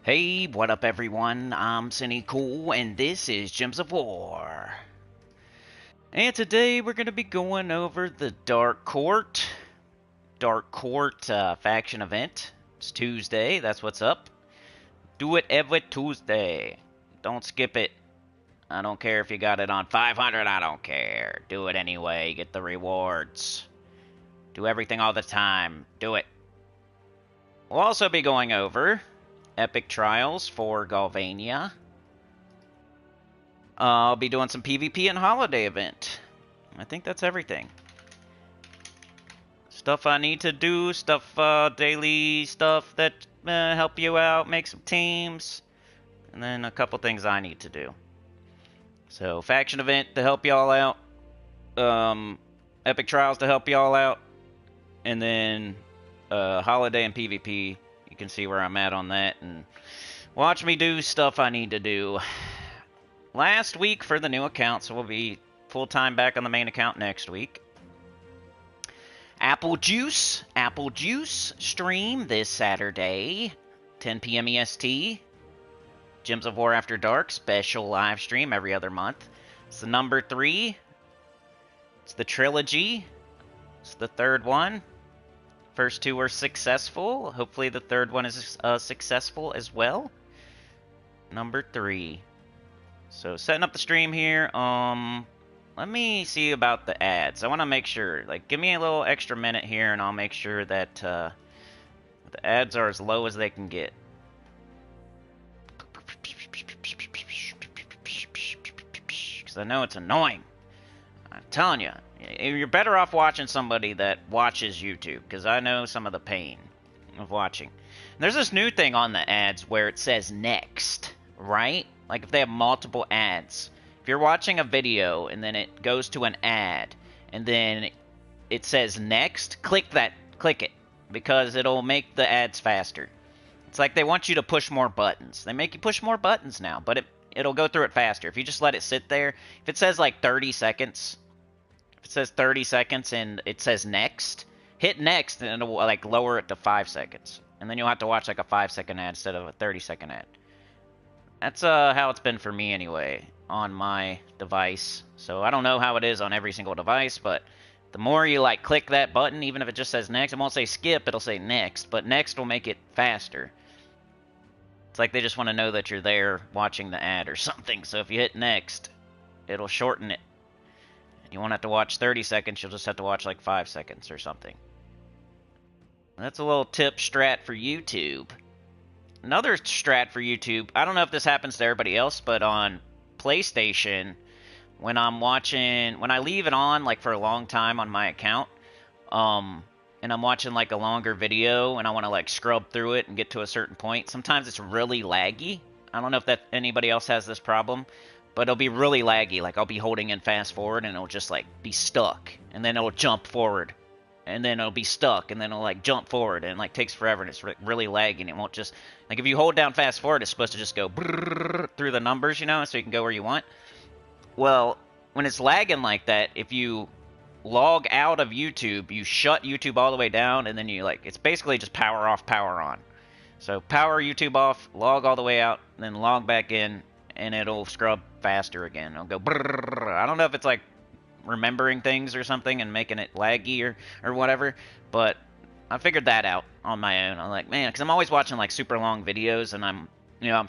Hey, what up everyone? I'm Sinnycool and this is Gems of War. And today we're going to be going over the Dark Court faction event. It's Tuesday, that's what's up. Do it every Tuesday. Don't skip it. I don't care if you got it on 500, I don't care. Do it anyway, get the rewards. Do everything all the time. Do it. We'll also be going over Epic Trials for Ghulvania. I'll be doing some PvP and holiday event. I think that's everything. Stuff I need to do, daily stuff that help you out, make some teams, and then a couple things I need to do. So, faction event to help y'all out, Epic Trials to help y'all out, and then holiday and PvP. You can see where I'm at on that, and watch me do stuff I need to do. Last week for the new account, so we'll be full-time back on the main account next week. Apple Juice stream this Saturday, 10 p.m. EST. Gems of War After Dark, special live stream every other month. It's the number 3. It's the trilogy. It's the third one. First 2 were successful. Hopefully the third one is successful as well. Number 3. So setting up the stream here. Let me see about the ads. I want to make sure, like, give me a little extra minute here and I'll make sure that the ads are as low as they can get. Because I know it's annoying. I'm telling you, you're better off watching somebody that watches YouTube, because I know some of the pain of watching. There's this new thing on the ads where it says next, right? Like if they have multiple ads. If you're watching a video and then it goes to an ad and then it says next, click it, because it'll make the ads faster. It's like they want you to push more buttons. They make you push more buttons now, but it'll go through it faster. If you just let it sit there, if it says like 30 seconds, if it says 30 seconds and it says next, hit next and it'll like lower it to 5 seconds. And then you'll have to watch like a 5-second ad instead of a 30-second ad. That's how it's been for me anyway, on my device. So I don't know how it is on every single device, but the more you like click that button, even if it just says next, it won't say skip, it'll say next, but next will make it faster. It's like they just want to know that you're there watching the ad or something. So if you hit next, it'll shorten it. You won't have to watch 30 seconds, you'll just have to watch like 5 seconds or something. That's a little tip strat for YouTube. Another strat for YouTube, I don't know if this happens to everybody else, but on PlayStation, when I leave it on like for a long time on my account, and I'm watching like a longer video and I want to like scrub through it and get to a certain point, sometimes it's really laggy. I don't know if anybody else has this problem, but it'll be really laggy. Like I'll be holding in fast forward and it'll just like be stuck, and then it'll jump forward. And then it'll be stuck, and then it'll like jump forward, and it like takes forever, and it's really lagging. It won't just, like if you hold down fast forward, it's supposed to just go through the numbers, you know, so you can go where you want. Well, when it's lagging like that, if you log out of YouTube, you shut YouTube all the way down, and then you like, it's basically just power off, power on. So power YouTube off, log all the way out, then log back in, and it'll scrub faster again. It'll go I don't know if it's like remembering things or something and making it laggy or whatever, but I figured that out on my own. I'm like, man, because I'm always watching like super long videos, and I'm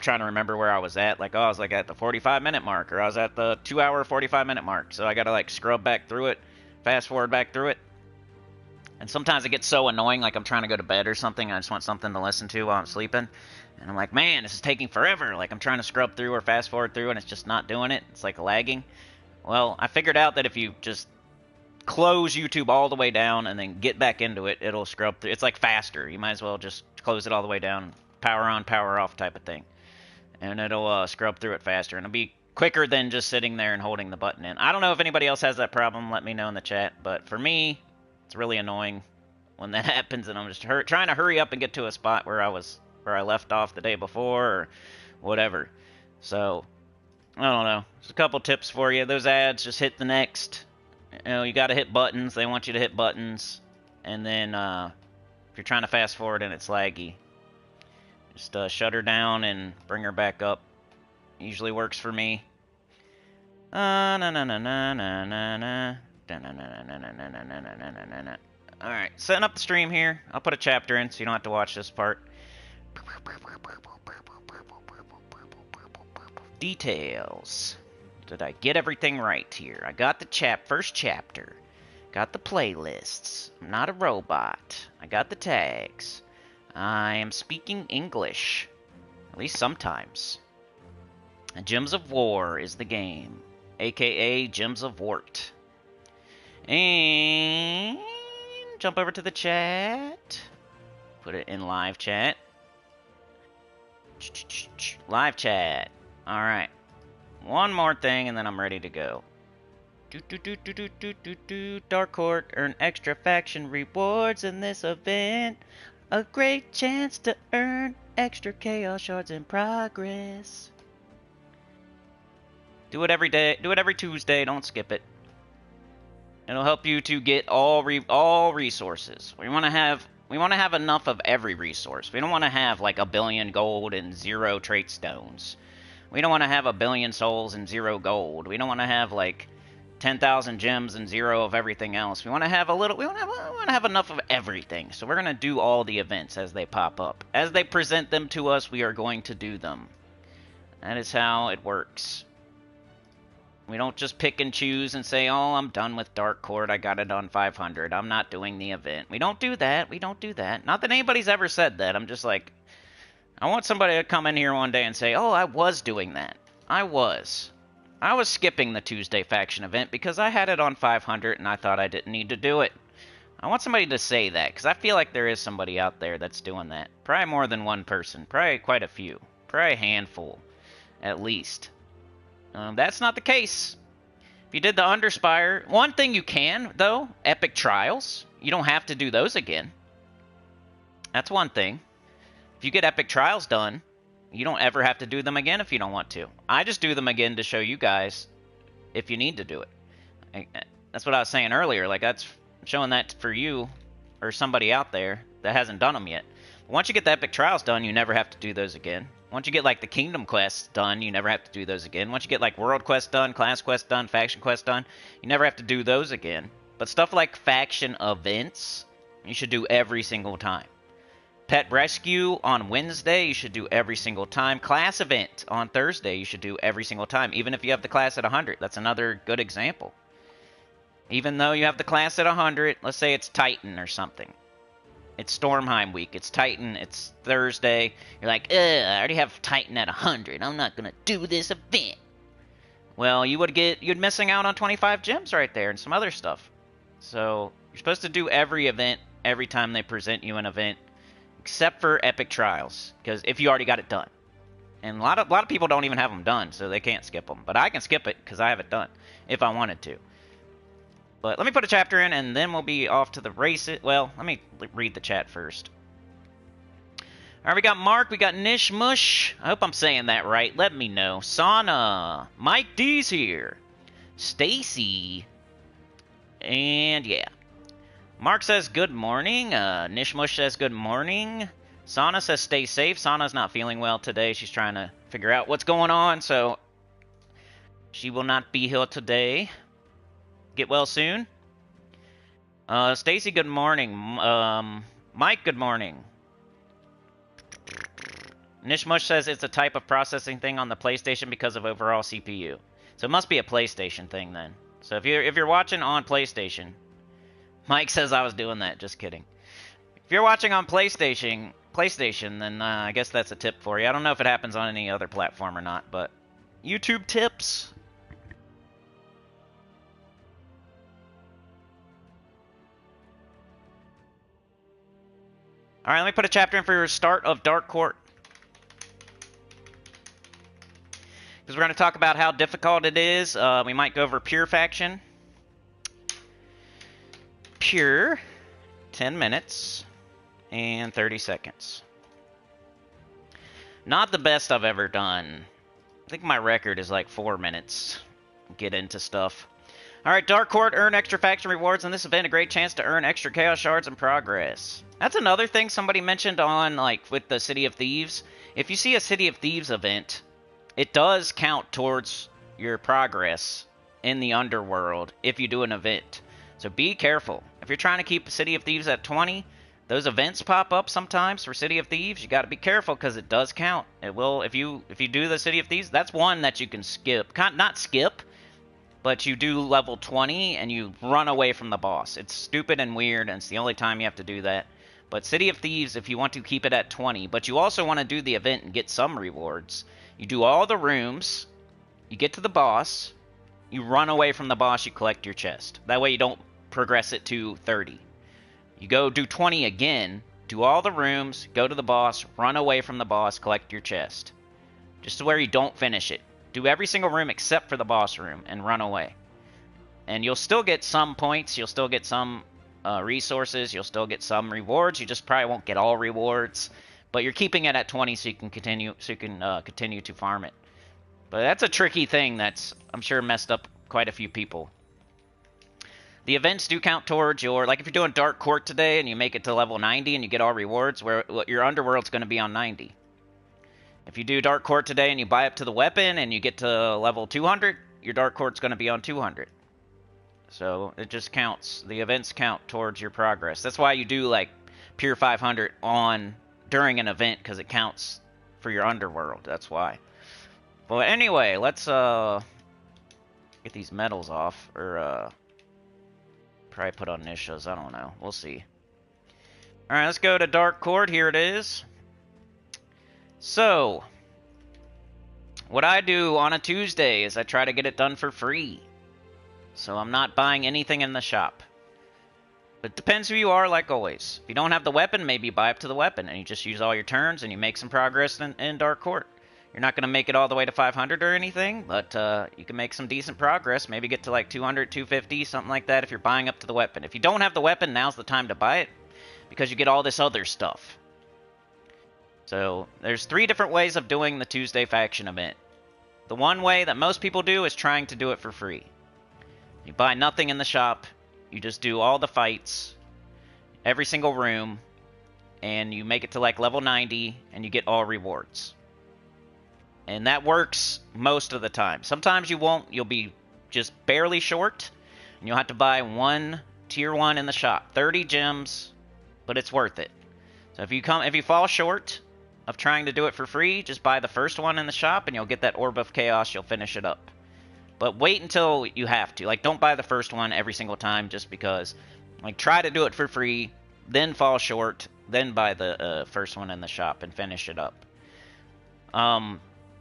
trying to remember where I was at. Like, oh, I was like at the 45-minute mark, or I was at the 2-hour 45-minute mark, so I gotta like scrub back through it, fast forward back through it. And sometimes it gets so annoying, like I'm trying to go to bed or something, I just want something to listen to while I'm sleeping, and I'm like, man, this is taking forever. Like I'm trying to scrub through or fast forward through, and it's just not doing it. It's like lagging. Well, I figured out that if you just close YouTube all the way down and then get back into it, it'll scrub through. It's like faster. You might as well just close it all the way down, power on, power off type of thing. And it'll scrub through it faster. And it'll be quicker than just sitting there and holding the button in. I don't know if anybody else has that problem. Let me know in the chat. But for me, it's really annoying when that happens, and I'm just trying to hurry up and get to a spot where I left off the day before or whatever. So I don't know. Just a couple tips for you. Those ads, just hit the next. You got to hit buttons. They want you to hit buttons. And then if you're trying to fast forward and it's laggy, Just shut her down and bring her back up. Usually works for me. Alright, setting up the stream here. I'll put a chapter in so you don't have to watch this part. Details. Did I get everything right here? I got the first chapter. Got the playlists. I'm not a robot. I got the tags. I am speaking English. At least sometimes. And Gems of War is the game. AKA Gems of Wart. And jump over to the chat. Put it in live chat. Live chat. Alright. One more thing and then I'm ready to go. Dark Court, earn extra faction rewards in this event. A great chance to earn extra chaos shards in progress. Do it every day. Do it every Tuesday. Don't skip it. It'll help you to get all resources. We want to have enough of every resource. We don't want to have like 1 billion gold and 0 trait stones. We don't want to have 1 billion souls and 0 gold. We don't want to have like 10,000 gems and 0 of everything else. We want to have a little. We want to have enough of everything. So we're gonna do all the events as they pop up, as they present them to us. We are going to do them. That is how it works. We don't just pick and choose and say, oh, I'm done with Dark Court. I got it on 500. I'm not doing the event. We don't do that. We don't do that. Not that anybody's ever said that. I'm just like, I want somebody to come in here one day and say, oh, I was doing that. I was skipping the Tuesday faction event because I had it on 500 and I thought I didn't need to do it. I want somebody to say that because I feel like there is somebody out there that's doing that. Probably more than one person. Probably quite a few. Probably a handful, at least. That's not the case. If you did the Underspire, one thing you can, though, Epic Trials. You don't have to do those again. That's one thing. If you get Epic Trials done, you don't ever have to do them again if you don't want to. I just do them again to show you guys if you need to do it. That's what I was saying earlier. Like, that's showing that for you or somebody out there that hasn't done them yet. Once you get the Epic Trials done, you never have to do those again. Once you get, like, the Kingdom Quests done, you never have to do those again. Once you get, like, World Quest done, Class Quest done, Faction Quest done, you never have to do those again. But stuff like Faction Events, you should do every single time. Pet Rescue on Wednesday, you should do every single time. Class Event on Thursday, you should do every single time. Even if you have the class at 100. That's another good example. Even though you have the class at 100, let's say it's Titan or something. It's Stormheim week. It's Titan. It's Thursday. You're like, I already have Titan at 100. I'm not gonna do this event. Well, you'd missing out on 25 gems right there and some other stuff. So you're supposed to do every event every time they present you an event, except for Epic Trials, because if you already got it done, and a lot of people don't even have them done, so they can't skip them. But I can skip it because I have it done if I wanted to. But let me put a chapter in, and then we'll be off to the races. Well, let me read the chat first. All right, we got Mark, we got Nish Mush. I hope I'm saying that right. Let me know. Sauna, Mike D's here, Stacy, and yeah. Mark says good morning. Nish Mush says good morning. Sauna says stay safe. Sauna's not feeling well today. She's trying to figure out what's going on, so she will not be here today. Get well soon. Stacy, good morning. Mike, good morning. Nishmush says it's a type of processing thing on the PlayStation because of overall CPU. So it must be a PlayStation thing then. So if you're watching on PlayStation, Mike says I was doing that. Just kidding. If you're watching on PlayStation, then I guess that's a tip for you. I don't know if it happens on any other platform or not, but YouTube tips. All right, let me put a chapter in for your start of Dark Court. Because we're going to talk about how difficult it is. We might go over Pure Faction. Pure, 10 minutes and 30 seconds. Not the best I've ever done. I think my record is like 4 minutes. Get into stuff. All right, Dark Court, earn extra faction rewards in this event. A great chance to earn extra chaos shards in progress. That's another thing somebody mentioned on, like, with the City of Thieves. If you see a City of Thieves event, it does count towards your progress in the underworld if you do an event. So be careful. If you're trying to keep City of Thieves at 20, those events pop up sometimes for City of Thieves. You got to be careful because it does count. It will, if you do the City of Thieves, that's one that you can skip. Not skip, but you do level 20 and you run away from the boss. It's stupid and weird, and it's the only time you have to do that. But City of Thieves, if you want to keep it at 20, but you also want to do the event and get some rewards, you do all the rooms, you get to the boss, you run away from the boss, you collect your chest. That way you don't progress it to 30. You go do 20 again, do all the rooms, go to the boss, run away from the boss, collect your chest. Just to where you don't finish it. Do every single room except for the boss room and run away. And you'll still get some points, you'll still get some resources, you'll still get some rewards. You just probably won't get all rewards, but you're keeping it at 20 so you can continue to farm it. But that's a tricky thing that's, I'm sure, messed up quite a few people. The events do count towards your, like if you're doing Dark Court today and you make it to level 90 and you get all rewards, where your underworld's going to be on 90. If you do Dark Court today and you buy up to the weapon and you get to level 200, your Dark Court's going to be on 200. So it just counts. The events count towards your progress. That's why you do like Pure 500 during an event, because it counts for your underworld. That's why. But anyway, let's get these medals off, or probably put on Nisha's. I don't know. We'll see. All right, let's go to Dark Court. Here it is. So what I do on a Tuesday is I try to get it done for free. So I'm not buying anything in the shop. But it depends who you are, like always. If you don't have the weapon, maybe you buy up to the weapon and you just use all your turns and you make some progress in Dark Court. You're not going to make it all the way to 500 or anything, but you can make some decent progress. Maybe get to like 200, 250, something like that if you're buying up to the weapon. If you don't have the weapon, now's the time to buy it because you get all this other stuff. So there's 3 different ways of doing the Tuesday faction event. The one way that most people do is trying to do it for free. You buy nothing in the shop, you just do all the fights, every single room, and you make it to like level 90, and you get all rewards. And that works most of the time. Sometimes you won't, you'll be just barely short, and you'll have to buy 1 tier 1 in the shop. 30 gems, but it's worth it. So if you fall short of trying to do it for free, just buy the first one in the shop, and you'll get that Orb of Chaos, you'll finish it up. But wait until you have to. Like, don't buy the first one every single time just because. Like, try to do it for free, then fall short, then buy the first one in the shop and finish it up.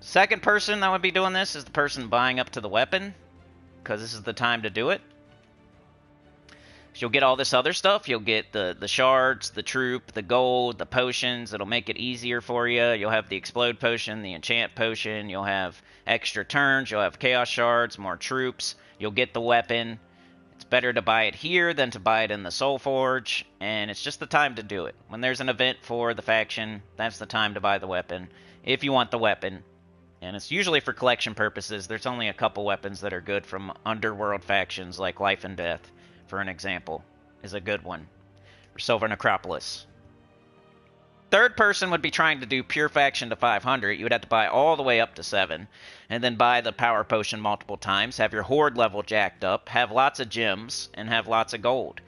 Second person that would be doing this is the person buying up to the weapon, because this is the time to do it. So you'll get all this other stuff. You'll get the shards, the troop, the gold, the potions. It'll make it easier for you. You'll have the explode potion, the enchant potion. You'll have extra turns. You'll have chaos shards, more troops. You'll get the weapon. It's better to buy it here than to buy it in the Soul Forge, and it's just the time to do it. When there's an event for the faction, that's the time to buy the weapon, if you want the weapon. And it's usually for collection purposes. There's only a couple weapons that are good from underworld factions, like Life and Death, for an example, is a good one. Or Silver Necropolis. Third person would be trying to do pure faction to 500. You would have to buy all the way up to 7, and then buy the power potion multiple times, have your horde level jacked up, have lots of gems, and have lots of gold.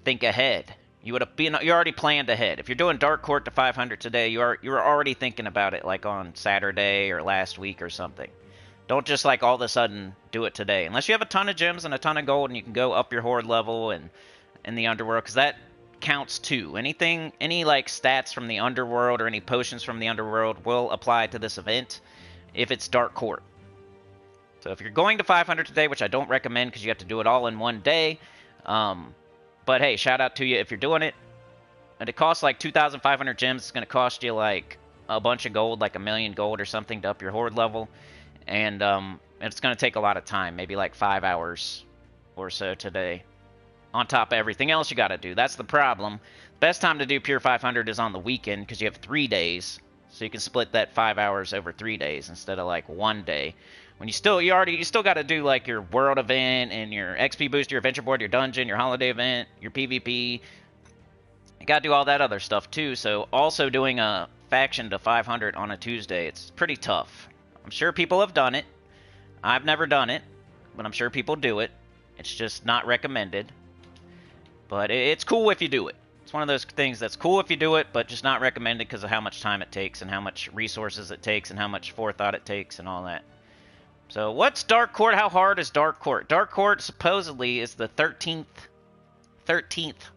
Think ahead. You already planned ahead. If you're doing Dark Court to 500 today, you're already thinking about it, like on Saturday or last week or something. Don't just like all of a sudden do it today. Unless you have a ton of gems and a ton of gold and you can go up your horde level and in the underworld, because that counts too. Any like stats from the underworld or any potions from the underworld will apply to this event if it's Dark Court. So if you're going to 500 today, which I don't recommend because you have to do it all in one day, but hey, shout out to you if you're doing it. And it costs like 2,500 gems. It's going to cost you like a bunch of gold, like 1,000,000 gold or something to up your horde level. And it's going to take a lot of time, maybe like 5 hours or so today, on top of everything else you got to do. That's the problem. Best time to do Pure 500 is on the weekend because you have 3 days, so you can split that 5 hours over 3 days instead of like 1 day. When you still got to do like your world event and your XP booster, your adventure board, your dungeon, your holiday event, your PvP. You gotta do all that other stuff too, so also doing a faction to 500 on a Tuesday, it's pretty tough. I'm sure people have done it. I've never done it, but I'm sure people do it. It's just not recommended. But it's cool if you do it. It's one of those things that's cool if you do it, but just not recommended because of how much time it takes and how much resources it takes and how much forethought it takes and all that. So what's Dark Court? How hard is Dark Court? Dark Court supposedly is the 13th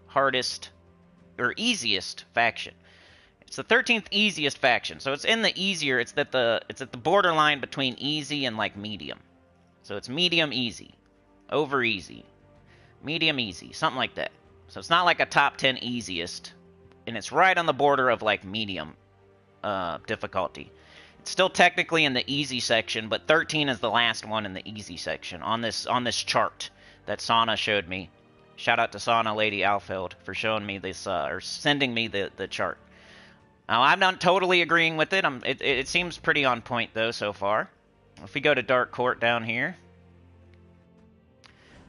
hardest or easiest faction. It's the 13th easiest faction. So it's in the easier. It's at the borderline between easy and like medium. So it's medium easy, over easy, medium easy, something like that. So it's not like a top 10 easiest, and it's right on the border of like medium difficulty. It's still technically in the easy section, but 13 is the last one in the easy section on this chart that Sana showed me. Shout out to Sana Lady Alfeld for showing me this or sending me the chart. Now I'm not totally agreeing with it. It seems pretty on point though so far. If we go to Dark Court down here,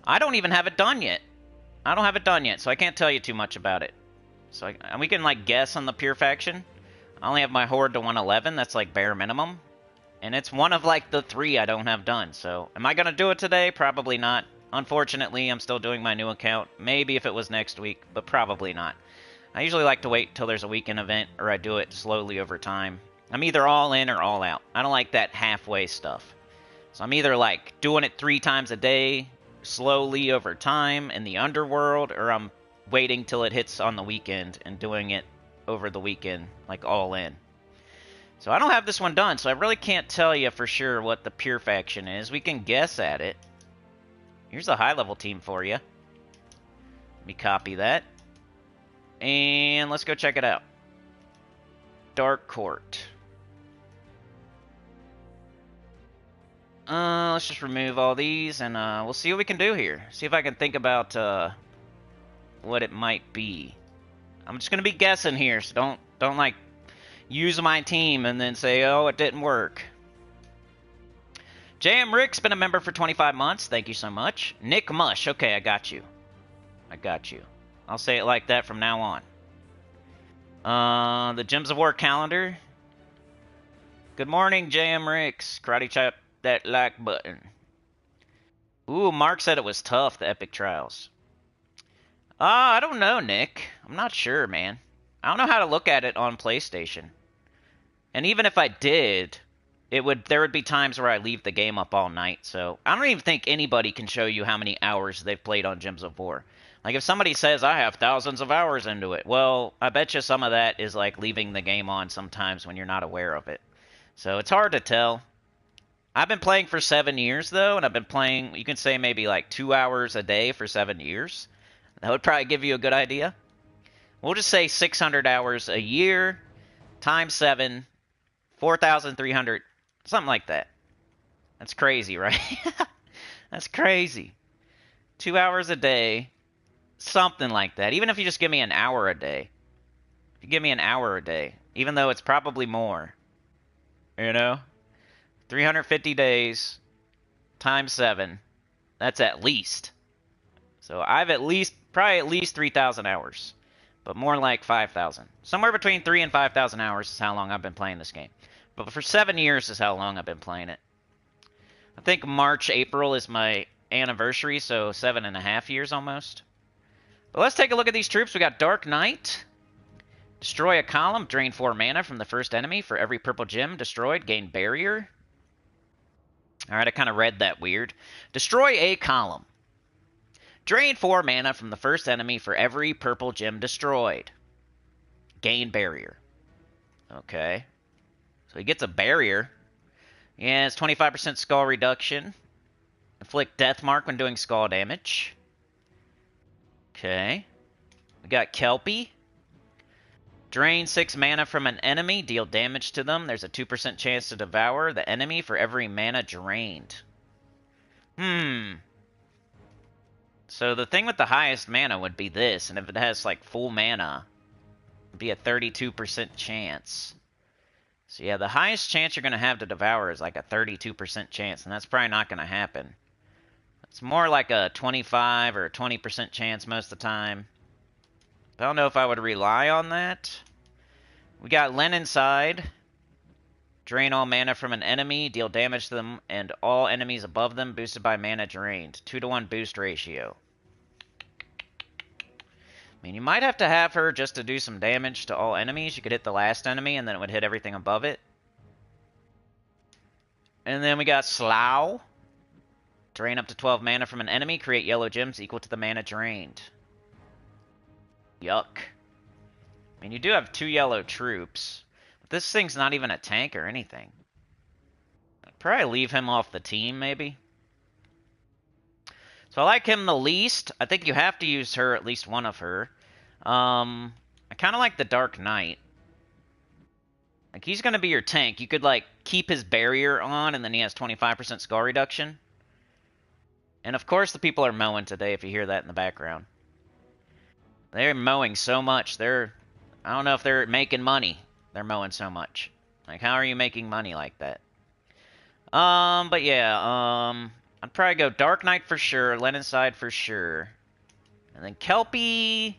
I don't even have it done yet. I don't have it done yet, so I can't tell you too much about it. So we can like guess on the pure faction. I only have my horde to 111. That's like bare minimum, and it's one of like the 3 I don't have done. So am I gonna do it today? Probably not. Unfortunately, I'm still doing my new account. Maybe if it was next week, but probably not. I usually like to wait till there's a weekend event, or I do it slowly over time. I'm either all in or all out. I don't like that halfway stuff. So I'm either like doing it 3 times a day, slowly over time in the underworld, or I'm waiting till it hits on the weekend and doing it over the weekend, like all in. So I don't have this one done, so I really can't tell you for sure what the pure faction is. We can guess at it. Here's a high-level team for you. Let me copy that. And let's go check it out. Dark Court. Let's just remove all these, and we'll see what we can do here. See if I can think about what it might be. I'm just gonna be guessing here, so don't like use my team and then say, oh, it didn't work. JM Rick's been a member for 25 months. Thank you so much. Nick Mush. Okay, I got you. I got you. I'll say it like that from now on. The Gems of War calendar. Good morning, JM Ricks. Karate chop that like button. Ooh, Mark said it was tough, the Epic Trials. I don't know, Nick. I'm not sure, man. I don't know how to look at it on PlayStation. And even if I did, there would be times where I leave the game up all night, so I don't even think anybody can show you how many hours they've played on Gems of War. Like, if somebody says, I have thousands of hours into it, well, I bet you some of that is, like, leaving the game on sometimes when you're not aware of it. So it's hard to tell. I've been playing for 7 years, though, and I've been playing, you can say maybe, like, 2 hours a day for 7 years. That would probably give you a good idea. We'll just say 600 hours a year, times 7, 4,300, something like that. That's crazy, right? That's crazy. 2 hours a day, something like that. Even if you just give me an hour a day. If you give me an hour a day, even though it's probably more. You know? 350 days times 7. That's at least. So I've probably at least 3,000 hours. But more like 5,000. Somewhere between 3,000 and 5,000 hours is how long I've been playing this game. But for 7 years is how long I've been playing it. I think March, April is my anniversary, so 7.5 years almost. But let's take a look at these troops. We got Dark Knight. Destroy a column. Drain 4 mana from the first enemy. For every purple gem destroyed, gain barrier. Alright, I kind of read that weird. Destroy a column. Drain 4 mana from the first enemy for every purple gem destroyed. Gain barrier. Okay. So he gets a barrier. Yeah, it's 25% skull reduction. Inflict death mark when doing skull damage. Okay. We got Kelpie. Drain 6 mana from an enemy. Deal damage to them. There's a 2% chance to devour the enemy for every mana drained. So the thing with the highest mana would be this, and if it has like full mana, it'd be a 32% chance. So yeah, the highest chance you're going to have to devour is like a 32% chance, and that's probably not going to happen. It's more like a 25 or a 20% chance most of the time. I don't know if I would rely on that. We got Len inside. Drain all mana from an enemy, deal damage to them, and all enemies above them boosted by mana drained. 2-to-1 boost ratio. I mean, you might have to have her just to do some damage to all enemies. You could hit the last enemy, and then it would hit everything above it. And then we got Slough. Drain up to 12 mana from an enemy, create yellow gems equal to the mana drained. Yuck. I mean, you do have 2 yellow troops. But this thing's not even a tank or anything. I'd probably leave him off the team, maybe. So I like him the least. I think you have to use her, at least one of her. I kind of like the Dark Knight. Like, he's going to be your tank. You could, like, keep his barrier on, and then he has 25% skull reduction. And, of course, the people are mowing today, if you hear that in the background. They're mowing so much. I don't know if they're making money. They're mowing so much. Like, how are you making money like that? But yeah, I'd probably go Dark Knight for sure, Len inside for sure. And then Kelpie...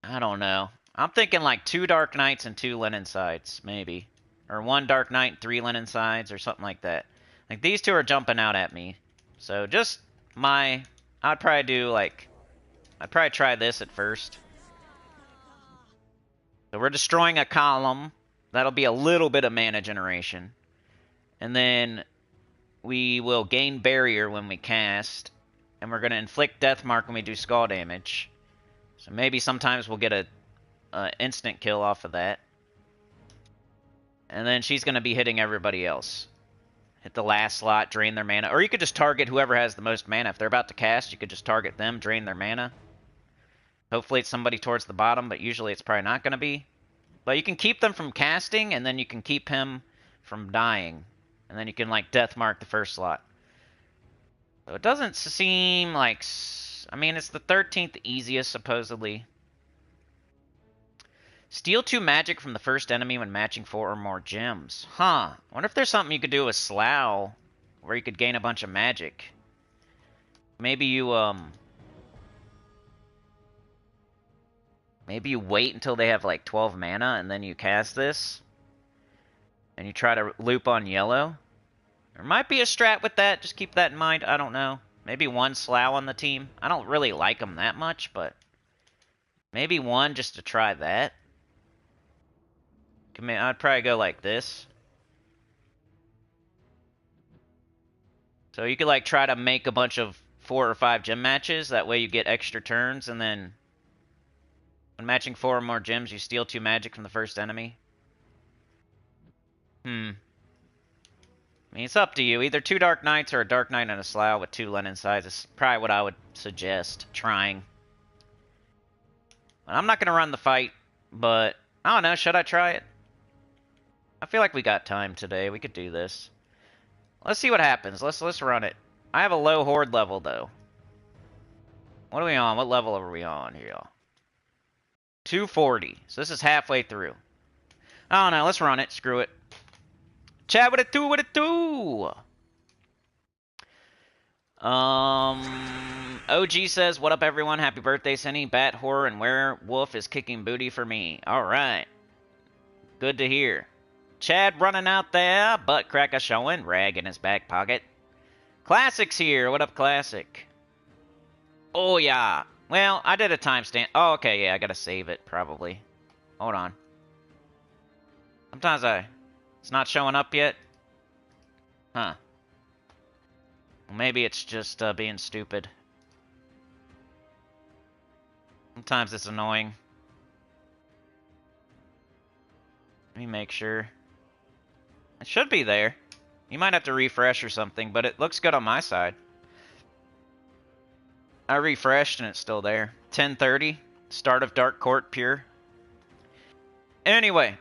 I don't know. I'm thinking like 2 Dark Knights and 2 Len insides, maybe. Or 1 Dark Knight, 3 Len insides, or something like that. Like, these 2 are jumping out at me. So, just I'd probably do, like... I'd probably try this at first. So we're destroying a column. That'll be a little bit of mana generation. And then we will gain barrier when we cast. And we're going to inflict death mark when we do skull damage. So maybe sometimes we'll get a instant kill off of that. And then she's going to be hitting everybody else. Hit the last slot, drain their mana. Or you could just target whoever has the most mana. If they're about to cast, you could just target them, drain their mana. Hopefully it's somebody towards the bottom, but usually it's probably not going to be. But you can keep them from casting, and then you can keep him from dying. And then you can, like, death mark the first slot. So it doesn't seem like... I mean, it's the 13th easiest, supposedly. Steal 2 magic from the first enemy when matching 4 or more gems. Huh. I wonder if there's something you could do with Slough, where you could gain a bunch of magic. Maybe you, Maybe you wait until they have, like, 12 mana, and then you cast this. And you try to loop on yellow. There might be a strat with that. Just keep that in mind. I don't know. Maybe 1 Slough on the team. I don't really like him that much, but... maybe 1 just to try that. I'd probably go like this. So you could, like, try to make a bunch of 4 or 5 gem matches. That way you get extra turns, and then... when matching 4 or more gems, you steal 2 magic from the first enemy. I mean, it's up to you. Either 2 Dark Knights or a Dark Knight and a Slough with 2 Len insides is probably what I would suggest trying. I'm not going to run the fight, but I don't know. Should I try it? I feel like we got time today. We could do this. Let's see what happens. Let's run it. I have a low horde level, though. What are we on? What level are we on here, y'all? 240. So this is halfway through. I don't know. Let's run it. Screw it. Chat, what it do? What it do? OG says, what up, everyone? Happy birthday, Sinny. Bat, Horror, and Werewolf is kicking booty for me. Alright. Good to hear. Chad running out there. Butt cracker showing. Rag in his back pocket. Classic's here. What up, Classic? Oh, yeah. Well, I did a timestamp. Oh, okay, yeah. I gotta save it, probably. Hold on. Sometimes it's not showing up yet. Huh. Maybe it's just being stupid. Sometimes it's annoying. Let me make sure. It should be there. You might have to refresh or something, but it looks good on my side. I refreshed and it's still there. 10:30, start of Dark Court Pure. Anyway,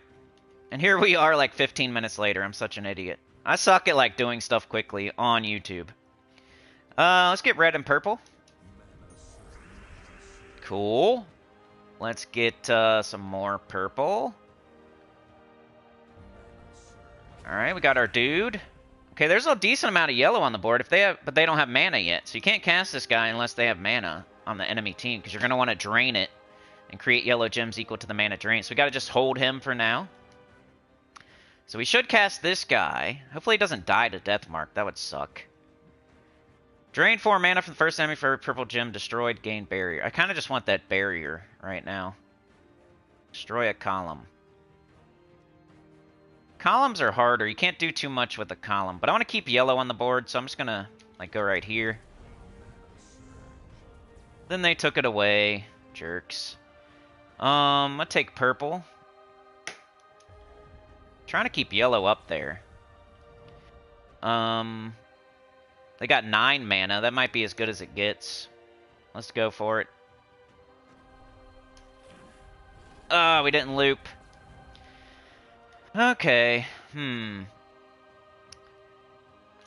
and here we are like 15 minutes later. I'm such an idiot. I suck at like doing stuff quickly on YouTube. Let's get red and purple. Cool. Let's get some more purple. Alright, we got our dude. Okay, there's a decent amount of yellow on the board, but they don't have mana yet. So you can't cast this guy unless they have mana on the enemy team, because you're going to want to drain it and create yellow gems equal to the mana drain. So we got to just hold him for now. So we should cast this guy. Hopefully he doesn't die to Deathmark. That would suck. Drain 4 mana from the first enemy for every purple gem destroyed, gain barrier. I kind of just want that barrier right now. Destroy a column. Columns are harder. You can't do too much with a column. But I want to keep yellow on the board, so I'm just going to like go right here. Then they took it away. Jerks. I'm going to take purple. Trying to keep yellow up there. They got 9 mana. That might be as good as it gets. Let's go for it. Oh, we didn't loop. Okay.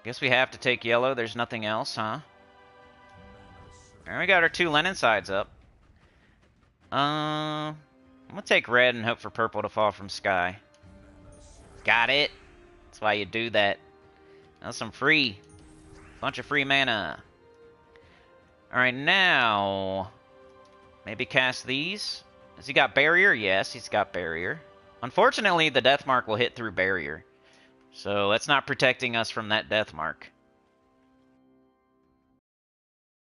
Guess we have to take yellow. There's nothing else, huh? Alright, we got our 2 Lenin sides up. I'm gonna take red and hope for purple to fall from sky. Got it. That's why you do that. That's some free. Bunch of free mana. Alright, now... maybe cast these? Has he got barrier? Yes, he's got barrier. Unfortunately, the death mark will hit through barrier. So that's not protecting us from that death mark.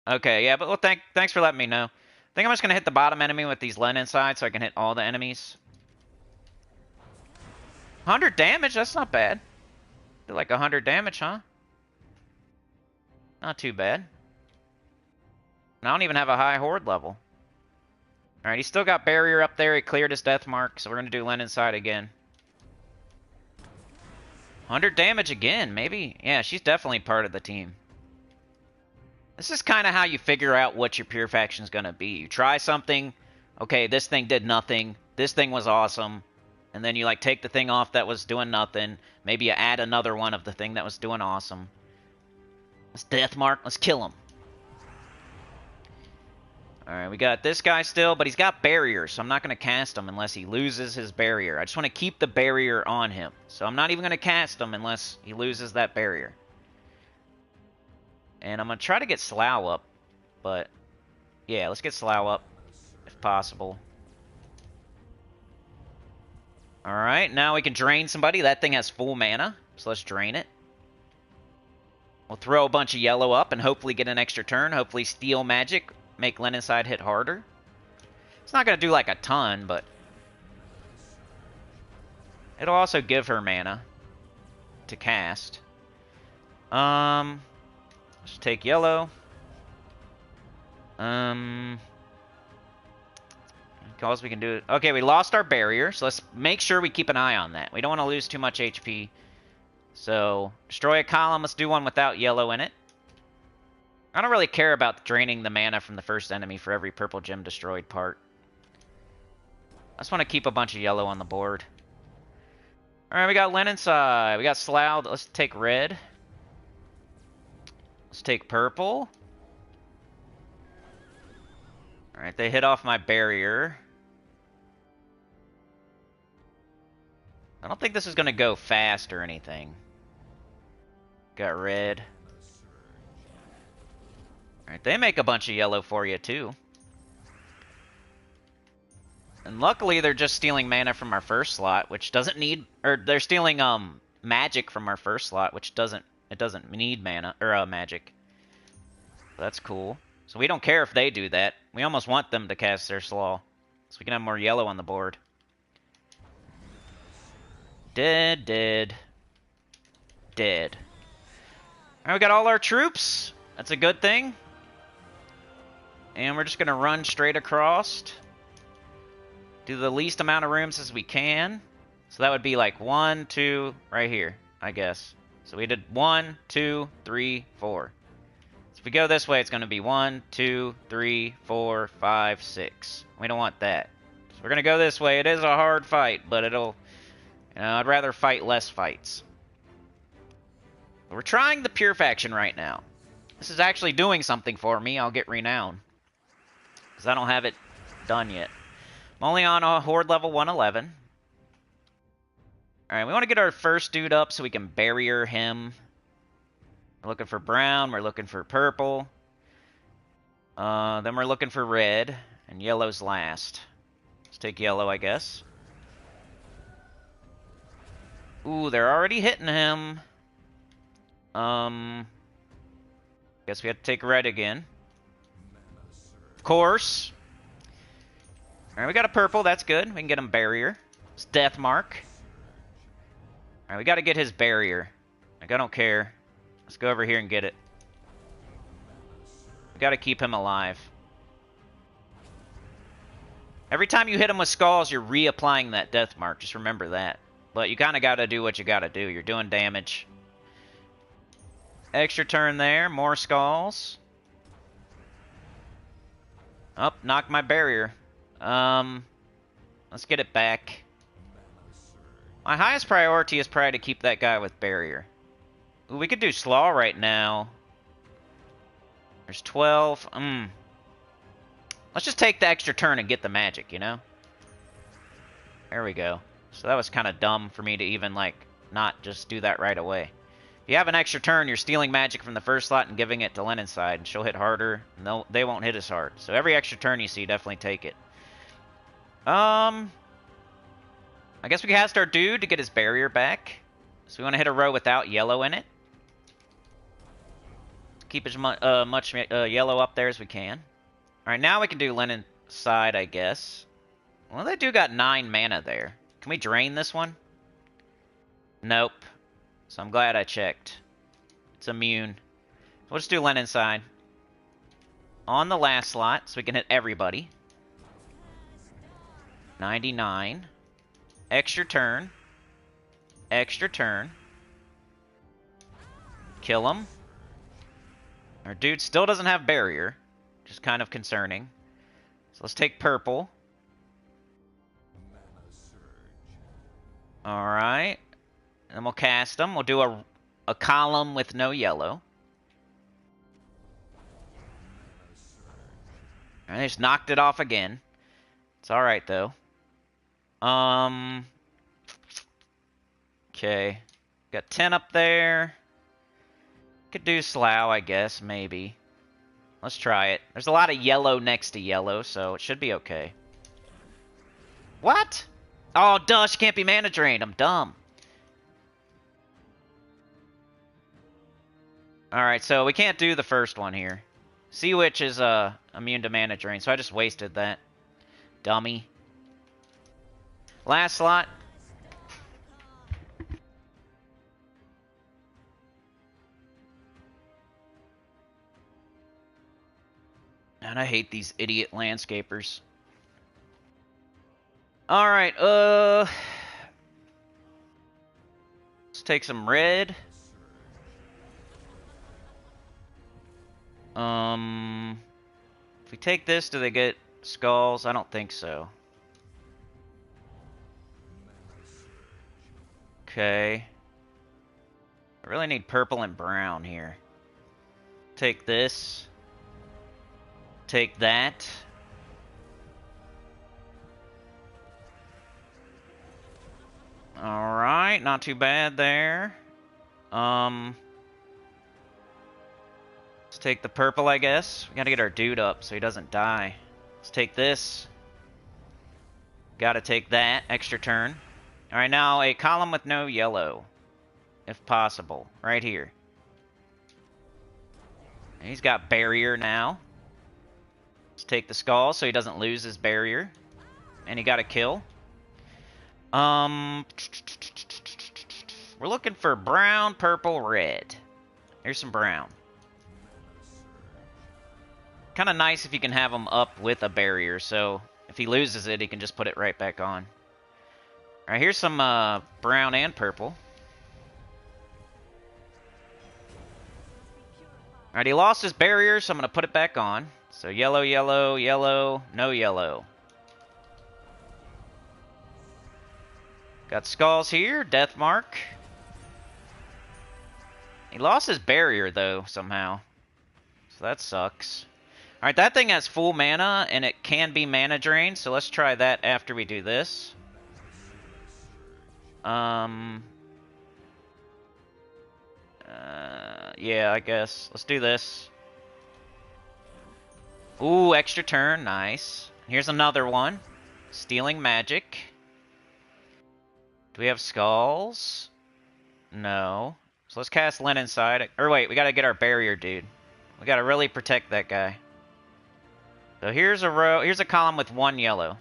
Okay, yeah, but well, thanks for letting me know. I think I'm just going to hit the bottom enemy with these Len inside so I can hit all the enemies. 100 damage? That's not bad. Did like 100 damage, huh? Not too bad. And I don't even have a high horde level. Alright, he's still got barrier up there. He cleared his death mark, so we're going to do Len inside again. 100 damage again, maybe? Yeah, she's definitely part of the team. This is kind of how you figure out what your pure faction's going to be. You try something, okay, this thing did nothing, this thing was awesome, and then you like take the thing off that was doing nothing, maybe you add another one of the thing that was doing awesome. Let's death mark, let's kill him. Alright, we got this guy still, but he's got barrier, so I'm not going to cast him unless he loses his barrier. I just want to keep the barrier on him, so I'm not even going to cast him unless he loses that barrier. And I'm going to try to get Slough up, but yeah, let's get Slough up if possible. Alright, now we can drain somebody. That thing has full mana, so let's drain it. We'll throw a bunch of yellow up and hopefully get an extra turn. Hopefully steal magic, make Lenin side hit harder. It's not going to do like a ton, but it'll also give her mana to cast. Let's take yellow. Because we can do it. Okay, we lost our barrier, so let's make sure we keep an eye on that. We don't want to lose too much HP. So, destroy a column. Let's do one without yellow in it. I don't really care about draining the mana from the first enemy for every purple gem destroyed part. I just want to keep a bunch of yellow on the board. Alright, we got Len inside. We got Slough. Let's take red. Let's take purple. Alright, they hit off my barrier. I don't think this is going to go fast or anything. Got red. Alright, they make a bunch of yellow for you, too. And luckily, they're just stealing mana from our first slot, which doesn't need... Or, they're stealing, magic from our first slot, which doesn't... It doesn't need mana, or, magic. So that's cool. So we don't care if they do that. We almost want them to cast their Slough, so we can have more yellow on the board. Dead, dead. Dead. Alright, we got all our troops. That's a good thing. And we're just going to run straight across. Do the least amount of rooms as we can. So that would be like 1, 2, right here, I guess. So we did 1, 2, 3, 4. So if we go this way, it's going to be 1, 2, 3, 4, 5, 6. We don't want that. So we're going to go this way. It is a hard fight, but it'll... You know, I'd rather fight less fights. But we're trying the pure faction right now. This is actually doing something for me. I'll get renown. Because I don't have it done yet. I'm only on a horde level 111. Alright, we want to get our first dude up so we can barrier him. We're looking for brown. We're looking for purple. Then we're looking for red. And yellow's last. Let's take yellow, I guess. Ooh, they're already hitting him. Guess we have to take red again. Of course. Alright, we got a purple. That's good. We can get him barrier. It's death mark. Alright, we got to get his barrier. Like, I don't care. Let's go over here and get it. We got to keep him alive. Every time you hit him with skulls, you're reapplying that death mark. Just remember that. But you kind of got to do what you got to do. You're doing damage. Extra turn there. More skulls. Oh, knocked my barrier. Let's get it back. My highest priority is probably to keep that guy with barrier. Ooh, we could do slaw right now. There's 12. Let's just take the extra turn and get the magic, you know? There we go. So that was kind of dumb for me to even, like, not just do that right away. If you have an extra turn, you're stealing magic from the first slot and giving it to Lennon's side, and she'll hit harder, and they won't hit as hard. So every extra turn you see, definitely take it. I guess we cast our dude to get his barrier back. So we want to hit a row without yellow in it. Keep as much yellow up there as we can. Alright, now we can do Lennon's side, I guess. Well, they do got 9 mana there. Can we drain this one? Nope. So I'm glad I checked. It's immune. We'll just do Lennon's side. On the last slot, so we can hit everybody. 99. Extra turn. Extra turn. Kill him. Our dude still doesn't have barrier, which is kind of concerning. So let's take purple. Alright. And we'll cast him. We'll do a column with no yellow. Alright, they just knocked it off again. It's alright, though. Okay. Got 10 up there. Could do Slough, I guess, maybe. Let's try it. There's a lot of yellow next to yellow, so it should be okay. What? Oh, duh, she can't be mana drained. I'm dumb. Alright, so we can't do the first one here. Sea Witch is immune to mana drain, so I just wasted that. Dummy. Last slot. And I hate these idiot landscapers. Alright, let's take some red. If we take this, do they get skulls? I don't think so. Okay. I really need purple and brown here. Take this. Take that. Alright, not too bad there. Let's take the purple, I guess. We gotta get our dude up so he doesn't die. Let's take this. Gotta take that. Extra turn. Alright, now a column with no yellow. If possible. Right here. He's got barrier now. Let's take the skull so he doesn't lose his barrier. And he got a kill. We're looking for brown, purple, red. Here's some brown. Kind of nice if you can have him up with a barrier, so if he loses it, he can just put it right back on. Alright, here's some brown and purple. Alright, he lost his barrier, so I'm going to put it back on. So yellow, yellow, yellow, no yellow. Got skulls here, death mark. He lost his barrier, though, somehow. So that sucks. Alright, that thing has full mana, and it can be mana drained, so let's try that after we do this. Yeah, I guess. Let's do this. Ooh, extra turn. Nice. Here's another one. Stealing magic. Do we have skulls? No. So let's cast Linen Side. Or wait, we gotta get our barrier, dude. We gotta really protect that guy. So here's a row. Here's a column with 1 yellow.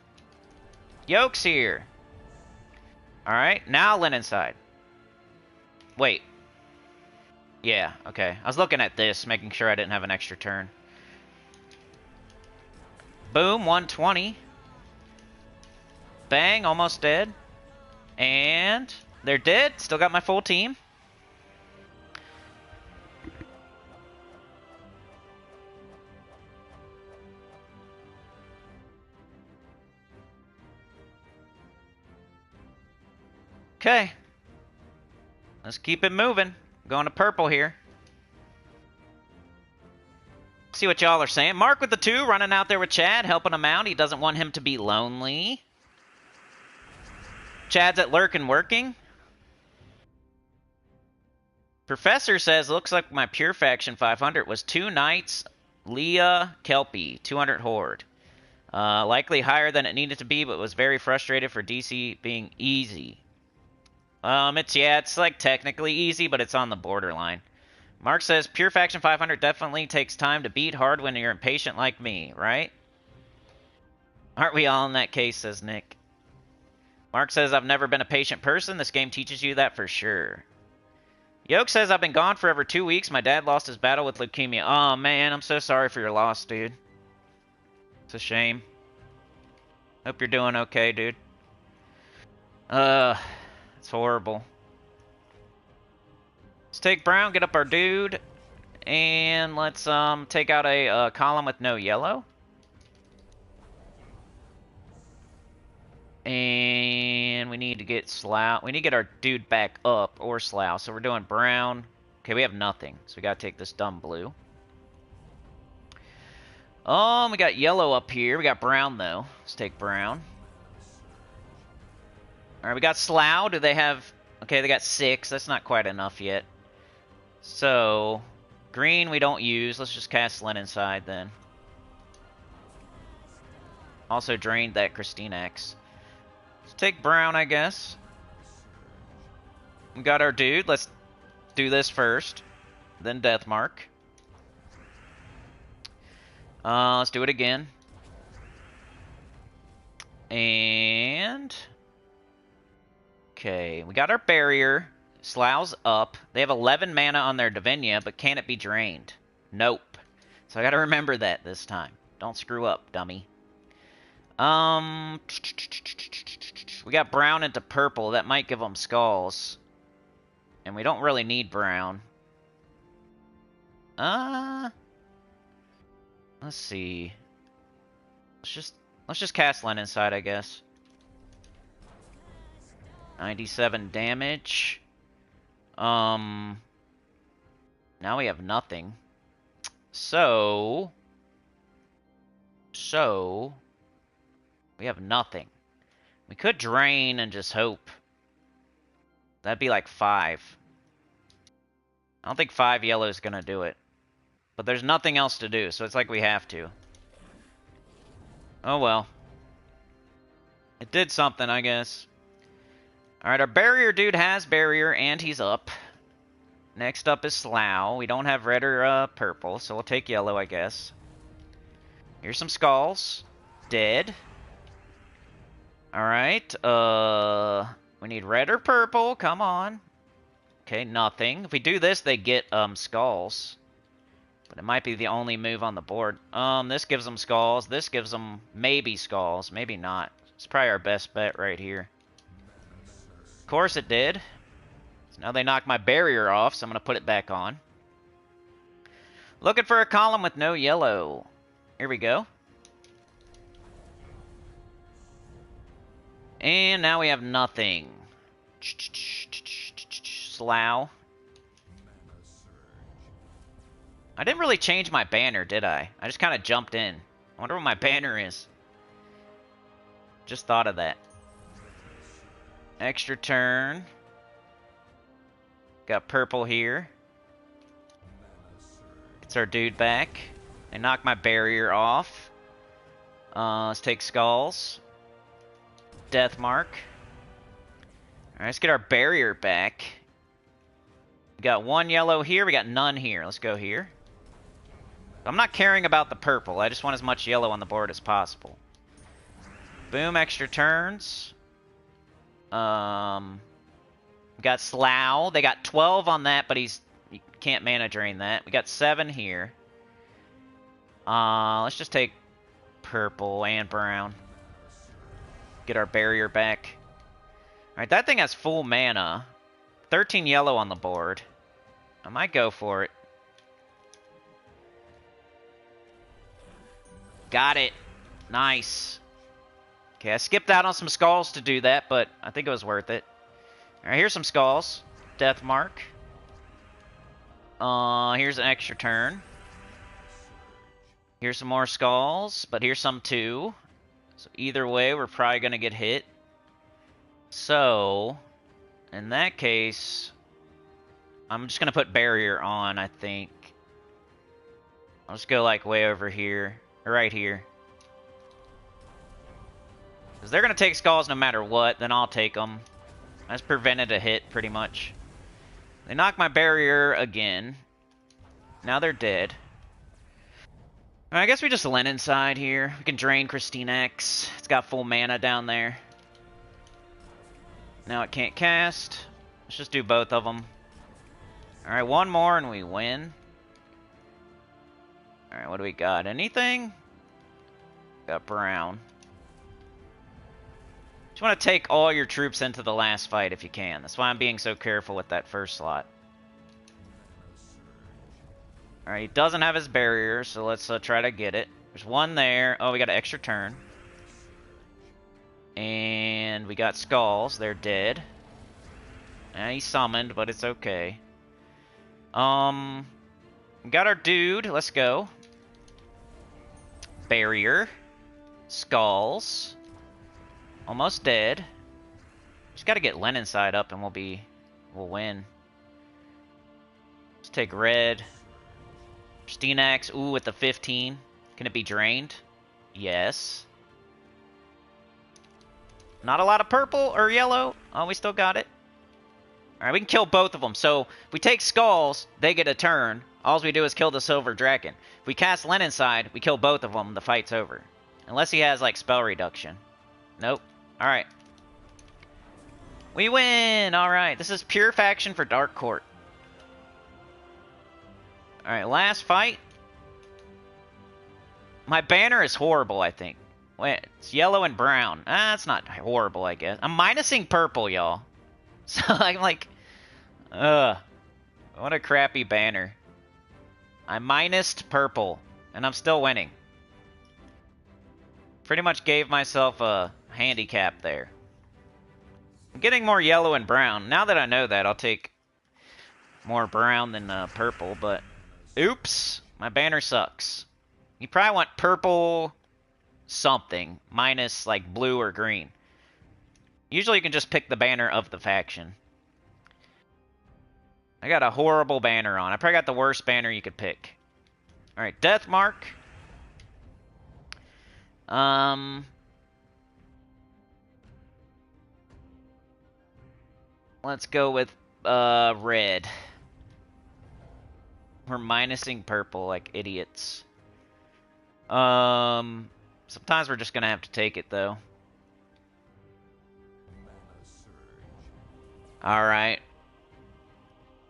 Yoke's here. Alright, now Linen Side. Wait. Yeah, okay. I was looking at this, making sure I didn't have an extra turn. Boom, 120. Bang, almost dead. And they're dead. Still got my full team. Okay. Let's keep it moving. Going to purple here. See what y'all are saying. Mark with the 2, running out there with Chad, helping him out. He doesn't want him to be lonely. Chad's at Lurk and working. Professor says, looks like my Pure Faction 500 was 2 Knights, Leah, Kelpie, 200 Horde. Likely higher than it needed to be, but was very frustrated for DC being easy. It's like technically easy, but it's on the borderline. Mark says, Pure Faction 500 definitely takes time to beat hard when you're impatient like me, right? Aren't we all in that case, says Nick. Mark says, I've never been a patient person. This game teaches you that for sure. Yoke says, I've been gone for over 2 weeks. My dad lost his battle with leukemia. Oh, man, I'm so sorry for your loss, dude. It's a shame. Hope you're doing okay, dude. It's horrible. Let's take brown, get up our dude, and let's take out a column with no yellow. And we need to get Slough. We need to get our dude back up, or Slough. So we're doing brown. Okay, we have nothing, so we gotta take this dumb blue. We got yellow up here. We got brown, though. Let's take brown. Alright, we got Slough. Do they have... Okay, they got 6. That's not quite enough yet. So, green we don't use. Let's just cast Linen Side, then. Also drained that Christine X. Let's take brown, I guess. We got our dude. Let's do this first. Then Deathmark. Let's do it again. And... Okay, we got our barrier. Slough's up. They have 11 mana on their Ghulvania, but can it be drained? Nope. So I gotta remember that this time. Don't screw up, dummy. We got brown into purple. That might give them skulls. And we don't really need brown. Let's see. Let's just cast Linen Side, I guess. 97 damage. Now we have nothing. So we have nothing. We could drain and just hope. That'd be like 5. I don't think 5 yellow is gonna do it. But there's nothing else to do, so it's like we have to. Oh well. It did something, I guess. Alright, our barrier dude has barrier, and he's up. Next up is Slough. We don't have red or purple, so we'll take yellow, I guess. Here's some skulls. Dead. Alright, we need red or purple. Come on. Okay, nothing. If we do this, they get skulls. But it might be the only move on the board. This gives them skulls. This gives them maybe skulls. Maybe not. It's probably our best bet right here. Of course it did. So now they knocked my barrier off, so I'm going to put it back on. Looking for a column with no yellow. Here we go. And now we have nothing. Slough. I didn't really change my banner, did I? I just kind of jumped in. I wonder what my banner is. Just thought of that. Extra turn. Got purple here. It's our dude back. They knocked my barrier off. Let's take skulls. Death mark. Alright, let's get our barrier back. We got one yellow here, we got none here. Let's go here. I'm not caring about the purple, I just want as much yellow on the board as possible. Boom, extra turns. We got Slough. They got 12 on that, but you can't mana drain that. We got 7 here. Let's just take purple and brown. Get our barrier back. Alright, that thing has full mana. 13 yellow on the board. I might go for it. Got it. Nice. Okay, I skipped out on some skulls to do that, but I think it was worth it. Alright, here's some skulls. Death mark. Here's an extra turn. Here's some more skulls, but here's some too. So either way, we're probably going to get hit. So, in that case, I'm just going to put barrier on, I think. I'll just go like way over here, or right here. Because they're going to take skulls no matter what, then I'll take them. I just prevented a hit, pretty much. They knocked my barrier again. Now they're dead. I guess we just Len inside here. We can drain Christine X. It's got full mana down there. Now it can't cast. Let's just do both of them. Alright, one more and we win. Alright, what do we got? Anything? Got brown. Just want to take all your troops into the last fight if you can. That's why I'm being so careful with that first slot. Alright, he doesn't have his barrier, so let's try to get it. There's one there. Oh, we got an extra turn. And we got skulls. They're dead. And he summoned, but it's okay. We got our dude. Let's go. Barrier. Skulls. Almost dead. Just gotta get Len inside up and we'll win. Let's take red. Steenax, ooh, with the 15. Can it be drained? Yes. Not a lot of purple or yellow. Oh, we still got it. Alright, we can kill both of them. So, if we take skulls, they get a turn. All we do is kill the silver dragon. If we cast Len inside, we kill both of them, the fight's over. Unless he has, like, spell reduction. Nope. Alright. We win! Alright, this is pure faction for Dark Court. Alright, last fight. My banner is horrible, I think. Wait, it's yellow and brown. Ah, it's not horrible, I guess. I'm minusing purple, y'all. So I'm like, what a crappy banner. I minused purple, and I'm still winning. Pretty much gave myself a handicap there. I'm getting more yellow and brown. Now that I know that, I'll take more brown than purple, but oops, my banner sucks. You probably want purple something, minus like blue or green. Usually you can just pick the banner of the faction. I got a horrible banner on. I probably got the worst banner you could pick. Alright, Death Mark. Let's go with red. We're minusing purple like idiots. Sometimes we're just gonna have to take it though. Alright.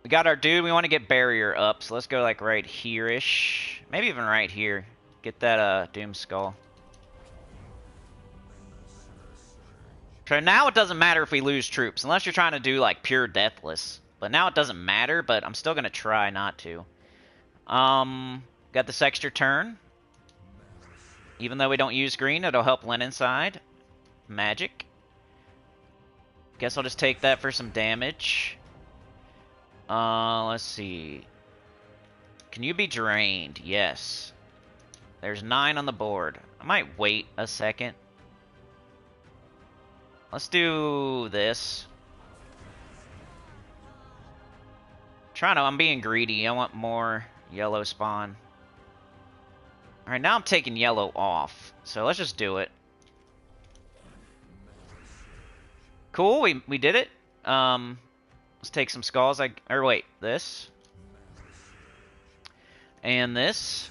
We got our dude. We want to get barrier up, so let's go like right here-ish. Maybe even right here. Get that Doom Skull. So now it doesn't matter if we lose troops, unless you're trying to do like pure deathless. But now it doesn't matter, but I'm still gonna try not to. Got this extra turn. Even though we don't use green, it'll help Len inside. Magic. Guess I'll just take that for some damage. Let's see. Can you be drained? Yes. There's 9 on the board. I might wait a second. Let's do this. I'm being greedy. I want more Yellow spawn. Alright, now I'm taking yellow off. So let's just do it. Cool, we did it. Let's take some skulls. Or wait, this. And this.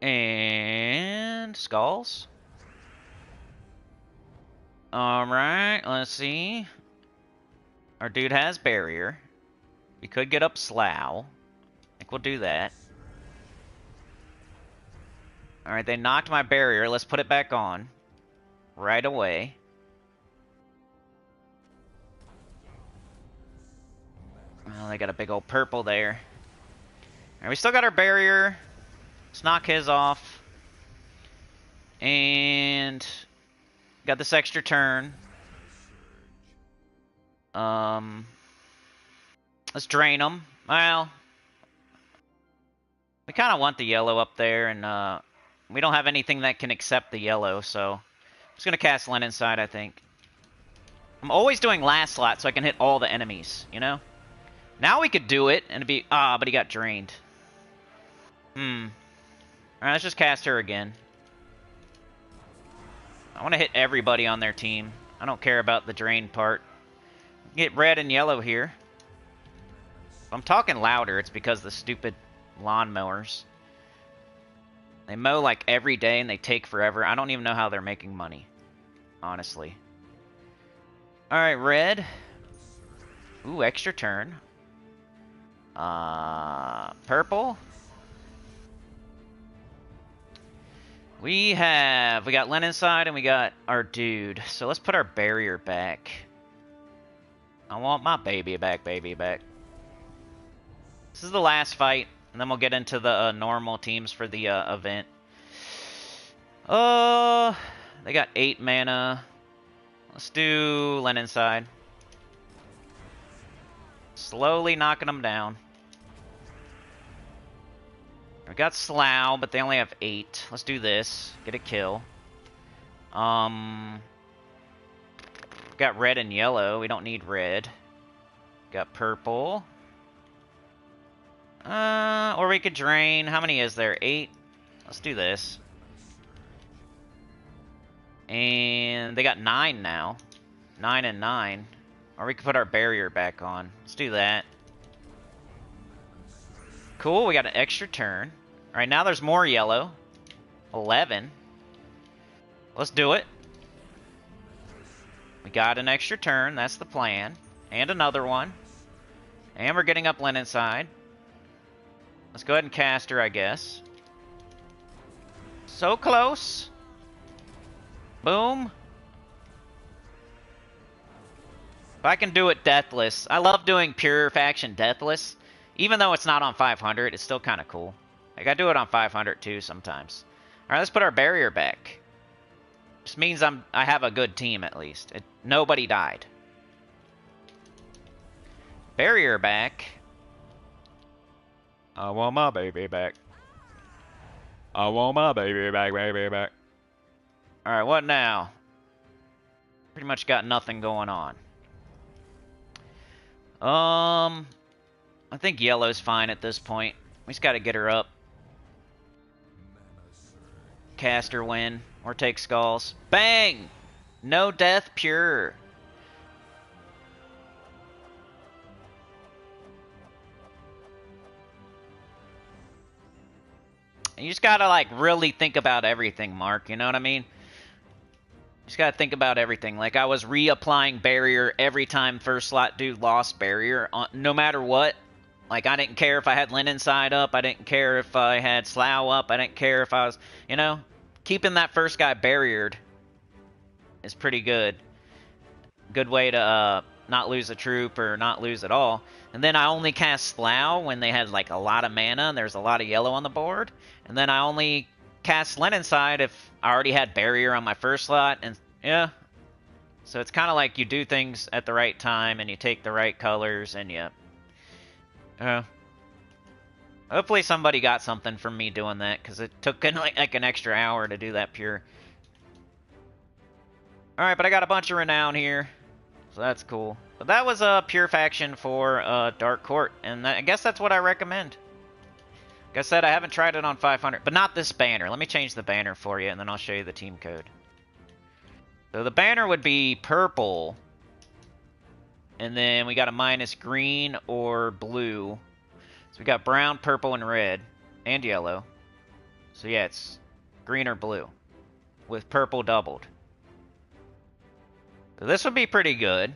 And skulls. Alright, let's see. Our dude has barrier. We could get up Slough. I think we'll do that. Alright, they knocked my barrier. Let's put it back on. Right away. Oh, they got a big old purple there. Alright, we still got our barrier. Let's knock his off. And got this extra turn. Let's drain them. Well, we kind of want the yellow up there, and we don't have anything that can accept the yellow, so I'm just gonna cast Len inside, I think. I'm always doing last slot so I can hit all the enemies, you know? Now we could do it, and it'd be... Ah, but he got drained. Alright, let's just cast her again. I want to hit everybody on their team. I don't care about the drain part. Get red and yellow here. If I'm talking louder, it's because the stupid lawnmowers. They mow like every day and they take forever. I don't even know how they're making money, honestly. Alright, red. Ooh, extra turn. Purple. We got Len inside and we got our dude. So let's put our barrier back. I want my baby back, baby back. This is the last fight, and then we'll get into the normal teams for the event. They got 8 mana. Let's do Len inside. Slowly knocking them down. We got Slough, but they only have 8. Let's do this. Get a kill. Got red and yellow. We don't need red. Got purple. Or we could drain. How many is there? 8? Let's do this. And they got 9 now. 9 and 9. Or we could put our barrier back on. Let's do that. Cool, we got an extra turn. Alright, now there's more yellow. 11. Let's do it. We got an extra turn, that's the plan. And another one. And we're getting up Len inside. Let's go ahead and cast her, I guess. So close. Boom. If I can do it deathless. I love doing pure faction deathless. Even though it's not on 500, it's still kind of cool. Like, I do it on 500 too sometimes. Alright, let's put our barrier back. Just means I have a good team at least. Nobody died. Barrier back. I want my baby back. I want my baby back, baby back. Alright, what now? Pretty much got nothing going on. I think yellow's fine at this point. We just gotta get her up. Cast her win. Or take skulls. Bang! No death, pure. And you just gotta, like, really think about everything, Mark. You know what I mean? You just gotta think about everything. Like, I was reapplying barrier every time first slot dude lost barrier. No matter what. Like, I didn't care if I had Len inside up. I didn't care if I had Slough up. I didn't care if I was, you know, keeping that first guy barriered is pretty good. Good way to not lose a troop or not lose at all. And then I only cast Slough when they had, like, a lot of mana and there's a lot of yellow on the board. And then I only cast Len inside if I already had barrier on my first slot. And, yeah. So it's kind of like you do things at the right time and you take the right colors and you... hopefully somebody got something from me doing that, because it took like an extra hour to do that pure. Alright, but I got a bunch of renown here, so that's cool. But that was a pure faction for Dark Court, and I guess that's what I recommend. Like I said, I haven't tried it on 500, but not this banner. Let me change the banner for you, and then I'll show you the team code. So the banner would be purple, and then we got a minus green or blue. So we got brown, purple, and red, and yellow. So yeah, it's green or blue, with purple doubled. So this would be pretty good.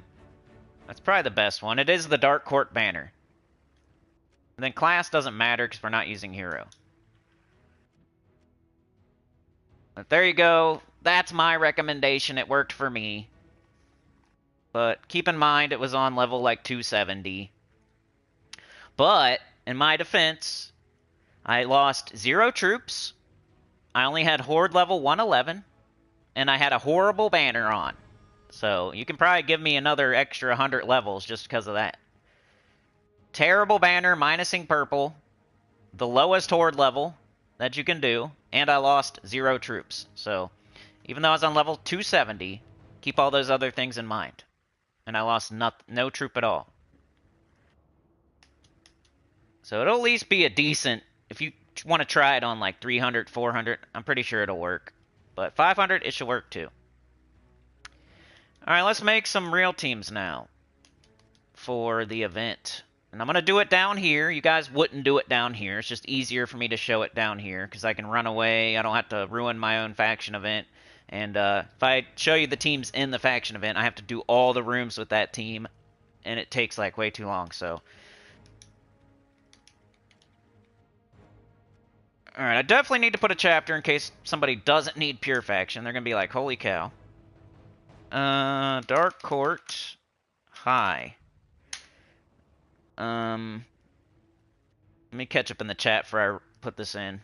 That's probably the best one. It is the Dark Court banner. And then class doesn't matter because we're not using hero. But there you go. That's my recommendation. It worked for me. But keep in mind it was on level like 270. But in my defense, I lost 0 troops. I only had Horde level 111. And I had a horrible banner on. So you can probably give me another extra 100 levels just because of that. Terrible banner, minusing purple. The lowest Horde level that you can do. And I lost 0 troops. So even though I was on level 270, keep all those other things in mind. And I lost no troop at all. So it'll at least be a decent, if you want to try it on like 300, 400, I'm pretty sure it'll work. But 500, it should work too. Alright, let's make some real teams now for the event. And I'm going to do it down here. You guys wouldn't do it down here. It's just easier for me to show it down here because I can run away. I don't have to ruin my own faction event. And if I show you the teams in the faction event, I have to do all the rooms with that team. And it takes like way too long, so... Alright, I definitely need to put a chapter in case somebody doesn't need pure faction. They're going to be like, holy cow. Dark Court. Hi. Let me catch up in the chat before I put this in.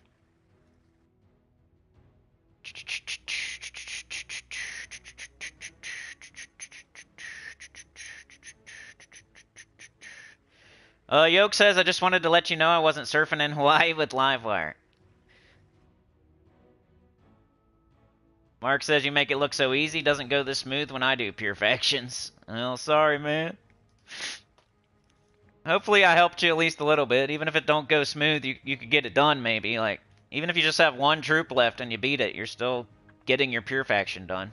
Yoke says, I just wanted to let you know I wasn't surfing in Hawaii with Livewire. Mark says, you make it look so easy, doesn't go this smooth when I do pure factions. Well, sorry, man. Hopefully I helped you at least a little bit. Even if it don't go smooth, you could get it done, maybe. Like, even if you just have 1 troop left and you beat it, you're still getting your pure faction done.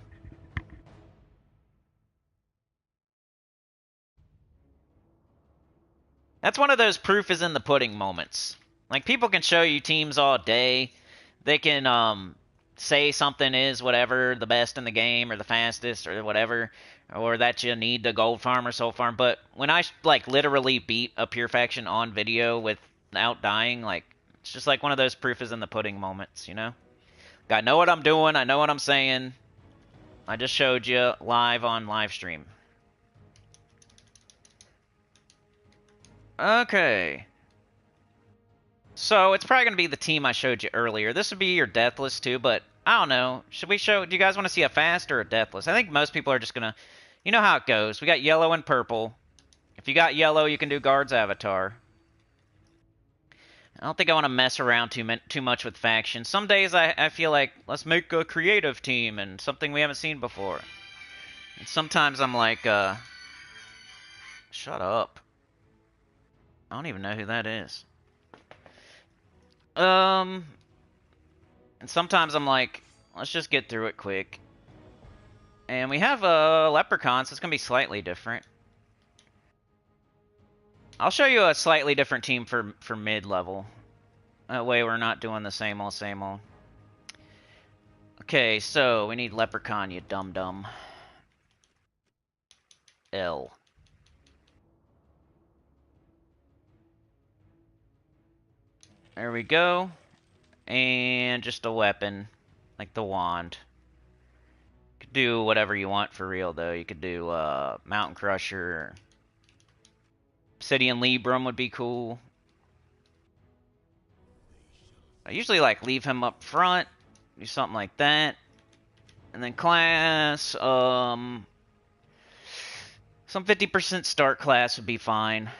That's one of those proof is in the pudding moments. Like, people can show you teams all day. They can, say something is whatever, the best in the game, or the fastest, or whatever, or that you need the gold farm or soul farm. But when I, like, literally beat a pure faction on video without dying, like, it's just like one of those proof is in the pudding moments, you know? I know what I'm doing. I know what I'm saying. I just showed you live on live stream. Okay. So, it's probably going to be the team I showed you earlier. This would be your Deathless, too, but I don't know. Should we show... Do you guys want to see a fast or a Deathless? I think most people are just going to... You know how it goes. We got yellow and purple. If you got yellow, you can do Guard's Avatar. I don't think I want to mess around too much with factions. Some days I feel like, let's make a creative team and something we haven't seen before. And sometimes I'm like, shut up. I don't even know who that is. And sometimes I'm like, let's just get through it quick. And we have a leprechaun, so it's going to be slightly different. I'll show you a slightly different team for mid-level. That way we're not doing the same old, same old. Okay, so we need leprechaun, you dum-dum. L. There we go. And just a weapon, like the wand. You could do whatever you want for real, though. You could do Mountain Crusher. Obsidian Libram would be cool. I usually like leave him up front, do something like that. And then class, some 50% start class would be fine.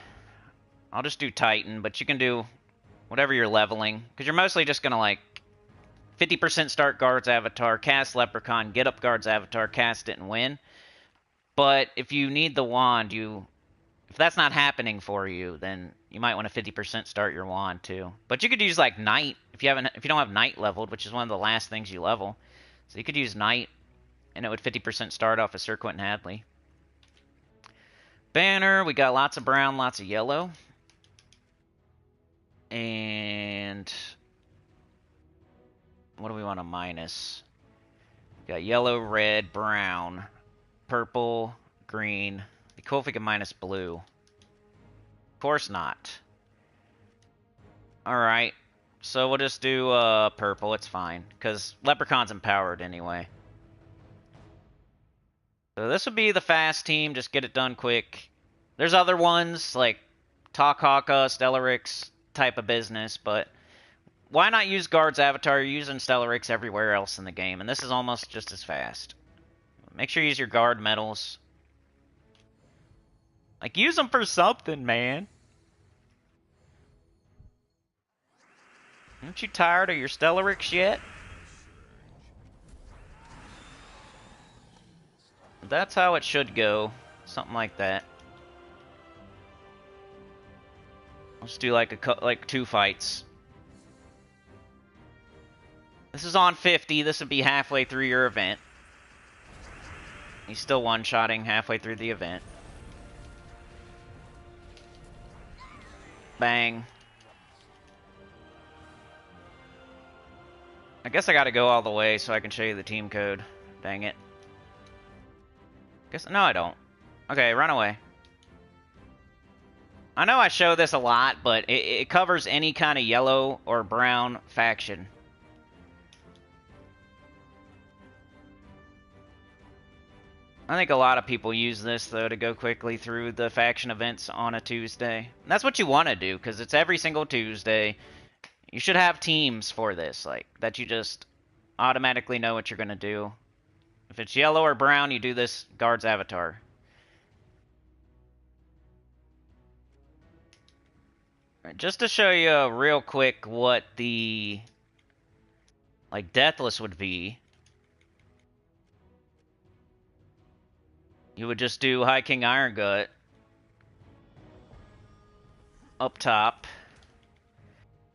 I'll just do Titan, but you can do whatever you're leveling, because you're mostly just going to, like, 50% start Guard's Avatar, cast Leprechaun, get up Guard's Avatar, cast it, and win. But if you need the wand, if that's not happening for you, then you might want to 50% start your wand too. But you could use like Knight if you don't have Knight leveled, which is one of the last things you level. So you could use Knight, and it would 50% start off of Sir Quentin Hadley. Banner, we got lots of brown, lots of yellow. And what do we want to minus? We got yellow, red, brown, purple, green. It'd be cool if we could minus blue. Of course not. Alright. So we'll just do purple, it's fine. Because Leprechaun's empowered anyway. So this would be the fast team, just get it done quick. There's other ones, like Takhaka, Stellarix type of business, but why not use Guard's Avatar? You're using Stellarix everywhere else in the game, and this is almost just as fast. Make sure you use your Guard medals. Like, use them for something, man. Aren't you tired of your Stellarix yet? That's how it should go. Something like that. Let's do like 2 fights. This is on 50. This would be halfway through your event. He's still one-shotting halfway through the event. Bang. I guess I gotta go all the way so I can show you the team code. Dang it. No, I don't. Okay, run away. I know I show this a lot, but it covers any kind of yellow or brown faction. I think a lot of people use this, though, to go quickly through the faction events on a Tuesday. And that's what you want to do, because it's every single Tuesday. You should have teams for this, like, that you just automatically know what you're going to do. If it's yellow or brown, you do this Guard's Avatar. Right, just to show you real quick what the, like, Deathless would be. You would just do High King Iron Gut up top,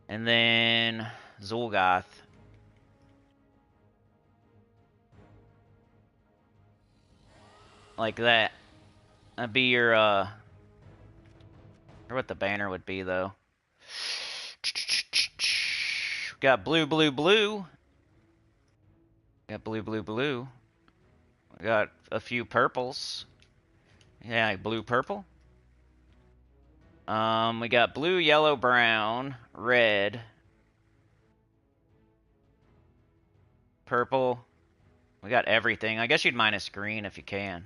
and then Zul'Goth. Like that. That'd be your, I wonder what the banner would be, though. Got blue, blue, blue. Got blue, blue, blue. We got a few purples. Yeah, blue, purple. We got blue, yellow, brown, red, purple. We got everything. I guess you'd minus green if you can.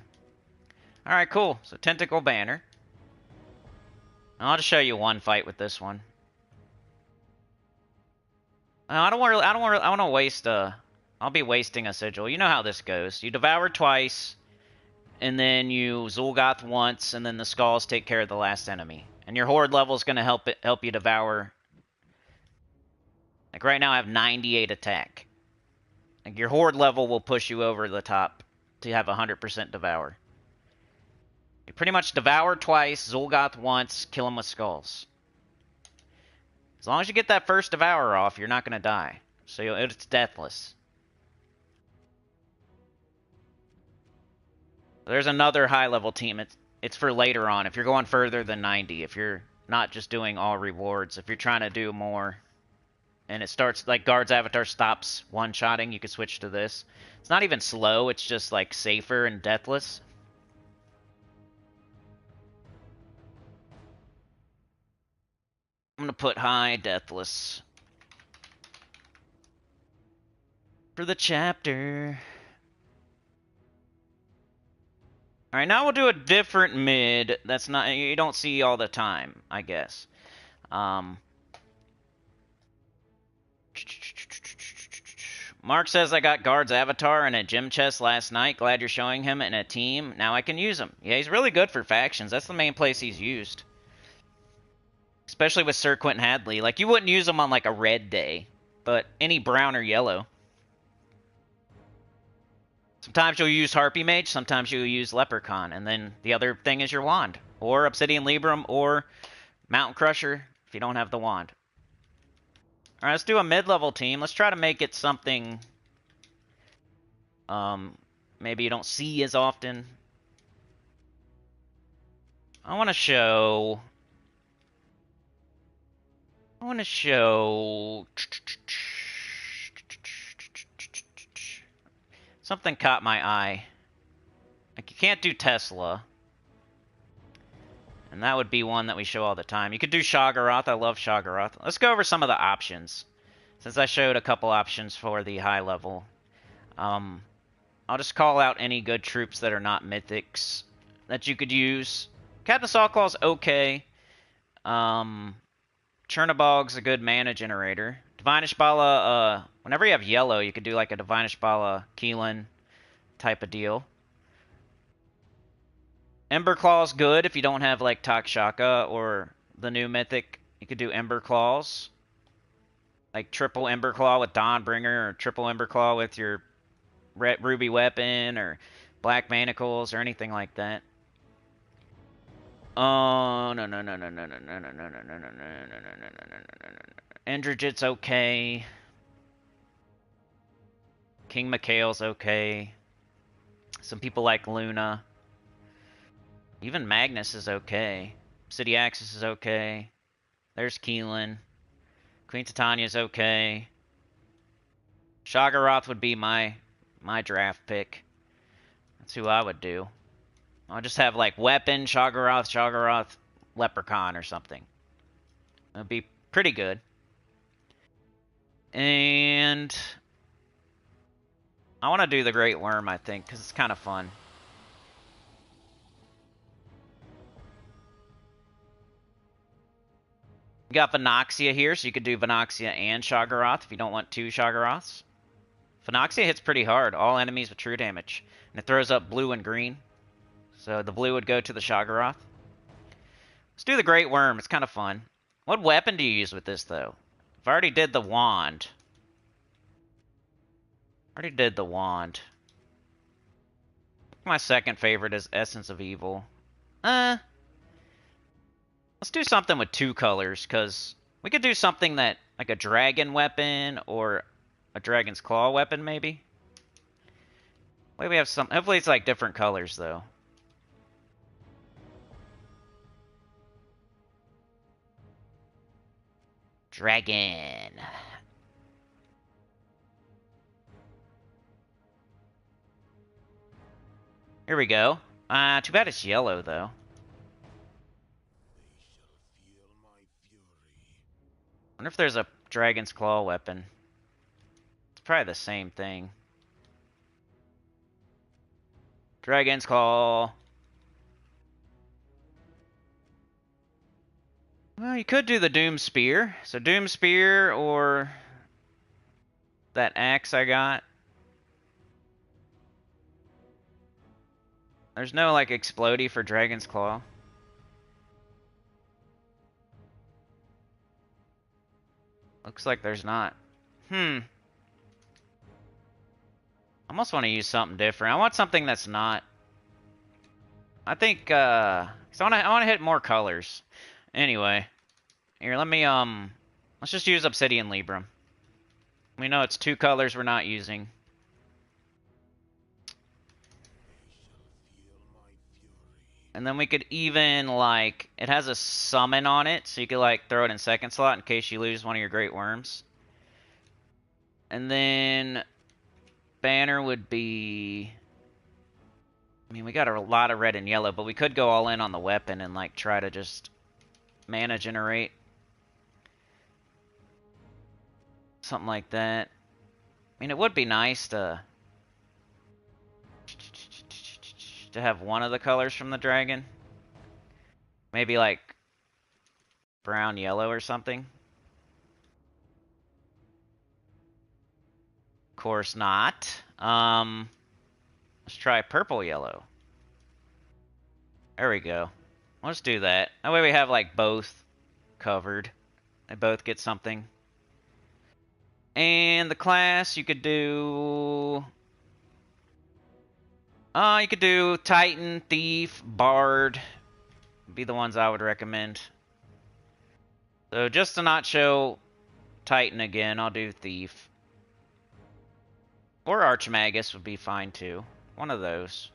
Alright, cool. So, Tentacle Banner. I'll just show you one fight with this one. I don't want to waste I'll be wasting a sigil. You know how this goes. You devour twice, and then you Zul'Goth once, and then the skulls take care of the last enemy. And your horde level is going to help you devour. Like right now I have 98 attack. Like your horde level will push you over the top to have 100% devour. You pretty much devour twice, Zul'Goth once, kill him with skulls. As long as you get that first devour off, you're not going to die. So it's deathless. There's another high-level team. It's for later on. If you're going further than 90, if you're not just doing all rewards, if you're trying to do more, and it starts, like Guard's Avatar stops one-shotting, you can switch to this. It's not even slow, it's just like safer and deathless. I'm going to put high deathless for the chapter. Alright, now we'll do a different mid that's not, you don't see all the time, I guess. Mark says, I got Guard's Avatar in a gym chest last night. Glad you're showing him in a team. Now I can use him. Yeah, he's really good for factions. That's the main place he's used. Especially with Sir Quentin Hadley. Like, you wouldn't use him on, like, a red day. But any brown or yellow. Sometimes you'll use Harpy Mage, sometimes you'll use Leprechaun, and then the other thing is your wand. Or Obsidian Libram, or Mountain Crusher if you don't have the wand. All right, let's do a mid-level team. Let's try to make it something maybe you don't see as often. I want to show something caught my eye. Like, you can't do Tesla. And that would be one that we show all the time. You could do Shoggoth. I love Shoggoth. Let's go over some of the options. Since I showed a couple options for the high level. I'll just call out any good troops that are not mythics that you could use. Captain Sawclaw's okay. Chernabog's a good mana generator. Divine Ishbala, whenever you have yellow, you could do like a Divine Ishbala Keelan type of deal. Emberclaw's good if you don't have like Takshaka or the new mythic. You could do Emberclaws. Like triple Emberclaw with Dawnbringer, or triple Emberclaw with your Red Ruby Weapon, or Black Manacles, or anything like that. Oh, no. Indrajit's okay. King Mikhail's okay. Some people like Luna. Even Magnus is okay. City Axis is okay. There's Keelan. Queen Titania's okay. Shoggoth would be my draft pick. That's who I would do. I'll just have like Weapon, Shoggoth, Leprechaun or something. That'd be pretty good. And I want to do the Great Worm, I think, because it's kind of fun. You got Venoxia here, so you could do Venoxia and Shoggoth if you don't want two Shoggoths. Venoxia hits pretty hard, all enemies with true damage. And it throws up blue and green. So the blue would go to the Shoggoth. Let's do the Great Worm, it's kind of fun. What weapon do you use with this, though? I've already did the wand. My second favorite is Essence of Evil. Let's do something with two colors, because we could do something that, like a dragon weapon, or a dragon's claw weapon, maybe? Maybe we have some, hopefully it's like different colors, though. Dragon. Here we go. Too bad it's yellow, though. Wonder if there's a dragon's claw weapon. It's probably the same thing. Dragon's claw. Well, you could do the Doom Spear. So Doom Spear or that axe I got. There's no, like, explodey for Dragon's Claw. Looks like there's not. I almost want to use something different. I want something that's not. I think, 'cause I want to hit more colors. Anyway. Here, let me, let's just use Obsidian Libram. We know it's two colors we're not using. And then we could even, like, it has a summon on it, so you could, like, throw it in second slot in case you lose one of your Great Worms. And then banner would be, I mean, we got a lot of red and yellow, but we could go all in on the weapon and, like, try to just mana generate. Something like that. I mean, it would be nice to have one of the colors from the dragon. Maybe like brown, yellow or something. Of course not. Let's try purple, yellow. There we go. Let's do that. That way we have like both covered. They both get something. And the class, you could do Titan, Thief, Bard. Be the ones I would recommend. So just to not show Titan again, I'll do Thief. Or Archmagus would be fine too. One of those.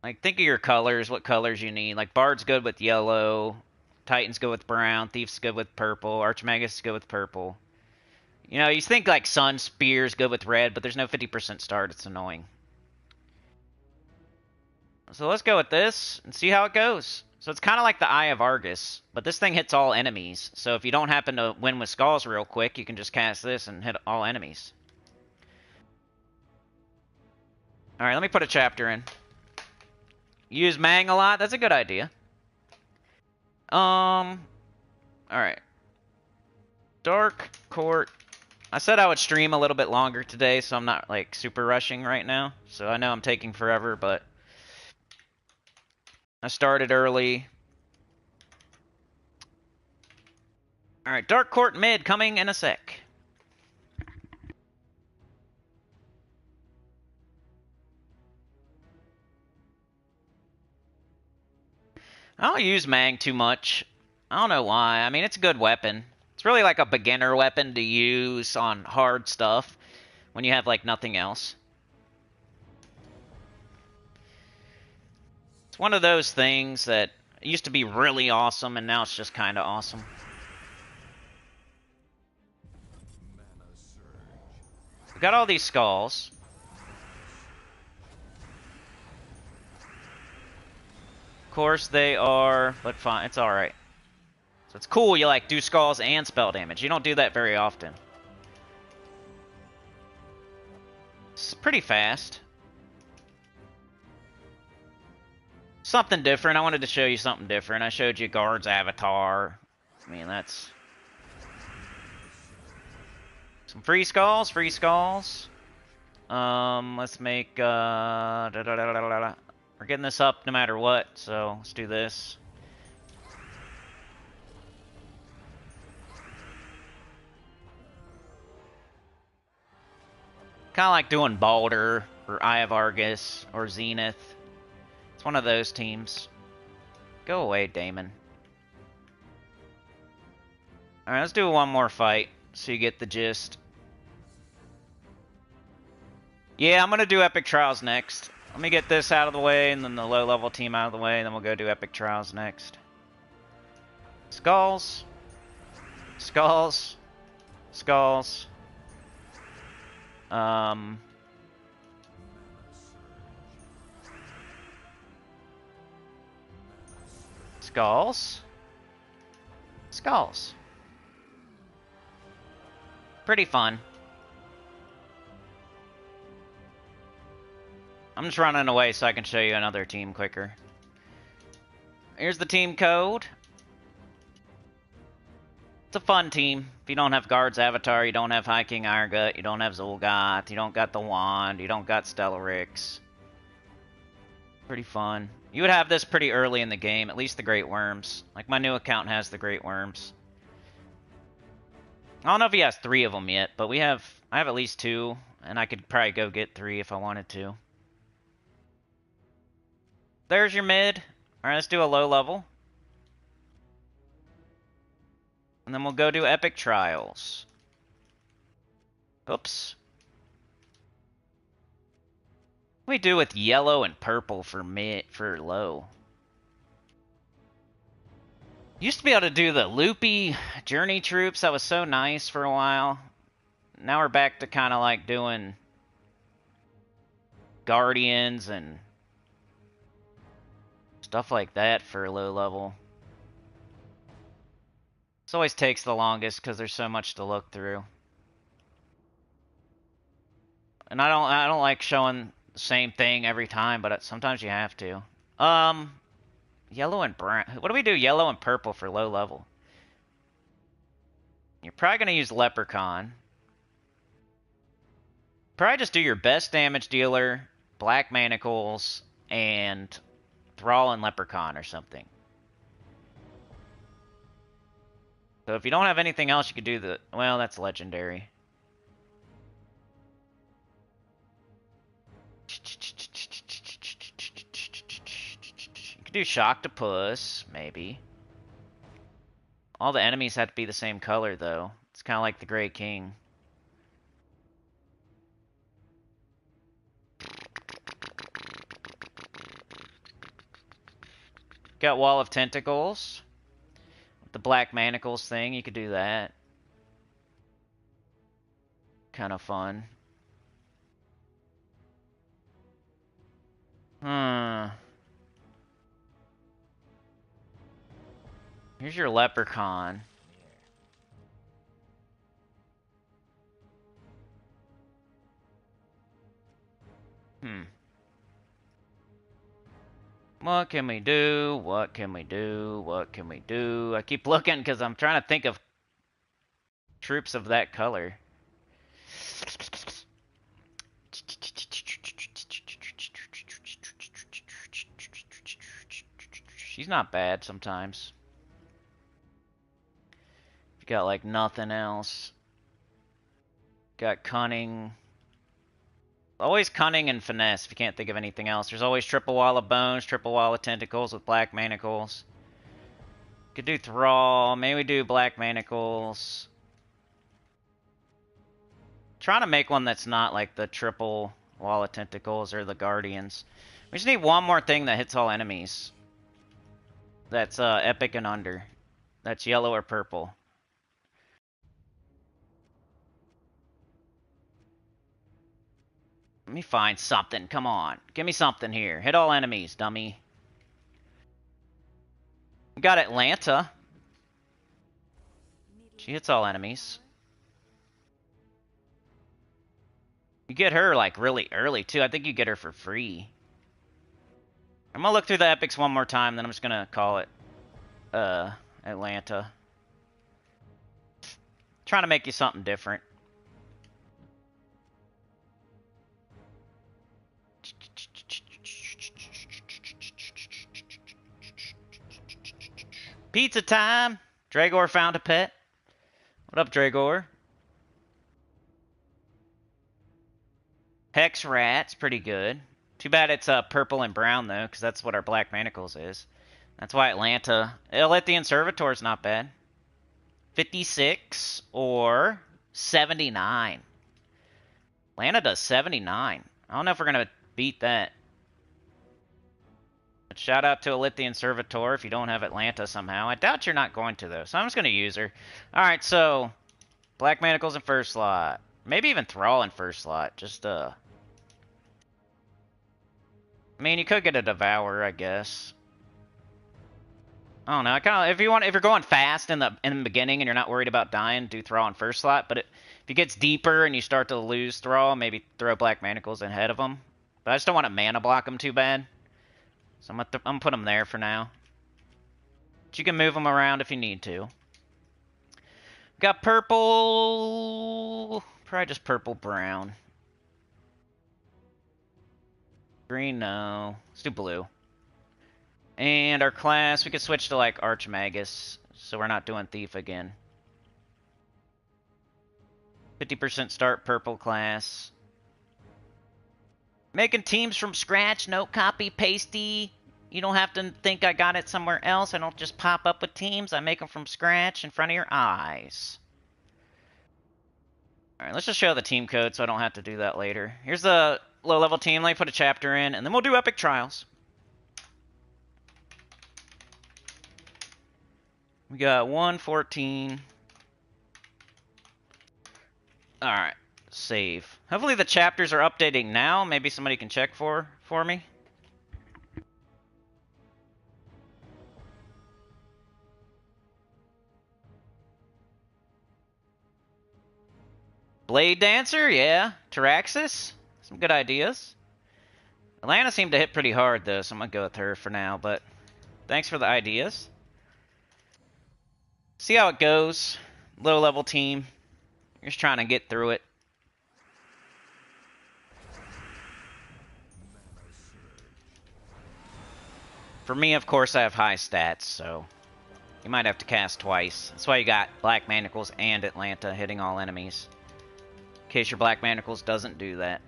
Like, think of your colors, what colors you need. Like, Bard's good with yellow, Titan's good with brown, Thief's good with purple, Archmagus is good with purple. You know, you think, like, Sun Spear's good with red, but there's no 50% start. It's annoying. So let's go with this and see how it goes. So it's kind of like the Eye of Argus, but this thing hits all enemies. So if you don't happen to win with Skulls real quick, you can just cast this and hit all enemies. Alright, let me put a chapter in. Use Mang a lot? That's a good idea. Alright. Dark Court. I said I would stream a little bit longer today, so I'm not, like, super rushing right now. So I know I'm taking forever, but I started early. Alright, Dark Court mid coming in a sec. I don't use Mang too much. I don't know why. I mean, it's a good weapon. It's really like a beginner weapon to use on hard stuff when you have, like, nothing else. It's one of those things that used to be really awesome, and now it's just kind of awesome. We got all these skulls. Of course they are, but fine, it's alright. So it's cool you, like, do skulls and spell damage. You don't do that very often. It's pretty fast. Something different. I wanted to show you something different. I showed you Guard's avatar. I mean, that's... Some free skulls, free skulls. Let's make, We're getting this up no matter what, so let's do this. Kind of like doing Baldur, or Eye of Argus, or Zenith. It's one of those teams. Go away, Damon. Alright, let's do one more fight, so you get the gist. Yeah, I'm gonna do Epic Trials next. Let me get this out of the way, and then the low-level team out of the way, and then we'll go do Epic Trials next. Skulls. Skulls. Skulls. Skulls. Skulls. Pretty fun. I'm just running away so I can show you another team quicker. Here's the team code. It's a fun team. If you don't have Guard's Avatar, you don't have High King Irongut, you don't have Zul'Goth, you don't got the Wand, you don't got Stellarix. Pretty fun. You would have this pretty early in the game, at least the Great Worms. Like, my new account has the Great Worms. I don't know if he has 3 of them yet, but I have at least 2, and I could probably go get 3 if I wanted to. There's your mid. Alright, let's do a low level. And then we'll go do Epic Trials. Oops. What do we do with yellow and purple for low? Used to be able to do the loopy journey troops. That was so nice for a while. Now we're back to kind of like doing Guardians and stuff like that for low level. This always takes the longest because there's so much to look through. And I don't like showing the same thing every time, but sometimes you have to. Yellow and brown. What do we do yellow and purple for low level? You're probably going to use Leprechaun. Probably just do your best damage dealer, Black Manacles, and Thrall and Leprechaun or something. So if you don't have anything else, you could do well, that's legendary. You Could do Shocktopus, maybe. All the enemies have to be the same color, though. It's kind of like the Grey King. Got Wall of Tentacles. The Black Manacles thing, you could do that. Kind of fun. Here's your Leprechaun. What can we do? What can we do? What can we do? I keep looking because I'm trying to think of troops of that color. She's not bad sometimes. You got like nothing else. Got Cunning. Always Cunning and Finesse if you can't think of anything else. There's always Triple Wall of Bones, Triple Wall of Tentacles with Black Manacles. Could do Thrall. Maybe we do Black Manacles. Trying to make one that's not like the Triple Wall of Tentacles or the Guardians. We just need one more thing that hits all enemies. That's epic and under. That's yellow or purple. Let me find something. Come on. Give me something here. Hit all enemies, dummy. We got Atlanta. She hits all enemies. You get her, like, really early, too. I think you get her for free. I'm gonna look through the epics one more time, then I'm just gonna call it, Atlanta. Trying to make you something different. Pizza time! Dragor found a pet. What up, Dragor? Hex Rat's pretty good. Too bad it's purple and brown, though, because that's what our Black Manacles is. That's why Atlanta... Elithian Servitor's not bad. 56 or 79. Atlanta does 79. I don't know if we're going to beat that. But shout out to Elithian Servitor if you don't have Atlanta somehow. I doubt you're not going to, though, so I'm just going to use her. Alright, so... Black Manacles in first slot. Maybe even Thrall in first slot. Just, I mean, you could get a Devourer, I guess. I don't know. I kind of, if you're going fast in the beginning and you're not worried about dying, do Thrall in first slot. But if it gets deeper and you start to lose Thrall, maybe throw Black Manacles ahead of them. But I just don't want to mana block them too bad. So I'm gonna put them there for now. But you can move them around if you need to. Got purple. Probably just purple brown. Green, no. Let's do blue. And our class, we could switch to like Archmagus, so we're not doing Thief again. 50% start purple class. Making teams from scratch, no copy pasty. You don't have to think I got it somewhere else. I don't just pop up with teams. I make them from scratch in front of your eyes. Alright, let's just show the team code so I don't have to do that later. Here's the low-level team. Let me put a chapter in, and then we'll do epic trials. We got 114. Alright, save. Hopefully the chapters are updating now. Maybe somebody can check for me. Blade Dancer, yeah. Taraxis, some good ideas. Atlanta seemed to hit pretty hard, though, so I'm going to go with her for now, but thanks for the ideas. See how it goes. Low-level team. You're just trying to get through it. For me, of course, I have high stats, so you might have to cast twice. That's why you got Black Manacles and Atlanta hitting all enemies. In case your Black Manacles doesn't do that.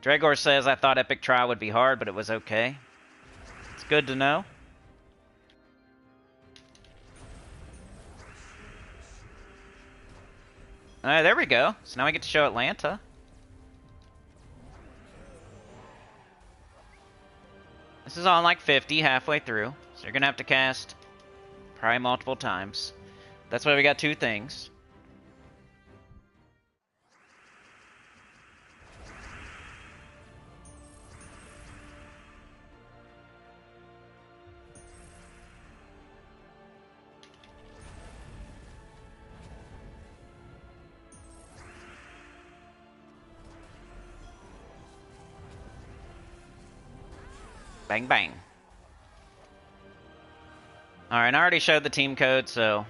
Dragor says, I thought Epic Trial would be hard, but it was okay. It's good to know. Alright, there we go. So now we get to show Atlanta. This is on like 50, halfway through. So you're gonna have to cast probably multiple times. That's why we got 2 things. Bang, bang. Alright, I already showed the team code, so...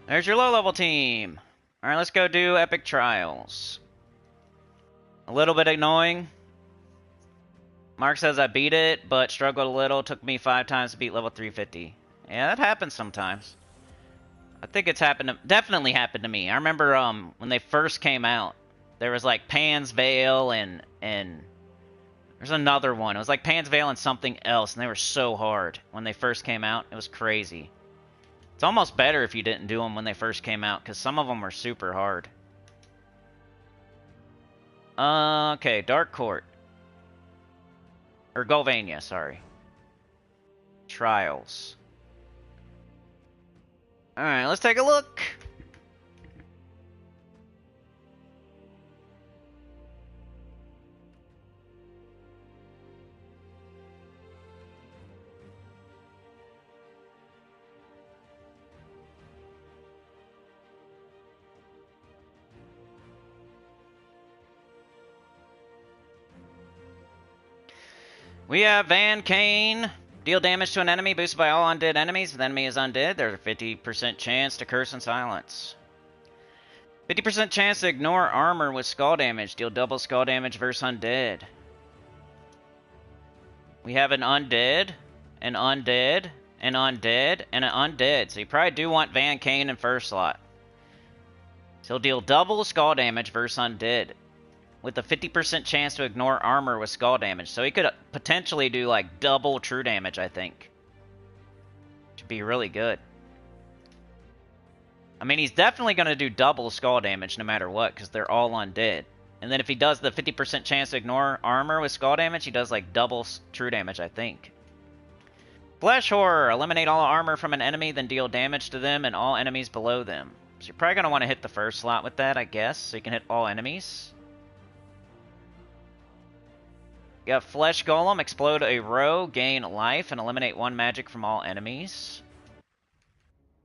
There's your low-level team! Alright, let's go do Epic Trials. A little bit annoying. Mark says I beat it, but struggled a little. Took me 5 times to beat level 350. Yeah, that happens sometimes. I think it's definitely happened to me. I remember when they first came out, there was like Pan's Veil and there's another one. It was like Pan's Veil and something else, and they were so hard when they first came out. It was crazy. It's almost better if you didn't do them when they first came out, because some of them were super hard. Okay, Dark Court. Or Ghulvania, sorry. Trials. Alright, let's take a look. We have Van Kane. Deal damage to an enemy boosted by all undead enemies. If the enemy is undead, there's a 50% chance to curse and silence. 50% chance to ignore armor with skull damage. Deal double skull damage versus undead. We have an undead, an undead, an undead, and an undead. So you probably do want Van Kane in first slot. So he'll deal double skull damage versus undead, with a 50% chance to ignore armor with skull damage. So he could potentially do like double true damage, I think. Which would be really good. I mean, he's definitely going to do double skull damage no matter what, because they're all undead. And then if he does the 50% chance to ignore armor with skull damage, he does like double true damage, I think. Flesh Horror. Eliminate all armor from an enemy, then deal damage to them and all enemies below them. So you're probably going to want to hit the first slot with that, I guess, so you can hit all enemies. You got Flesh Golem, explode a row, gain life, and eliminate 1 magic from all enemies.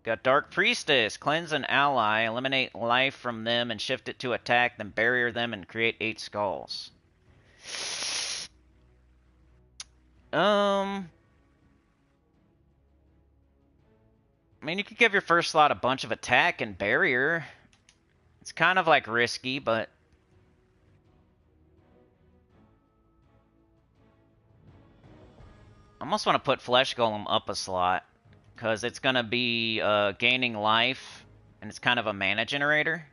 Got Dark Priestess, cleanse an ally, eliminate life from them and shift it to attack, then barrier them and create 8 skulls. I mean, you could give your first slot a bunch of attack and barrier. It's kind of like risky, but... I almost want to put Flesh Golem up a slot, because it's going to be gaining life, and it's kind of a mana generator.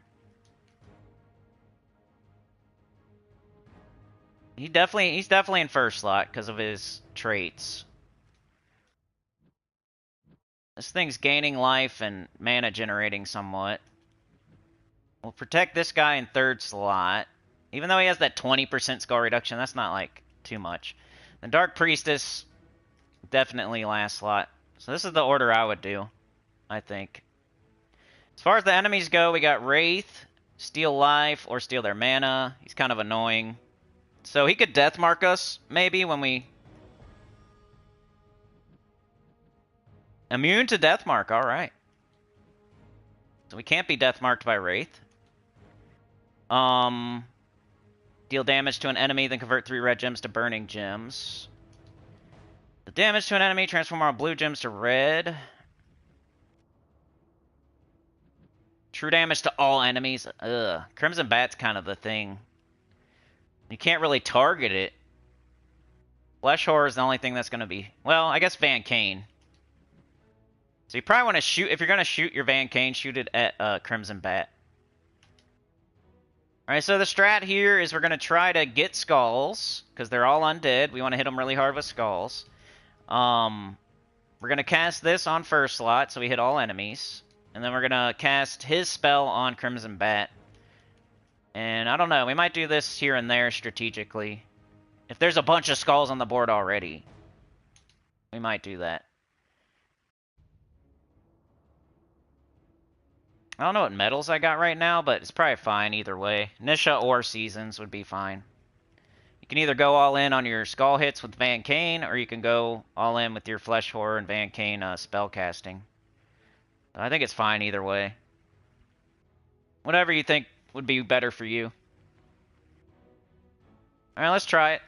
He's definitely in first slot because of his traits. This thing's gaining life and mana generating somewhat. We'll protect this guy in third slot. Even though he has that 20% skull reduction, that's not like too much. The Dark Priestess... definitely last slot. So this is the order I would do, I think. As far as the enemies go, we got Wraith, steal life, or steal their mana. He's kind of annoying. So he could death mark us, maybe, when we... Immune to death mark, alright. So we can't be death marked by Wraith. Deal damage to an enemy, then convert 3 red gems to burning gems. The damage to an enemy, transform all blue gems to red. True damage to all enemies. Ugh. Crimson Bat's kind of the thing. You can't really target it. Flesh Horror is the only thing that's going to be... Well, I guess Van Kane. So you probably want to shoot... If you're going to shoot your Van Kane, shoot it at Crimson Bat. Alright, so the strat here is we're going to try to get skulls, because they're all undead. We want to hit them really hard with skulls. We're going to cast this on first slot, so we hit all enemies. And then we're going to cast his spell on Crimson Bat. And I don't know, we might do this here and there strategically. If there's a bunch of skulls on the board already, we might do that. I don't know what medals I got right now, but it's probably fine either way. Nisha or Seasons would be fine. You can either go all in on your skull hits with Van Kane, or you can go all in with your Flesh Horror and Van Kane spell casting. I think it's fine either way. Whatever you think would be better for you. Alright, let's try it.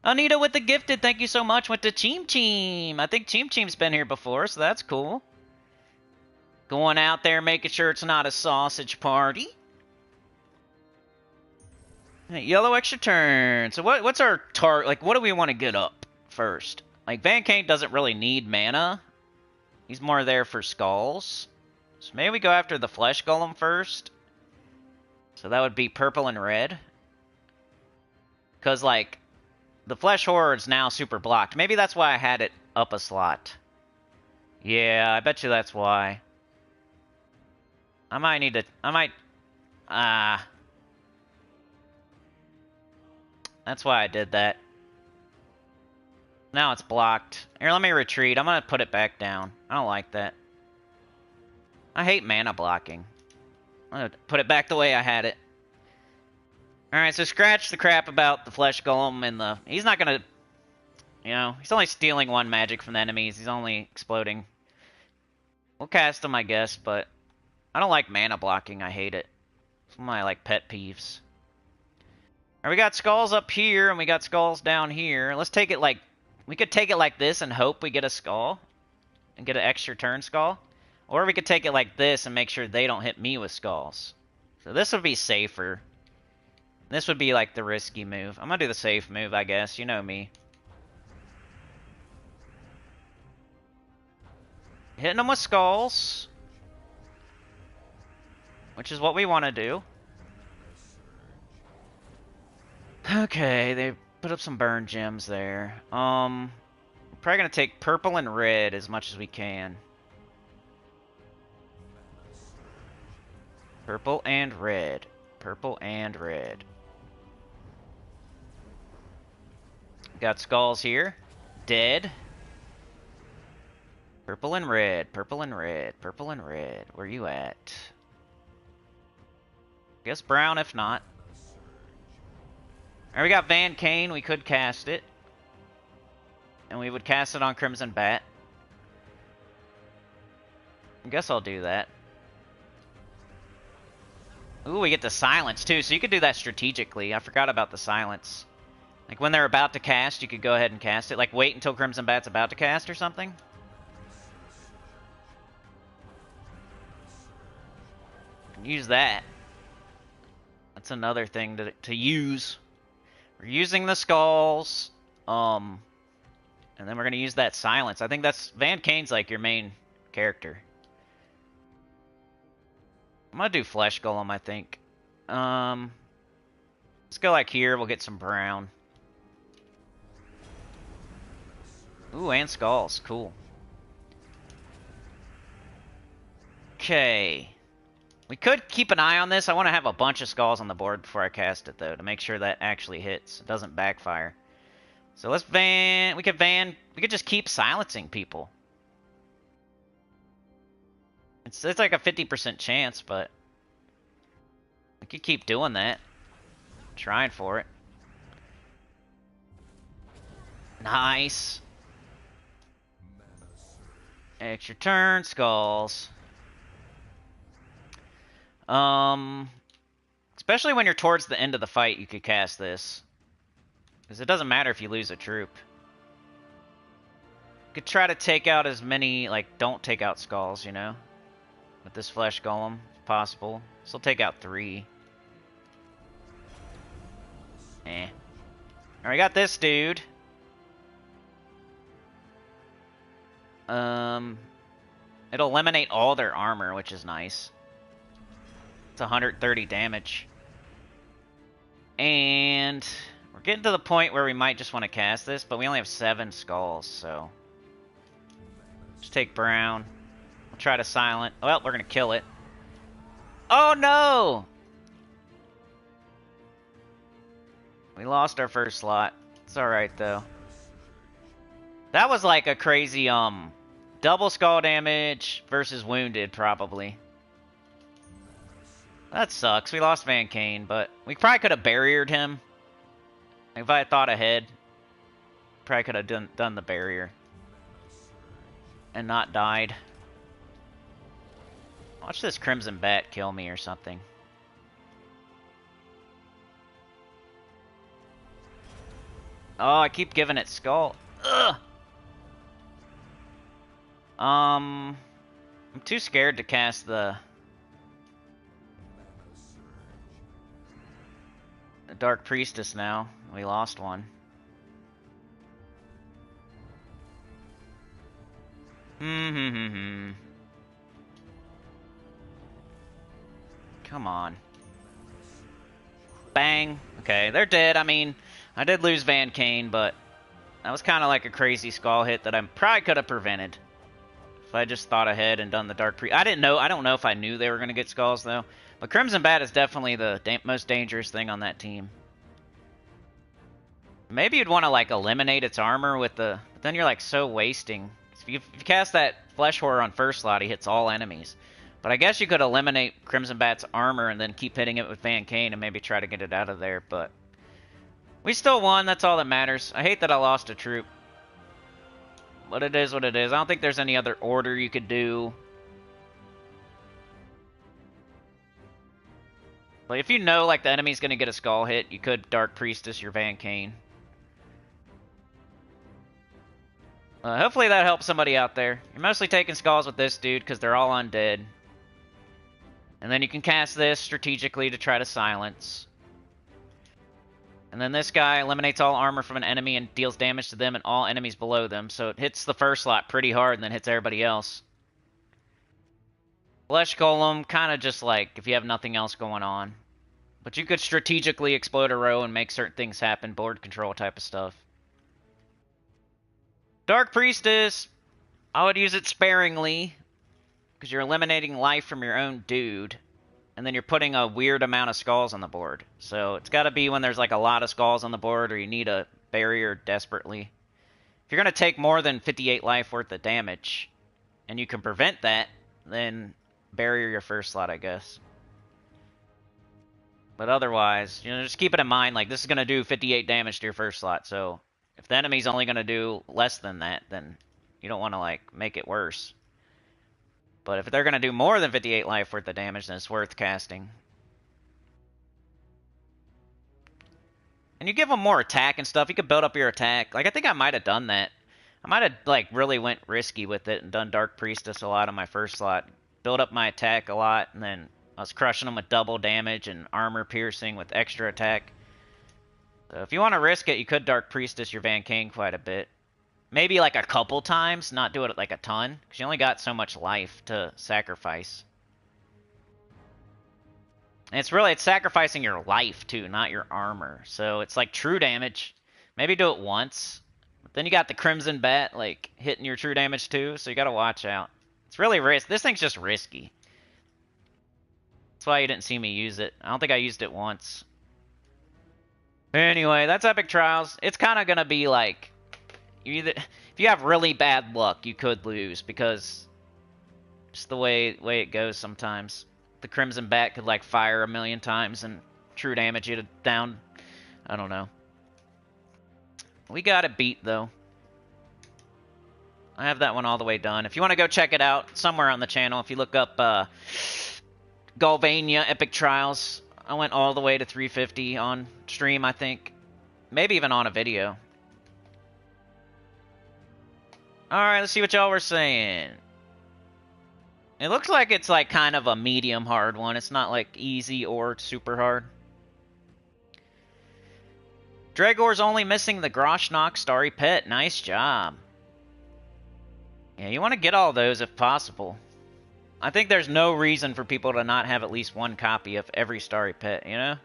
Anita with the gifted, thank you so much. Went to Team Team. I think Team Team's been here before, so that's cool. Going out there, making sure it's not a sausage party. Hey, yellow extra turn. So what's our target? Like, what do we want to get up first? Like, Van Kane doesn't really need mana. He's more there for skulls. So maybe we go after the Flesh Golem first. So that would be purple and red. Because, like, the Flesh Horror is now super blocked. Maybe that's why I had it up a slot. Yeah, I bet you that's why. I might need to... That's why I did that. Now it's blocked. Here, let me retreat. I'm going to put it back down. I don't like that. I hate mana blocking. I'm going to put it back the way I had it. Alright, so scratch the crap about the Flesh Golem and the... He's not gonna... You know, he's only stealing one magic from the enemies. He's only exploding. We'll cast him, I guess, but... I don't like mana blocking. I hate it. It's one of my, like, pet peeves. Alright, we got skulls up here, and we got skulls down here. Let's take it like... We could take it like this and hope we get a skull. And get an extra turn skull. Or we could take it like this and make sure they don't hit me with skulls. So this would be safer. This would be like the risky move. I'm gonna do the safe move, I guess. You know me. Hitting them with skulls. Which is what we want to do. Okay, they put up some burn gems there. We're probably gonna take purple and red as much as we can. Purple and red. Purple and red. Got skulls here. Dead. Purple and red. Purple and red. Purple and red. Where you at? Guess brown if not. Alright, we got Van Kane. We could cast it. And we would cast it on Crimson Bat. I guess I'll do that. Ooh, we get the silence too, so you could do that strategically. I forgot about the silence. Like when they're about to cast, you could go ahead and cast it. Like wait until Crimson Bat's about to cast or something. Use that. That's another thing to use. We're using the skulls. And then we're going to use that silence. I think that's... Van Kane's like your main character. I'm going to do Flesh Golem, I think. Let's go like here. We'll get some brown. Ooh, and skulls. Cool. Okay. We could keep an eye on this. I want to have a bunch of skulls on the board before I cast it, though, to make sure that actually hits. It doesn't backfire. So let's We could just keep silencing people. It's like a 50% chance, but we could keep doing that. Trying for it. Nice. Extra turn, skulls. Especially when you're towards the end of the fight, you could cast this. Because it doesn't matter if you lose a troop. You could try to take out as many, like, don't take out skulls, you know? With this Flesh Golem, if possible. So take out 3. Eh. Alright, we got this dude. It'll eliminate all their armor, which is nice. It's 130 damage. And we're getting to the point where we might just want to cast this, but we only have 7 skulls, so... Just take Brown. We'll try to silent. Well, we're going to kill it. Oh, no! We lost our first slot. It's alright, though. That was like a crazy, double skull damage versus wounded, probably. That sucks. We lost Van Kane, but we probably could have barriered him. If I had thought ahead, probably could have done the barrier. And not died. Watch this Crimson Bat kill me or something. Oh, I keep giving it skull. Ugh! I'm too scared to cast the Dark Priestess now. We lost one. Come on. Bang. Okay, they're dead. I mean, I did lose Van Kane, but that was kind of like a crazy skull hit that I probably could have prevented. If I just thought ahead and done the Dark Priest. I didn't know. I don't know if I knew they were going to get skulls, though. But Crimson Bat is definitely the most dangerous thing on that team. Maybe you'd want to, like, eliminate its armor with the... But then you're, like, so wasting. If you cast that Flesh Horror on first slot, he hits all enemies. But I guess you could eliminate Crimson Bat's armor and then keep hitting it with Van Kane and maybe try to get it out of there, but... We still won, that's all that matters. I hate that I lost a troop. But it is what it is. I don't think there's any other order you could do. But if you know, like, the enemy's gonna get a skull hit, you could Dark Priestess your Van Kane. Hopefully that helps somebody out there. You're mostly taking skulls with this dude because they're all undead. And then you can cast this strategically to try to silence. And then this guy eliminates all armor from an enemy and deals damage to them and all enemies below them. So it hits the first slot pretty hard and then hits everybody else. Flesh Golem, kind of just like if you have nothing else going on. But you could strategically explode a row and make certain things happen, board control type of stuff. Dark Priestess, I would use it sparingly, because you're eliminating life from your own dude, and then you're putting a weird amount of skulls on the board. So it's got to be when there's like a lot of skulls on the board, or you need a barrier desperately. If you're going to take more than 58 life worth of damage, and you can prevent that, then barrier your first slot, I guess. But otherwise, you know, just keep it in mind, like, this is going to do 58 damage to your first slot, so... If the enemy's only going to do less than that, then you don't want to, like, make it worse. But if they're going to do more than 58 life worth of damage, then it's worth casting. And you give them more attack and stuff. You could build up your attack. Like, I think I might have done that. I might have, like, really went risky with it and done Dark Priestess a lot on my first slot. Build up my attack a lot, and then I was crushing them with double damage and armor piercing with extra attack. So if you want to risk it, you could Dark Priestess your Van Kane quite a bit. Maybe like a couple times, not do it like a ton, because you only got so much life to sacrifice. And it's sacrificing your life too, not your armor. So it's like true damage. Maybe do it once. But then you got the Crimson Bat like hitting your true damage too, so you gotta watch out. It's really risky. This thing's just risky. That's why you didn't see me use it. I don't think I used it once. Anyway, that's Epic Trials. It's kind of going to be like, if you have really bad luck, you could lose, because just the way it goes sometimes. The Crimson Bat could, like, fire a million times and true damage you down. I don't know. We got it beat, though. I have that one all the way done. If you want to go check it out, somewhere on the channel, if you look up Ghulvania Epic Trials... I went all the way to 350 on stream, I think. Maybe even on a video. Alright, let's see what y'all were saying. It looks like it's like kind of a medium hard one. It's not like easy or super hard. Dragor's only missing the Groshnock Starry Pet. Nice job. Yeah, you want to get all those if possible. I think there's no reason for people to not have at least one copy of every Starry Pet, you know?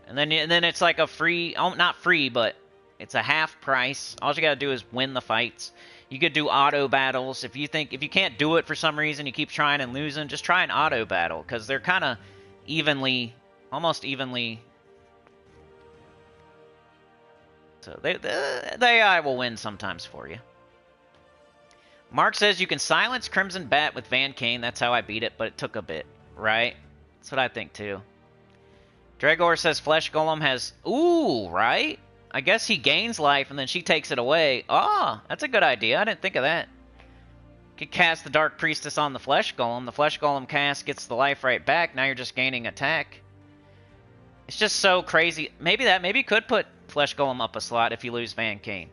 And then it's like a free, oh, not free, but it's a half price. All you gotta do is win the fights. You could do auto battles. If you can't do it for some reason, you keep trying and losing, just try an auto battle, because they're kind of almost evenly. So the AI will win sometimes for you. Mark says you can silence Crimson Bat with Van Kane. That's how I beat it, but it took a bit, right? That's what I think too. Dregor says Flesh Golem has... Ooh, right? I guess he gains life and then she takes it away. Ah, that's a good idea. I didn't think of that. You could cast the Dark Priestess on the Flesh Golem. The Flesh Golem cast gets the life right back. Now you're just gaining attack. It's just so crazy. Maybe you could put Flesh Golem up a slot if you lose Van Kane.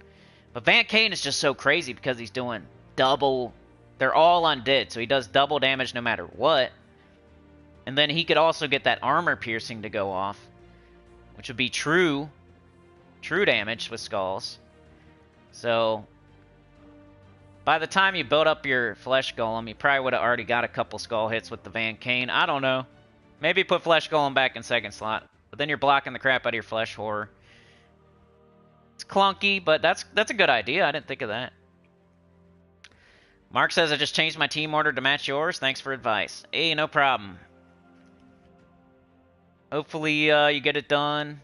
But Van Kane is just so crazy because he's doing double... They're all undead, so he does double damage no matter what. And then he could also get that armor piercing to go off, which would be true damage with skulls. So by the time you build up your Flesh Golem, you probably would have already got a couple skull hits with the Van Kane. I don't know. Maybe put Flesh Golem back in second slot, but then you're blocking the crap out of your Flesh Horror. It's clunky, but that's a good idea. I didn't think of that. Mark says I just changed my team order to match yours. Thanks for advice. Hey, no problem. Hopefully you get it done.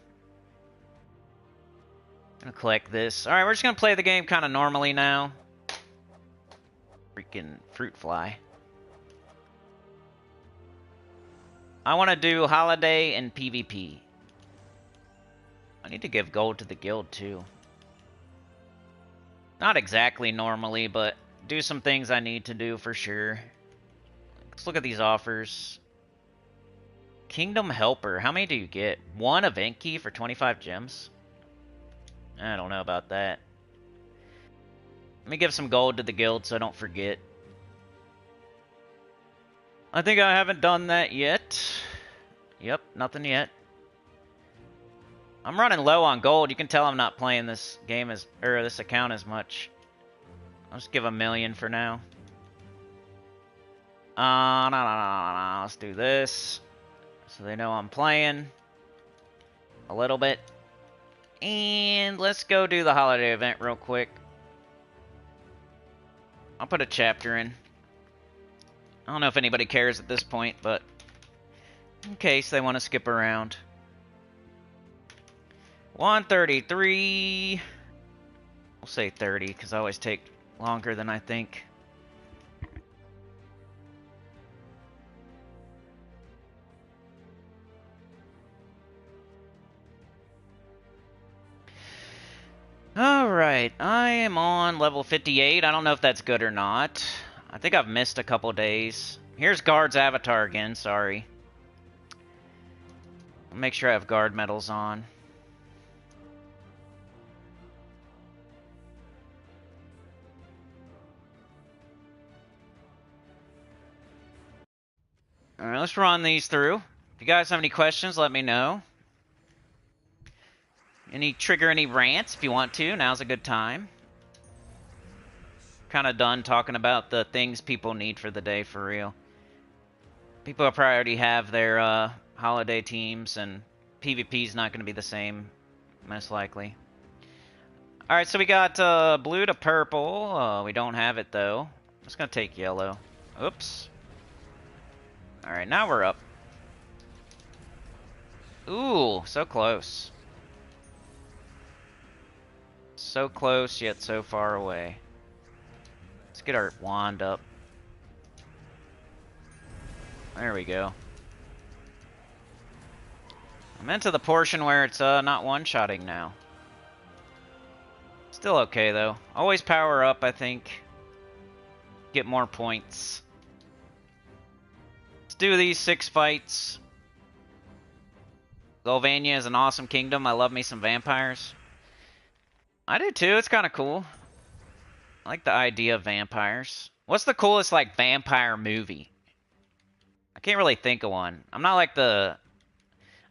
I'm gonna collect this. Alright, we're just gonna play the game kind of normally now. Freaking fruit fly. I want to do Holiday and PvP. I need to give gold to the guild too. Not exactly normally, but do some things I need to do for sure. Let's look at these offers. Kingdom Helper. How many do you get? One event key for 25 gems? I don't know about that. Let me give some gold to the guild so I don't forget. I think I haven't done that yet. Yep, nothing yet. I'm running low on gold. You can tell I'm not playing this game this account as much. I'll just give a million for now. No. Let's do this. So they know I'm playing a little bit. And let's go do the holiday event real quick. I'll put a chapter in. I don't know if anybody cares at this point, but in case they want to skip around. 133. We'll say 30 because I always take longer than I think. Alright, I am on level 58. I don't know if that's good or not. I think I've missed a couple days. Here's Guard's avatar again, sorry. I'll make sure I have Guard medals on. Alright, let's run these through. If you guys have any questions, let me know. Trigger any rants if you want to. Now's a good time. Kind of done talking about the things people need for the day for real. People probably already have their holiday teams, and PvP's not going to be the same, most likely. Alright, so we got blue to purple. We don't have it though. I'm just going to take yellow. Oops. Alright, now we're up. Ooh, so close. So close, yet so far away. Let's get our wand up. There we go. I'm into the portion where it's not one-shotting now. Still okay, though. Always power up, I think. Get more points. Let's do these 6 fights. Ghulvania is an awesome kingdom. I love me some vampires. I do too, it's kind of cool. I like the idea of vampires. What's the coolest, like, vampire movie? I can't really think of one. I'm not like the...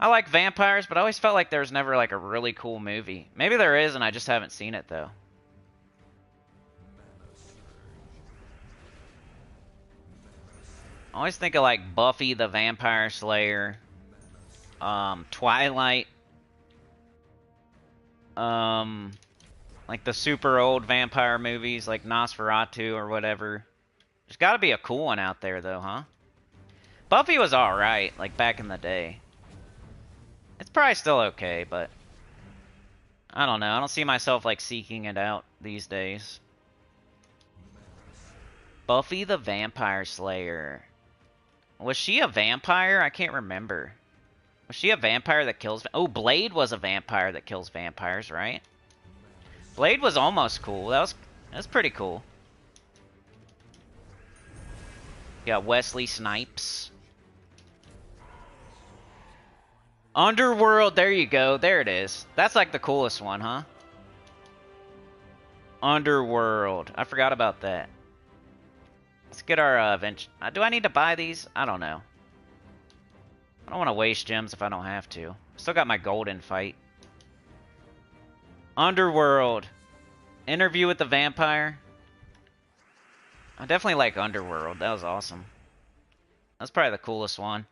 I like vampires, but I always felt like there was never, like, a really cool movie. Maybe there is, and I just haven't seen it, though. I always think of like Buffy the Vampire Slayer, Twilight, like the super old vampire movies like Nosferatu or whatever. There's got to be a cool one out there though, huh? Buffy was alright, like back in the day. It's probably still okay, but I don't know. I don't see myself like seeking it out these days. Buffy the Vampire Slayer. Was she a vampire? I can't remember. Was she a vampire that kills... Oh, Blade was a vampire that kills vampires, right? Blade was almost cool. That was pretty cool. You got Wesley Snipes. Underworld, there you go. There it is. That's like the coolest one, huh? Underworld. I forgot about that. Let's get our do I need to buy these? I don't know. I don't want to waste gems if I don't have to. Still got my golden fight. Underworld. Interview with the Vampire. I definitely like Underworld. That was awesome. That's probably the coolest one.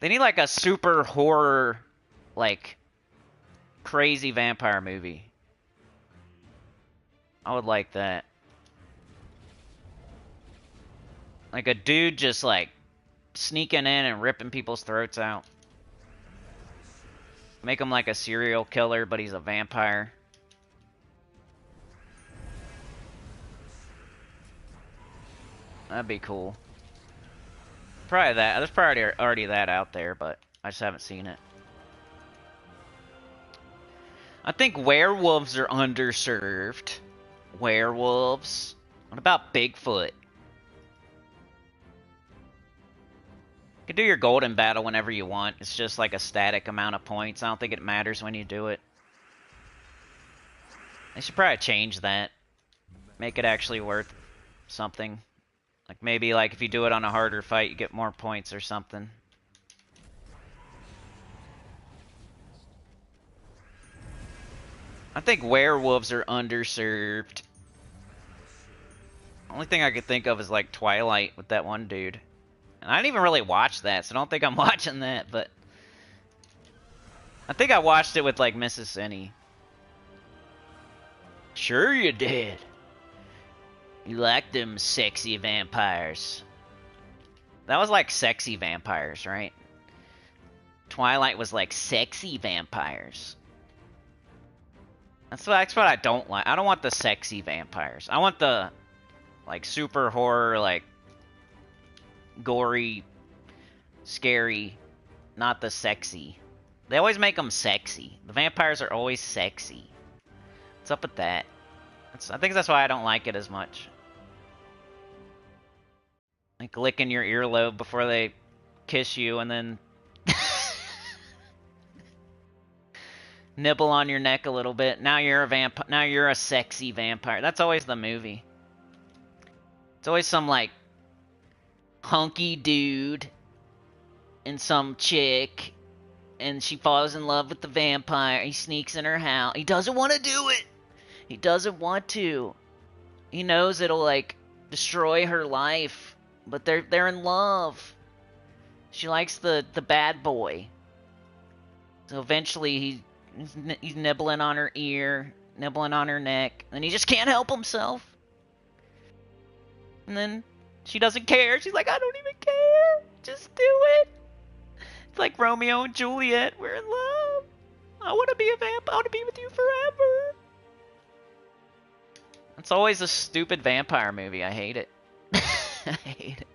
They need like a super horror, like, crazy vampire movie. I would like that. Like a dude just like sneaking in and ripping people's throats out. Make him like a serial killer, but he's a vampire. That'd be cool. Probably that. There's probably already that out there, but I just haven't seen it. I think werewolves are underserved. Werewolves. What about Bigfoot? You can do your golden battle whenever you want. It's just like a static amount of points. I don't think it matters when you do it. They should probably change that. Make it actually worth something. Like maybe like if you do it on a harder fight, you get more points or something. I think werewolves are underserved. Only thing I could think of is like Twilight with that one dude. And I didn't even really watch that, so I don't think I'm watching that, but... I think I watched it with, like, Mrs. Sinny. Sure you did. You like them sexy vampires. That was like sexy vampires, right? Twilight was like sexy vampires. That's what I don't like. I don't want the sexy vampires. I want the, like, super horror, like... gory, scary, not the sexy. They always make them sexy. The vampires are always sexy. What's up with that? I think that's why I don't like it as much. Like licking your earlobe before they kiss you and then nibble on your neck a little bit. Now you're a vampire. Now you're a sexy vampire. That's always the movie. It's always some like hunky dude and some chick, and she falls in love with the vampire. He sneaks in her house. He doesn't want to do it. He doesn't want to. He knows it'll like destroy her life, but they're in love. She likes the bad boy. So eventually he's nibbling on her ear, nibbling on her neck, and he just can't help himself. And then she doesn't care. She's like, I don't even care. Just do it. It's like Romeo and Juliet. We're in love. I want to be a vampire. I want to be with you forever. It's always a stupid vampire movie. I hate it. I hate it.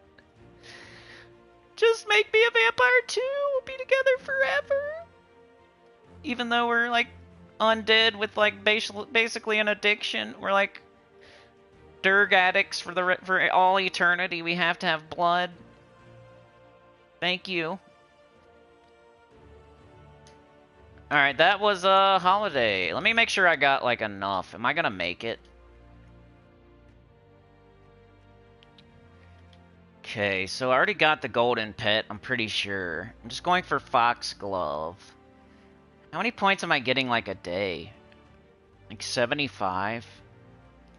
Just make me a vampire too. We'll be together forever. Even though we're like undead with like basically an addiction. We're like Durg addicts for all eternity. We have to have blood. Thank you. Alright, that was a holiday. Let me make sure I got like enough. Am I gonna make it? Okay, so I already got the golden pet, I'm pretty sure. I'm just going for Foxglove. How many points am I getting like a day? Like 75?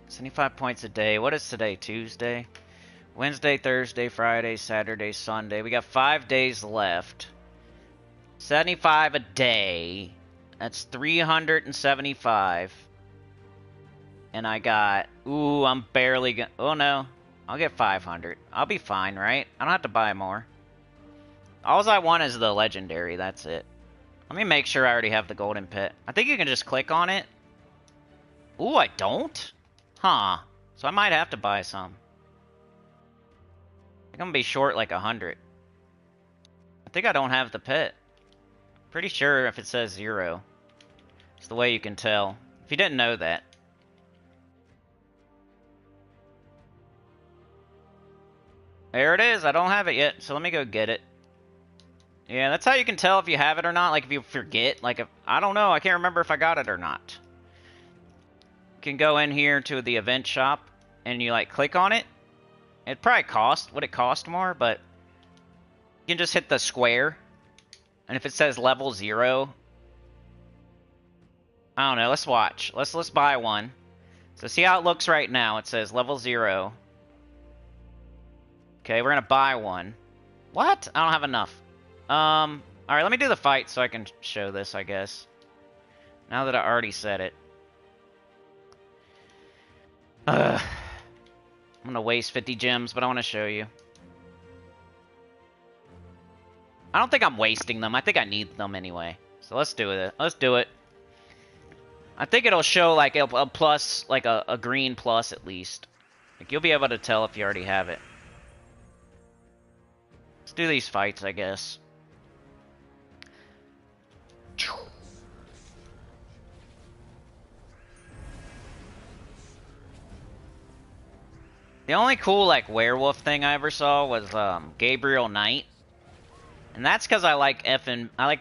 75 points a day. What is today? Tuesday? Wednesday, Thursday, Friday, Saturday, Sunday. We got 5 days left. 75 a day. That's 375. And I got... Ooh, I'm barely gonna... Oh, no. I'll get 500. I'll be fine, right? I don't have to buy more. All I want is the legendary. That's it. Let me make sure I already have the golden pit. I think you can just click on it. Ooh, I don't? Huh. So I might have to buy some. I'm gonna be short like 100. I think I don't have the pit. Pretty sure if it says 0. It's the way you can tell. If you didn't know that. There it is. I don't have it yet, so let me go get it. Yeah, that's how you can tell if you have it or not. Like if you forget, like if I don't know, I can't remember if I got it or not. You can go in here to the event shop and you like click on it. It probably would it cost more, but you can just hit the square. And if it says level 0, I don't know, let's watch. Let's buy one. So see how it looks right now. It says level 0. Okay, we're gonna buy one. What? I don't have enough. Alright, let me do the fight so I can show this, I guess. Now that I already said it. I'm gonna waste 50 gems, but I want to show you. I don't think I'm wasting them. I think I need them anyway. So let's do it. Let's do it. I think it'll show like a plus, like a green plus at least. Like you'll be able to tell if you already have it. Let's do these fights, I guess. The only cool, like, werewolf thing I ever saw was, Gabriel Knight. And that's because I like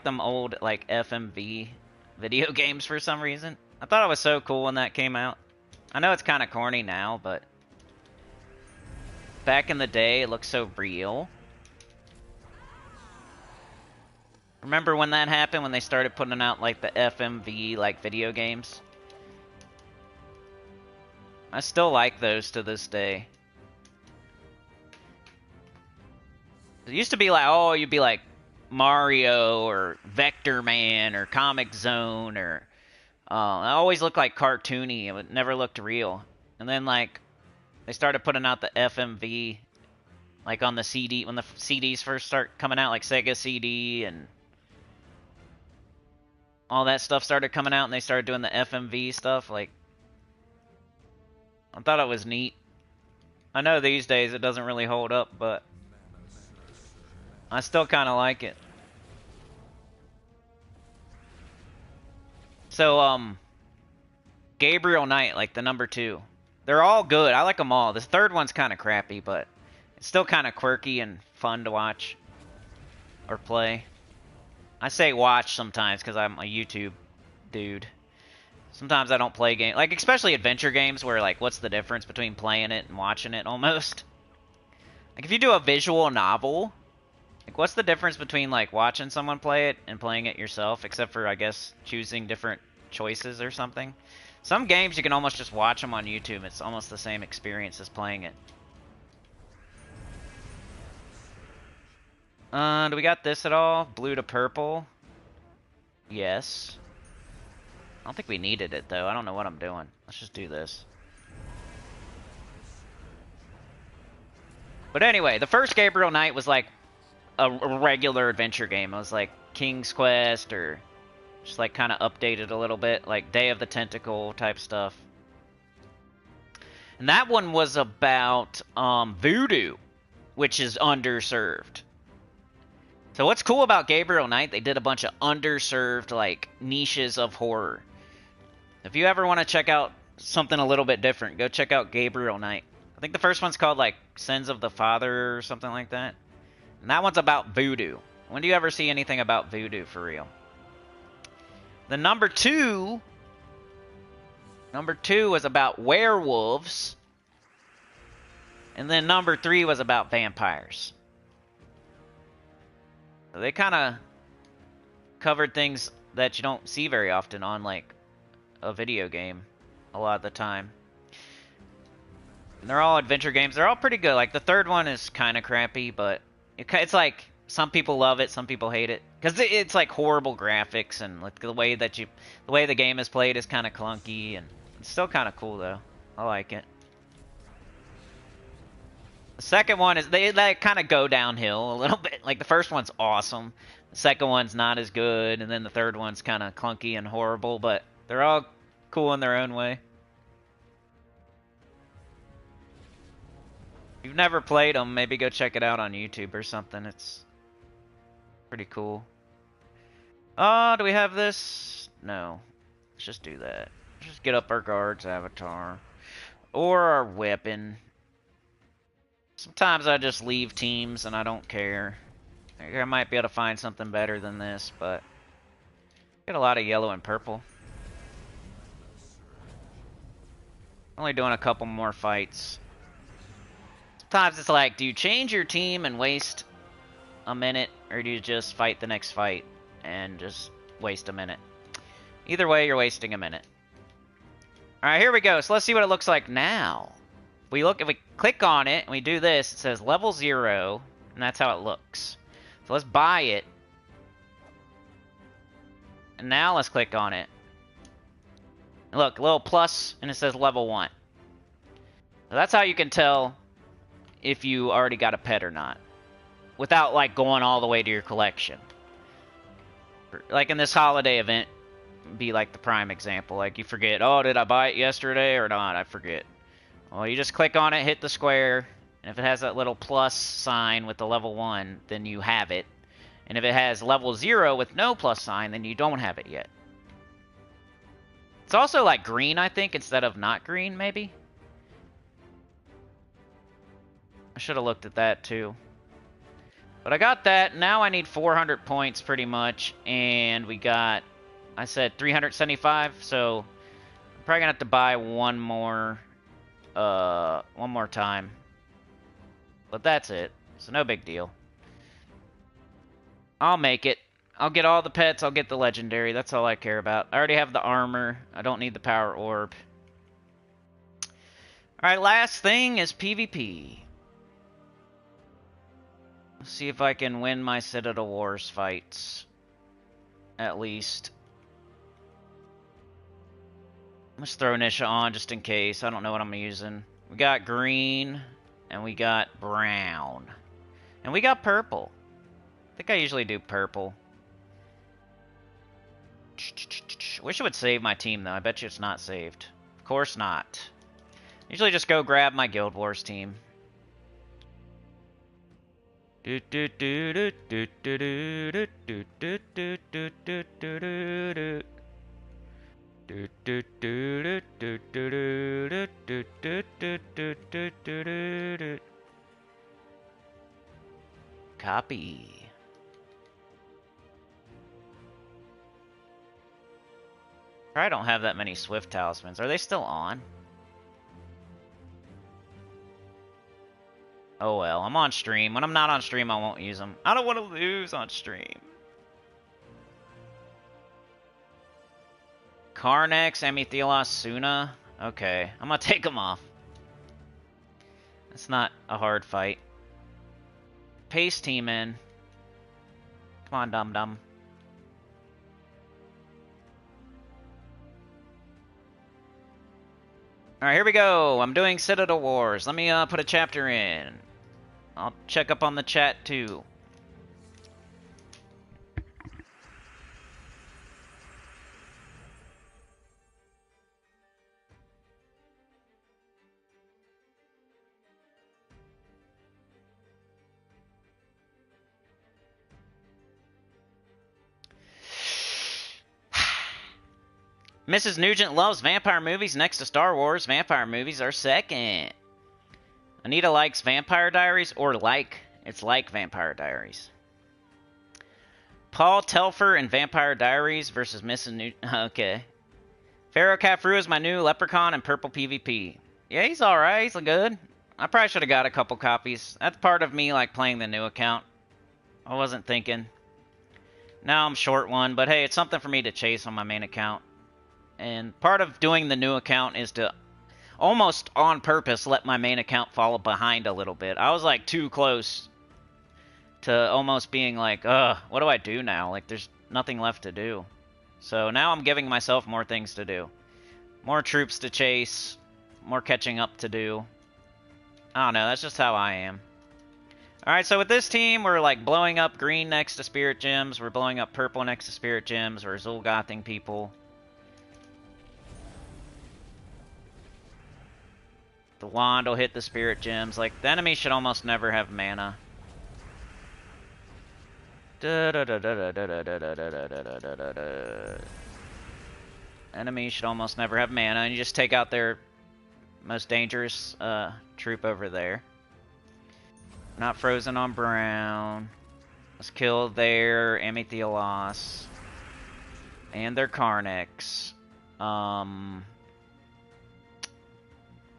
them old, like, FMV video games for some reason. I thought it was so cool when that came out. I know it's kind of corny now, but... back in the day, it looked so real. Remember when that happened, when they started putting out, like, the FMV, like, video games? I still like those to this day. It used to be like, oh, you'd be like Mario or Vector Man or Comic Zone or... it always looked like cartoony. It never looked real. And then, like, they started putting out the FMV, like, on the CD, when the CDs first start coming out, like Sega CD and... all that stuff started coming out and they started doing the FMV stuff, like... I thought it was neat. I know these days it doesn't really hold up, but... I still kind of like it. So, Gabriel Knight, like the number 2. They're all good. I like them all. This third one's kind of crappy, but it's still kind of quirky and fun to watch. Or play. I say watch sometimes because I'm a YouTube dude. Sometimes I don't play games. Like, especially adventure games where, like, what's the difference between playing it and watching it almost? Like, if you do a visual novel... like, what's the difference between, like, watching someone play it and playing it yourself? Except for, I guess, choosing different choices or something. Some games, you can almost just watch them on YouTube. It's almost the same experience as playing it. Do we got this at all? Blue to purple? Yes. I don't think we needed it, though. I don't know what I'm doing. Let's just do this. But anyway, the first Gabriel Knight was, like, a regular adventure game. It was like King's Quest or just like kind of updated a little bit, like Day of the Tentacle type stuff. And that one was about voodoo, which is underserved. So what's cool about Gabriel Knight, they did a bunch of underserved like niches of horror. If you ever want to check out something a little bit different, go check out Gabriel Knight. I think the first one's called like Sins of the Father or something like that. And that one's about voodoo. When do you ever see anything about voodoo for real? The number 2 was about werewolves. And then number 3 was about vampires. So they kind of covered things that you don't see very often on like a video game a lot of the time. And they're all adventure games. They're all pretty good. Like, the third one is kind of crappy, but it's like some people love it, some people hate it. Because it's like horrible graphics, and like the way the game is played is kind of clunky, and it's still kind of cool, though. I like it. The second one is, they kind of go downhill a little bit. Like, the first one's awesome. The second one's not as good, and then the third one's kind of clunky and horrible, but they're all cool in their own way. If you've never played them, maybe go check it out on YouTube or something. It's pretty cool. Oh, do we have this? No. Let's just do that. Let's just get up our guard's avatar. Or our weapon. Sometimes I just leave teams and I don't care. I might be able to find something better than this, but... Get a lot of yellow and purple. Only doing a couple more fights. Sometimes it's like, do you change your team and waste a minute, or do you just fight the next fight and just waste a minute? Either way, you're wasting a minute. Alright, here we go. So let's see what it looks like now. If we click on it and we do this, it says level 0, and that's how it looks. So let's buy it. And now let's click on it. And look, a little plus, and it says level 1. So that's how you can tell if you already got a pet or not, without like going all the way to your collection. Like in this holiday event, be like the prime example. Like you forget, oh, did I buy it yesterday or not? I forget. Well, you just click on it, hit the square, and if it has that little plus sign with the level 1, then you have it. And if it has level 0 with no plus sign, then you don't have it yet. It's also like green, I think, instead of not green, maybe? I should have looked at that too. But I got that. Now I need 400 points pretty much. And we got, I said 375. So I'm probably going to have to buy one more time. But that's it. So no big deal. I'll make it. I'll get all the pets. I'll get the legendary. That's all I care about. I already have the armor. I don't need the power orb. Alright, last thing is PvP. See if I can win my Citadel Wars fights. At least. Let's throw Nisha on just in case. I don't know what I'm using. We got green. And we got brown. And we got purple. I think I usually do purple. Wish it would save my team, though. I bet you it's not saved. Of course not. Usually just go grab my Guild Wars team. Copy. I don't have that many Swift Talismans. Are they still on? Oh well, I'm on stream. When I'm not on stream, I won't use them. I don't want to lose on stream. Carnex, Amethylos, Suna. Okay, I'm gonna take them off. It's not a hard fight. Paste team in. Come on, dum-dum. Alright, here we go. I'm doing Citadel Wars. Let me put a chapter in. I'll check up on the chat too. Mrs. Nugent loves vampire movies. Next to Star Wars, vampire movies are second. Anita likes Vampire Diaries, or it's like Vampire Diaries. Paul Telfer in Vampire Diaries versus Mrs. Nugent. Okay. Pharaoh Cafru is my new Leprechaun in Purple PvP. Yeah, he's alright. He's good. I probably should have got a couple copies. That's part of me like playing the new account. I wasn't thinking. Now I'm short one, but hey, it's something for me to chase on my main account. And part of doing the new account is to almost on purpose let my main account fall behind a little bit. I was like too close to almost being like, what do I do now? Like, there's nothing left to do. So now I'm giving myself more things to do. More troops to chase, more catching up to do. I don't know, that's just how I am. Alright, so with this team, we're like blowing up green next to Spirit Gems, we're blowing up purple next to Spirit Gems, we're Zulgothing people. The wand will hit the Spirit Gems. Like, the enemy should almost never have mana. Enemy should almost never have mana, and you just take out their most dangerous troop over there. Not frozen on brown. Let's kill their Amethylos. And their Carnix.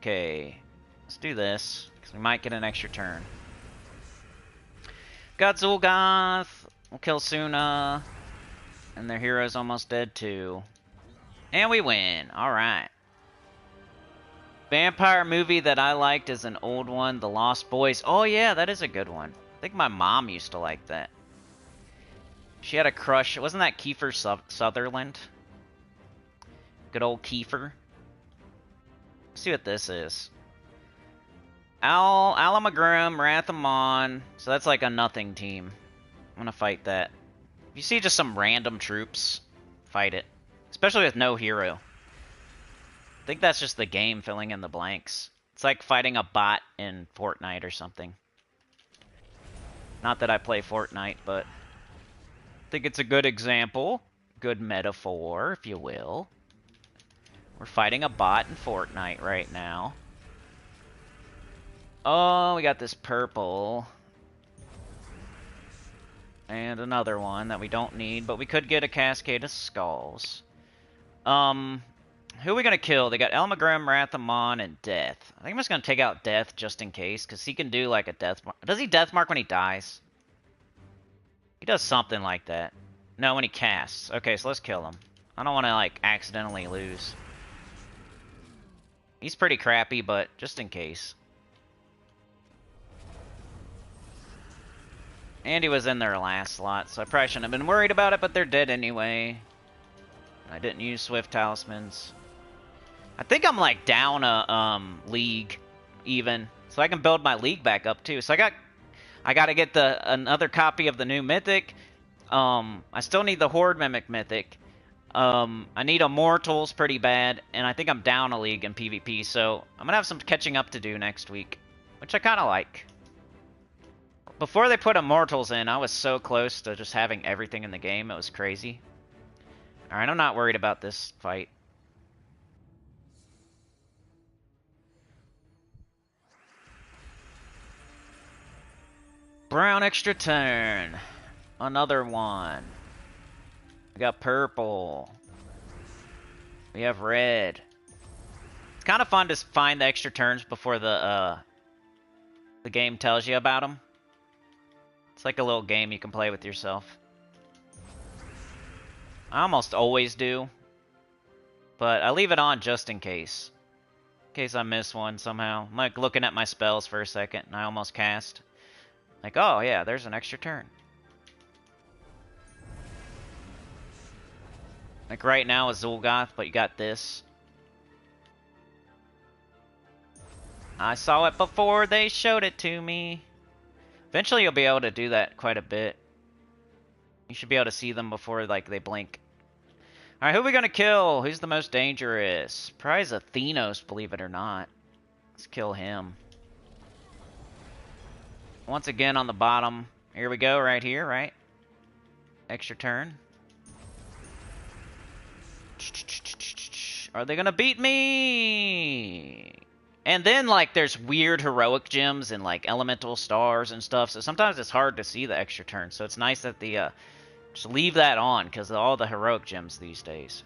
Okay. Let's do this, because we might get an extra turn. Got Zulgoth. We'll kill Suna. And their hero's almost dead too. And we win. Alright. Vampire movie that I liked is an old one, The Lost Boys. Oh yeah, that is a good one. I think my mom used to like that. She had a crush. Wasn't that Kiefer Sutherland? Good old Kiefer. Let's see what this is. Alamagrim, Rathamon. So that's like a nothing team. I'm gonna fight that. If you see just some random troops, fight it. Especially with no hero. I think that's just the game filling in the blanks. It's like fighting a bot in Fortnite or something. Not that I play Fortnite, but I think it's a good example. Good metaphor, if you will. We're fighting a bot in Fortnite right now. Oh, we got this purple. And another one that we don't need, but we could get a Cascade of Skulls. Who are we going to kill? They got Elmagrim, Rathamon, and Death. I think I'm just going to take out Death just in case, because he can do like a Death Mark. Does he Death Mark when he dies? He does something like that. No, when he casts. Okay, so let's kill him. I don't want to like accidentally lose. He's pretty crappy, but just in case. And he was in their last slot, so I probably shouldn't have been worried about it, but they're dead anyway. I didn't use Swift Talismans. I think I'm like down a league even, so I can build my league back up too. So I got to get another copy of the new Mythic. I still need the Horde Mimic Mythic. I need Immortals pretty bad, and I think I'm down a league in PvP, so I'm gonna have some catching up to do next week, which I kind of like. Before they put Immortals in, I was so close to just having everything in the game. It was crazy. Alright, I'm not worried about this fight. Brown extra turn. Another one. We got purple. We have red. It's kind of fun to find the extra turns before the game tells you about them. It's like a little game you can play with yourself. I almost always do. But I leave it on just in case. In case I miss one somehow. I'm like looking at my spells for a second and I almost cast. Like, oh yeah, there's an extra turn. Like right now is Zulgoth, but you got this. I saw it before they showed it to me. Eventually you'll be able to do that quite a bit. You should be able to see them before like they blink. Alright, who are we gonna kill? Who's the most dangerous? Probably Athenos, believe it or not. Let's kill him. Once again on the bottom. Here we go, right here, right? Extra turn. Are they gonna beat me? And then, like, there's weird heroic gems and, like, elemental stars and stuff, so sometimes it's hard to see the extra turn. So it's nice that the, just leave that on, because of all the heroic gems these days.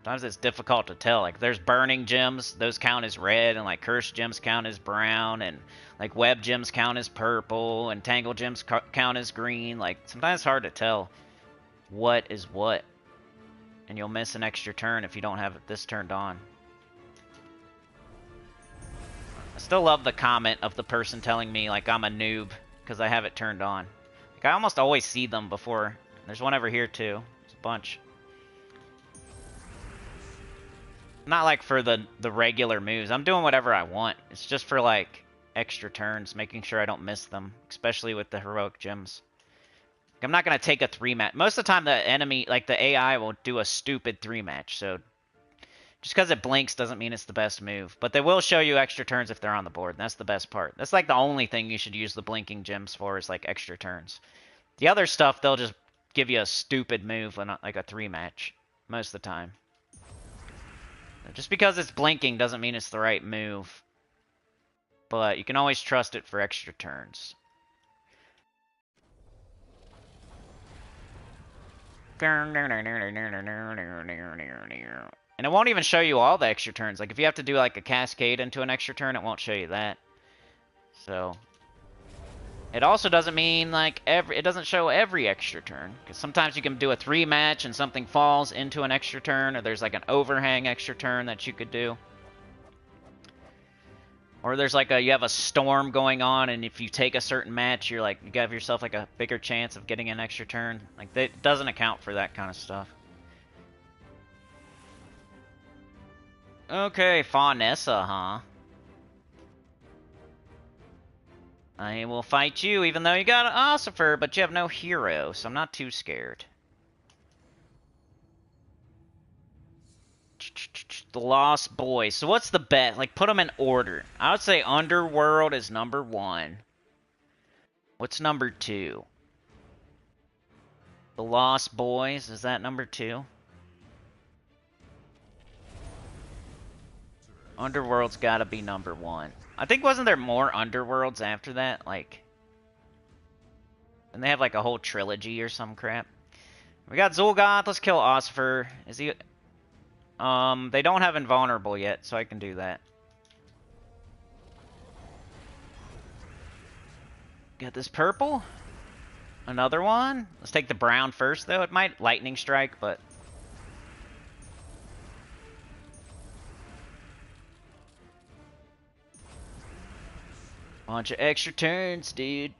Sometimes it's difficult to tell. Like, there's burning gems, those count as red, and, like, cursed gems count as brown, and, like, web gems count as purple, and tangle gems count as green. Like, sometimes it's hard to tell what is what. And you'll miss an extra turn if you don't have this turned on. I still love the comment of the person telling me, like, I'm a noob because I have it turned on. Like, I almost always see them before. There's one over here, too. There's a bunch. Not, like, for the regular moves. I'm doing whatever I want. It's just for, like, extra turns, making sure I don't miss them, especially with the heroic gems. Like, I'm not going to take a 3-match. Most of the time, the enemy, like, the AI will do a stupid 3-match, so... Just because it blinks doesn't mean it's the best move. But they will show you extra turns if they're on the board. And that's the best part. That's like the only thing you should use the blinking gems for is like extra turns. The other stuff, they'll just give you a stupid move, like a 3-match. Most of the time. Just because it's blinking doesn't mean it's the right move. But you can always trust it for extra turns. And it won't even show you all the extra turns. Like, if you have to do, like, a cascade into an extra turn, it won't show you that. So, it also doesn't mean, like, it doesn't show every extra turn. Because sometimes you can do a 3-match and something falls into an extra turn, or there's, like, an overhang extra turn that you could do. Or there's, like, you have a storm going on, and if you take a certain match, you're, like, you give yourself, like, a bigger chance of getting an extra turn. Like, it doesn't account for that kind of stuff. Okay, Faunessa, huh? I will fight you, even though you got an Ossifer, but you have no hero, so I'm not too scared. The Lost Boys. So what's the bet? Like, put them in order. I would say Underworld is number 1. What's number 2? The Lost Boys, is that number 2? Underworld's gotta be number 1. I think, wasn't there more Underworlds after that? Like, and they have like a whole trilogy or some crap. We got Zul'Goth. Let's kill Ossifer. Is he... they don't have Invulnerable yet, so I can do that. Got this purple. Another one. Let's take the brown first, though. It might Lightning Strike, but... Bunch of extra turns, dude.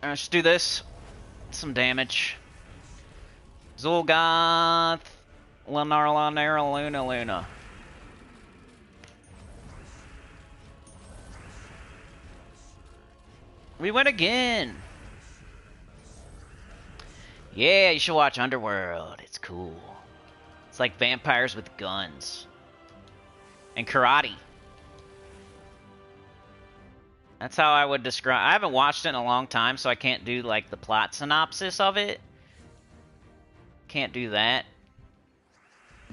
Let's do this. Some damage. Zul'Goth. Luna. We win again. Yeah, you should watch Underworld. It's cool. It's like vampires with guns. And karate. That's how I would describe... I haven't watched it in a long time, so I can't do, like, the plot synopsis of it. Can't do that.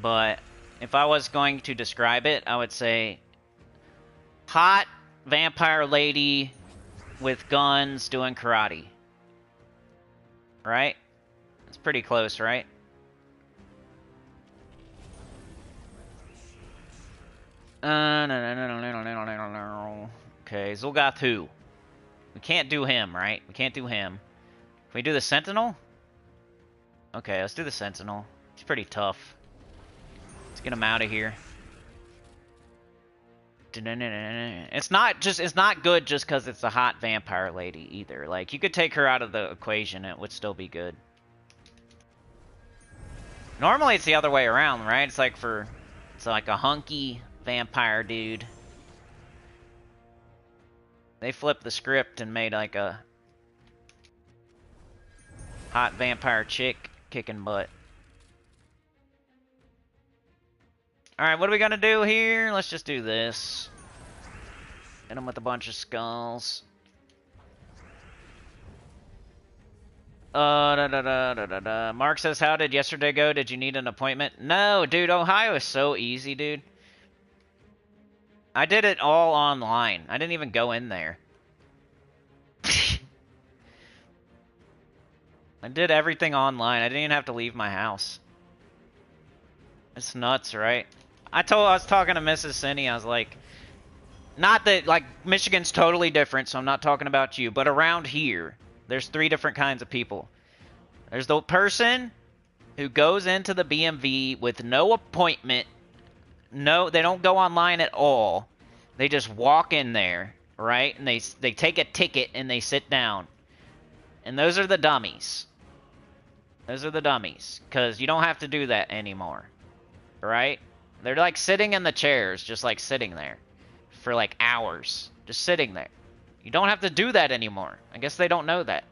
But if I was going to describe it, I would say... hot vampire lady with guns doing karate. Right? It's pretty close, right? Okay, Zul'Goth who? We can't do him, right? We can't do him. Can we do the Sentinel? Okay, let's do the Sentinel. He's pretty tough. Let's get him out of here. It's not good just because it's a hot vampire lady either. Like, you could take her out of the equation, it would still be good. Normally it's the other way around, right? It's like a hunky vampire dude. They flipped the script and made like a hot vampire chick kicking butt. Alright, what are we gonna do here? Let's just do this. Hit him with a bunch of skulls. Mark says, how did yesterday go? Did you need an appointment? No, dude, Ohio is so easy, dude. I did it all online. I didn't even go in there. I did everything online. I didn't even have to leave my house. It's nuts, right? I was talking to Mrs. Cinny, I was like, not that, like, Michigan's totally different, so I'm not talking about you, but around here, there's 3 different kinds of people. There's the person who goes into the BMV with no appointment no, they don't go online at all. They just walk in there, right? And they take a ticket and they sit down. And those are the dummies. Those are the dummies, because you don't have to do that anymore, right? They're like sitting in the chairs, just like sitting there for like hours, just sitting there. You don't have to do that anymore. I guess they don't know that.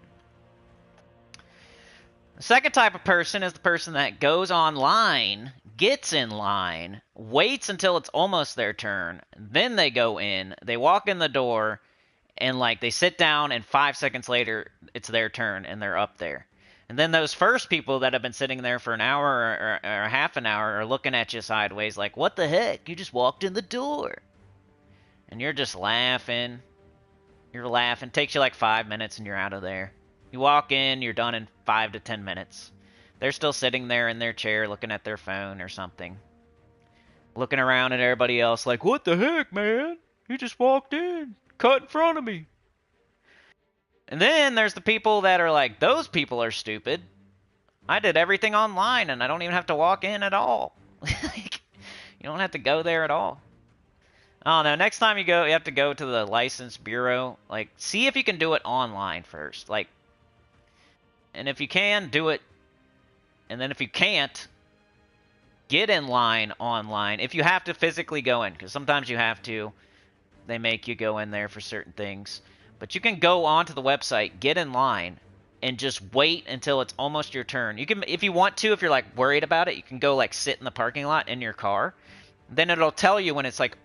The second type of person is the person that goes online, gets in line, waits until it's almost their turn, then they go in, they walk in the door, and like they sit down, and 5 seconds later it's their turn and they're up there. And then those first people that have been sitting there for an hour or half an hour are looking at you sideways like, what the heck? You just walked in the door. And you're just laughing. You're laughing. Takes you like 5 minutes and you're out of there. You walk in, you're done in 5 to 10 minutes. They're still sitting there in their chair looking at their phone or something. Looking around at everybody else like, what the heck, man? You just walked in. Cut in front of me. And then there's the people that are like, those people are stupid. I did everything online and I don't even have to walk in at all. You don't have to go there at all. Oh no, next time you go, you have to go to the license bureau. Like, see if you can do it online first. Like, and if you can, do it. And then if you can't, get in line online. If you have to physically go in, because sometimes you have to. They make you go in there for certain things. But you can go onto the website, get in line, and just wait until it's almost your turn. You can, if you want to, if you're like worried about it, you can go like sit in the parking lot in your car. Then it'll tell you when it's like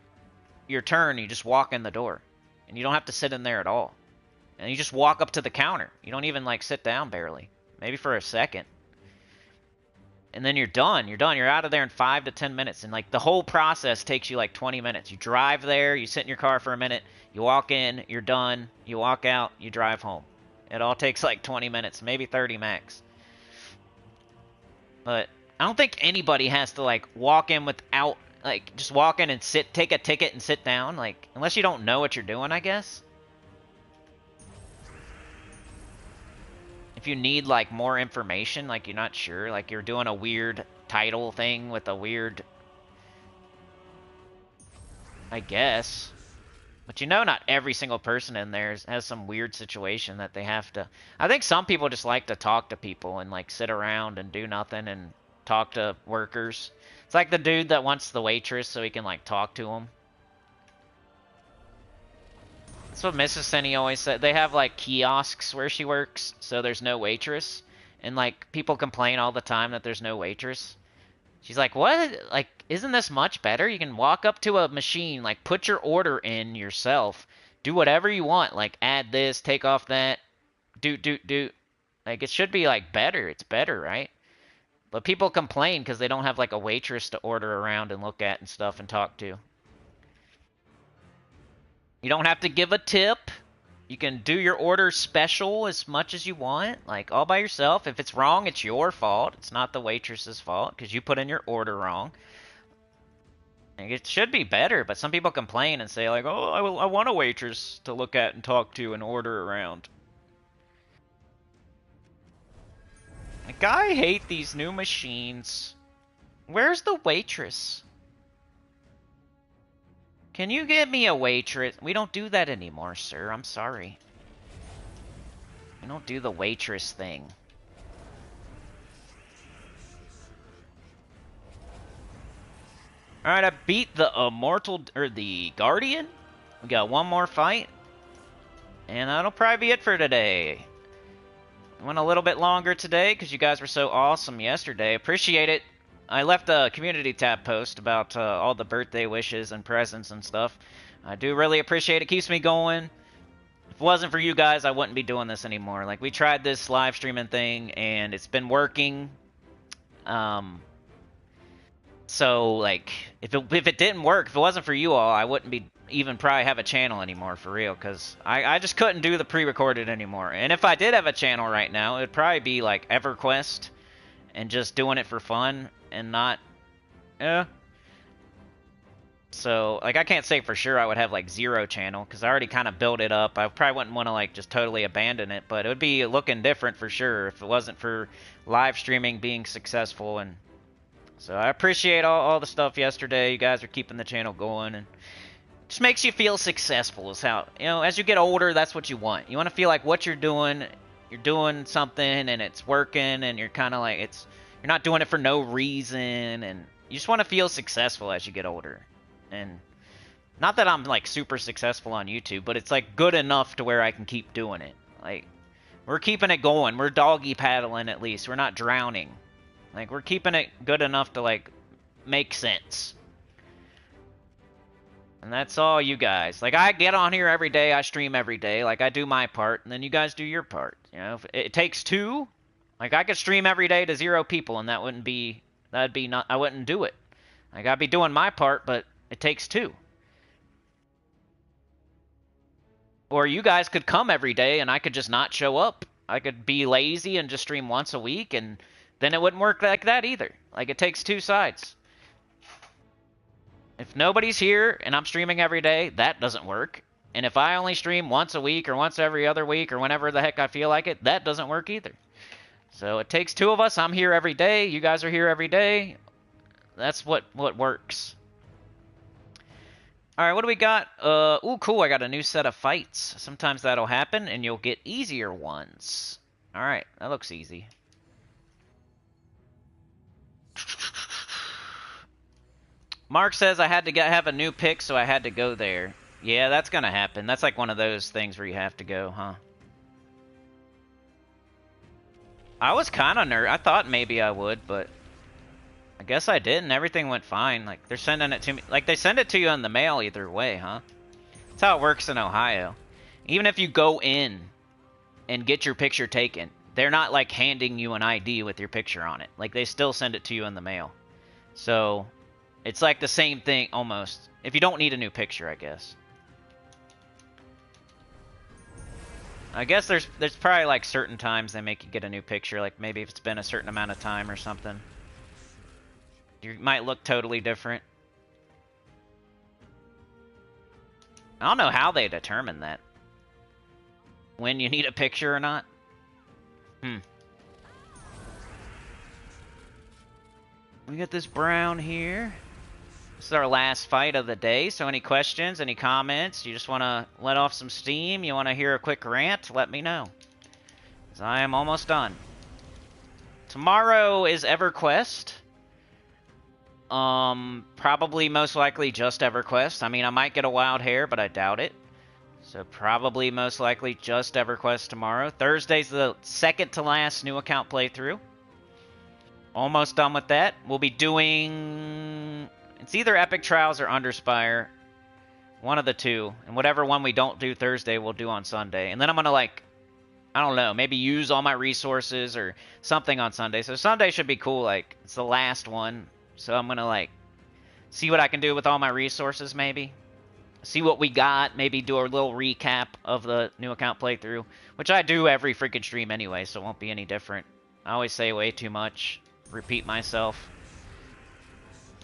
your turn. You just walk in the door, and you don't have to sit in there at all. And you just walk up to the counter. You don't even like sit down barely, maybe for a second. And then you're done. You're done. You're out of there in 5 to 10 minutes. And like the whole process takes you like 20 minutes. You drive there, you sit in your car for a minute, you walk in, you're done, you walk out, you drive home. It all takes like 20 minutes, maybe 30 max. But I don't think anybody has to like walk in without, like, just walk in and sit, take a ticket and sit down. Like, unless you don't know what you're doing, I guess. If you need like more information, like you're not sure, like you're doing a weird title thing with a weird, I guess. But you know, not every single person in there has some weird situation that they have to. I think some people just like to talk to people and like sit around and do nothing and talk to workers. It's like the dude that wants the waitress so he can like talk to them. That's what Mrs. Sinny always said. They have like kiosks where she works, so there's no waitress. And like people complain all the time that there's no waitress. She's like, what? Like, isn't this much better? You can walk up to a machine, like put your order in yourself, do whatever you want, like add this, take off that, do. Like, it should be like better. It's better, right? But people complain because they don't have like a waitress to order around and look at and stuff and talk to. You don't have to give a tip. You can do your order special as much as you want, like all by yourself. If it's wrong, it's your fault. It's not the waitress's fault because you put in your order wrong. And it should be better, but some people complain and say like, oh, I want a waitress to look at and talk to and order around. Like, I hate these new machines. Where's the waitress? Can you get me a waitress? We don't do that anymore, sir. I'm sorry. We don't do the waitress thing. Alright, I beat the Immortal, or the Guardian. We got one more fight. And that'll probably be it for today. Went a little bit longer today because you guys were so awesome yesterday. Appreciate it. I left a community tab post about all the birthday wishes and presents and stuff. I do really appreciate it. Keeps me going. If it wasn't for you guys, I wouldn't be doing this anymore. Like, we tried this live streaming thing, and it's been working. So, like, if it didn't work, if it wasn't for you all, I wouldn't be even probably have a channel anymore, for real. Because I just couldn't do the pre-recorded anymore. And if I did have a channel right now, it would probably be, like, EverQuest. And just doing it for fun. And not, So, like, I can't say for sure I would have, like, 0 channel, because I already kind of built it up. I probably wouldn't want to, like, just totally abandon it, but it would be looking different for sure if it wasn't for live streaming being successful and So I appreciate all the stuff yesterday. You guys are keeping the channel going, and it just makes you feel successful. Is how, you know, as you get older, that's what you want. You want to feel like what you're doing something and it's working, and you're kind of like you're not doing it for no reason, and you just want to feel successful as you get older. And not that I'm like super successful on YouTube, but it's like good enough to where I can keep doing it. Like, we're keeping it going. We're doggy paddling at least. We're not drowning. Like, we're keeping it good enough to, like, make sense. And that's all you guys. Like, I get on here every day. I stream every day. Like, I do my part, and then you guys do your part. You know, if it takes two. Like, I could stream every day to 0 people, and I wouldn't do it. Like, I'd be doing my part, but it takes 2. Or you guys could come every day, and I could just not show up. I could be lazy and just stream once a week, and then it wouldn't work like that either. Like, it takes 2 sides. If nobody's here and I'm streaming every day, that doesn't work. And if I only stream once a week or once every other week or whenever the heck I feel like it, that doesn't work either. So it takes 2 of us. I'm here every day. You guys are here every day. That's what works. Alright, what do we got? Ooh, cool. I got a new set of fights. Sometimes that'll happen and you'll get easier ones. Alright, that looks easy. Mark says I had to have a new pick, so I had to go there. Yeah, that's gonna happen. That's like one of those things where you have to go, huh? I was kind of I thought maybe I would, but I guess I didn't. Everything went fine. Like, they're sending it to me. Like, they send it to you in the mail either way, huh? That's how it works in Ohio. Even if you go in and get your picture taken, they're not, like, handing you an ID with your picture on it. Like, they still send it to you in the mail. So it's like the same thing, almost. If you don't need a new picture, I guess. I guess there's probably, like, certain times they make you get a new picture. Like, maybe if it's been a certain amount of time or something. You might look totally different. I don't know how they determine that. When you need a picture or not. We got this brown here. This is our last fight of the day, so any questions, any comments, you just want to let off some steam, you want to hear a quick rant, let me know. 'Cause I am almost done. Tomorrow is EverQuest. Probably most likely just EverQuest. I mean, I might get a wild hair, but I doubt it. So probably most likely just EverQuest tomorrow. Thursday's the second to last new account playthrough. Almost done with that. We'll be doing... It's either Epic Trials or Underspire. One of the two. And whatever one we don't do Thursday, we'll do on Sunday. And then I'm going to, like, I don't know, maybe use all my resources or something on Sunday. So Sunday should be cool. Like, it's the last one. So I'm going to, like, see what I can do with all my resources, maybe. See what we got. Maybe do a little recap of the new account playthrough. Which I do every freaking stream anyway, so it won't be any different. I always say way too much. Repeat myself.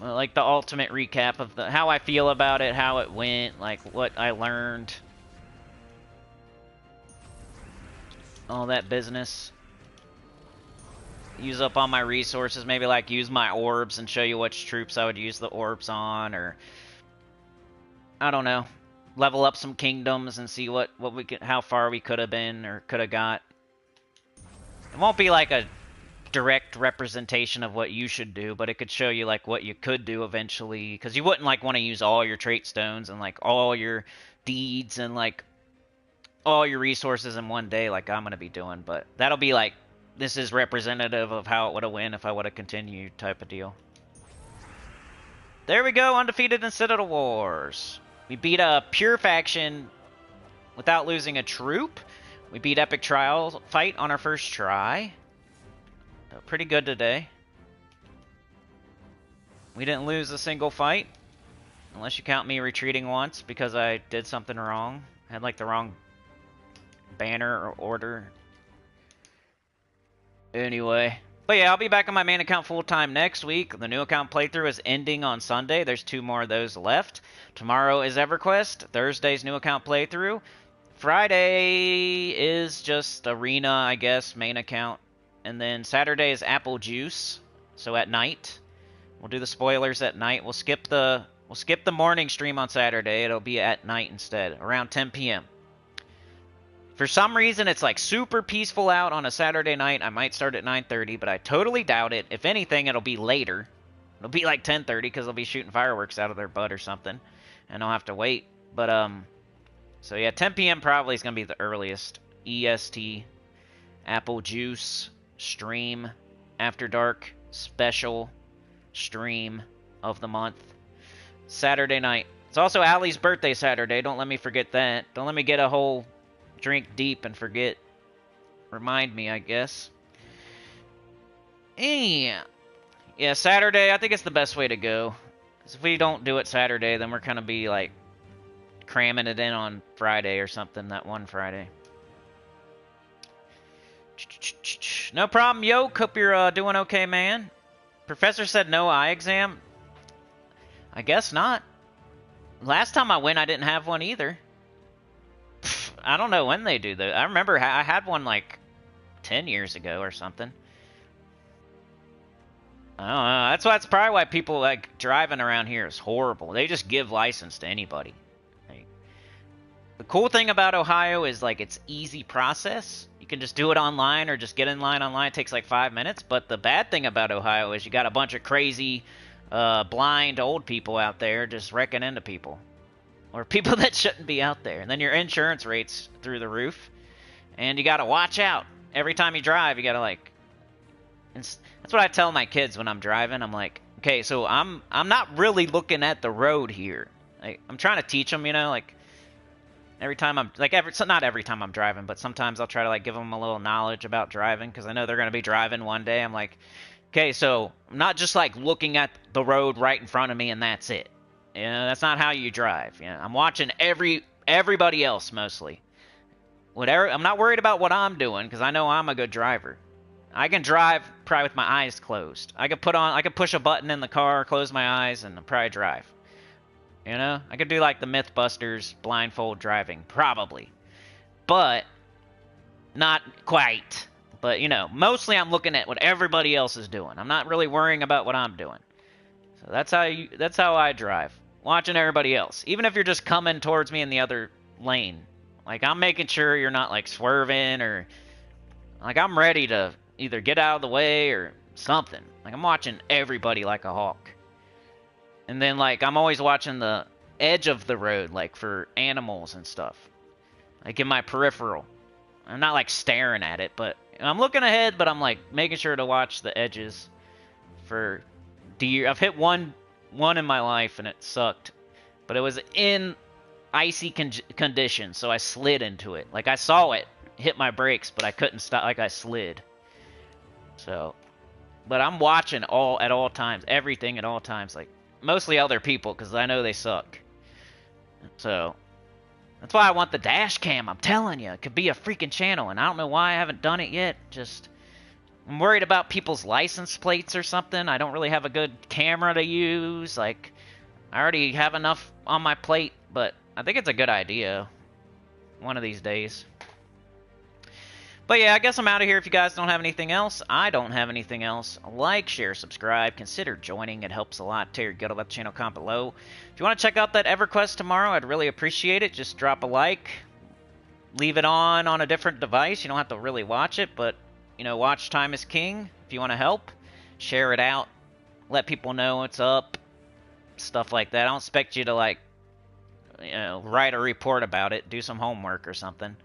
Like the ultimate recap of how I feel about it, how it went, like what I learned. All that business. Use up all my resources, maybe like use my orbs and show you which troops I would use the orbs on, or I don't know. Level up some kingdoms and see what we could, how far we could have been or could have got. It won't be like a direct representation of what you should do, but it could show you like what you could do eventually, because you wouldn't like want to use all your trait stones and like all your deeds and like all your resources in one day like I'm going to be doing, but that'll be like, this is representative of how it would have went if I would have continued type of deal. There we go, undefeated in Citadel Wars. We beat a pure faction without losing a troop. We beat Epic Trial fight on our first try. Pretty good today. We didn't lose a single fight. Unless you count me retreating once because I did something wrong. Had like the wrong banner or order. Anyway. But yeah, I'll be back on my main account full-time next week. The new account playthrough is ending on Sunday. There's 2 more of those left. Tomorrow is EverQuest. Thursday's new account playthrough. Friday is just Arena, I guess, main account. And then Saturday is Apple Juice, so at night. We'll do the spoilers at night. We'll skip the morning stream on Saturday. It'll be at night instead, around 10 p.m. For some reason, it's like super peaceful out on a Saturday night. I might start at 9:30, but I totally doubt it. If anything, it'll be later. It'll be like 10:30 because they'll be shooting fireworks out of their butt or something, and I'll have to wait. But so yeah, 10 p.m. probably is gonna be the earliest. EST, Apple Juice stream, After Dark special stream of the month, Saturday night. It's also Allie's birthday Saturday. Don't let me forget that. Don't let me get a whole drink deep and forget. Remind me, I guess. Yeah, Saturday, I think it's the best way to go. 'Cause if we don't do it Saturday, then we're gonna be like cramming it in on Friday or something, that one Friday. No problem, Yoke. Hope you're doing okay, man. Professor said no eye exam. I guess not. Last time I went, I didn't have one either. I don't know when they do that. I remember I had one like 10 years ago or something. I don't know. That's probably why people like driving around here is horrible. They just give license to anybody. The cool thing about Ohio is like it's easy process. You can just do it online or just get in line online. It takes like 5 minutes. But the bad thing about Ohio is you got a bunch of crazy, blind old people out there just wrecking into people. Or people that shouldn't be out there. And then your insurance rate's through the roof. And you got to watch out. Every time you drive, you got to like... That's what I tell my kids when I'm driving. I'm like, okay, so I'm not really looking at the road here. I'm trying to teach them, you know, like... Every time I'm, like, not every time I'm driving, but sometimes I'll try to, like, give them a little knowledge about driving, because I know they're going to be driving one day. I'm like, okay, so I'm not just, like, looking at the road right in front of me and that's it. You know, that's not how you drive. You know, I'm watching everybody else, mostly. Whatever, I'm not worried about what I'm doing, because I know I'm a good driver. I can drive probably with my eyes closed. I could push a button in the car, close my eyes, and probably drive. You know? I could do like the Mythbusters blindfold driving, probably. But not quite. But, you know, mostly I'm looking at what everybody else is doing. I'm not really worrying about what I'm doing. So that's how I drive. Watching everybody else. Even if you're just coming towards me in the other lane. Like, I'm making sure you're not, like, swerving or... Like, I'm ready to either get out of the way or something. Like, I'm watching everybody like a hawk. And then, like, I'm always watching the edge of the road, like, for animals and stuff. Like, in my peripheral. I'm not, like, staring at it, but I'm looking ahead, but I'm, like, making sure to watch the edges for deer. I've hit one in my life, and it sucked. But it was in icy conditions, so I slid into it. Like, I saw it hit my brakes, but I couldn't stop. Like, I slid. So, but I'm watching at all times. Everything at all times, like, mostly other people, because I know they suck. So, that's why I want the dash cam. I'm telling you, it could be a freaking channel, and I don't know why I haven't done it yet. Just, I'm worried about people's license plates or something. I don't really have a good camera to use. Like, I already have enough on my plate, but I think it's a good idea one of these days. But yeah, I guess I'm out of here. If you guys don't have anything else, I don't have anything else. Like, share, subscribe, consider joining. It helps a lot. Tell your good about the channel, comment below. If you want to check out that EverQuest tomorrow, I'd really appreciate it. Just drop a like. Leave it on a different device. You don't have to really watch it, but, you know, watch time is king. If you want to help, share it out. Let people know what's up. Stuff like that. I don't expect you to, like, you know, write a report about it. Do some homework or something.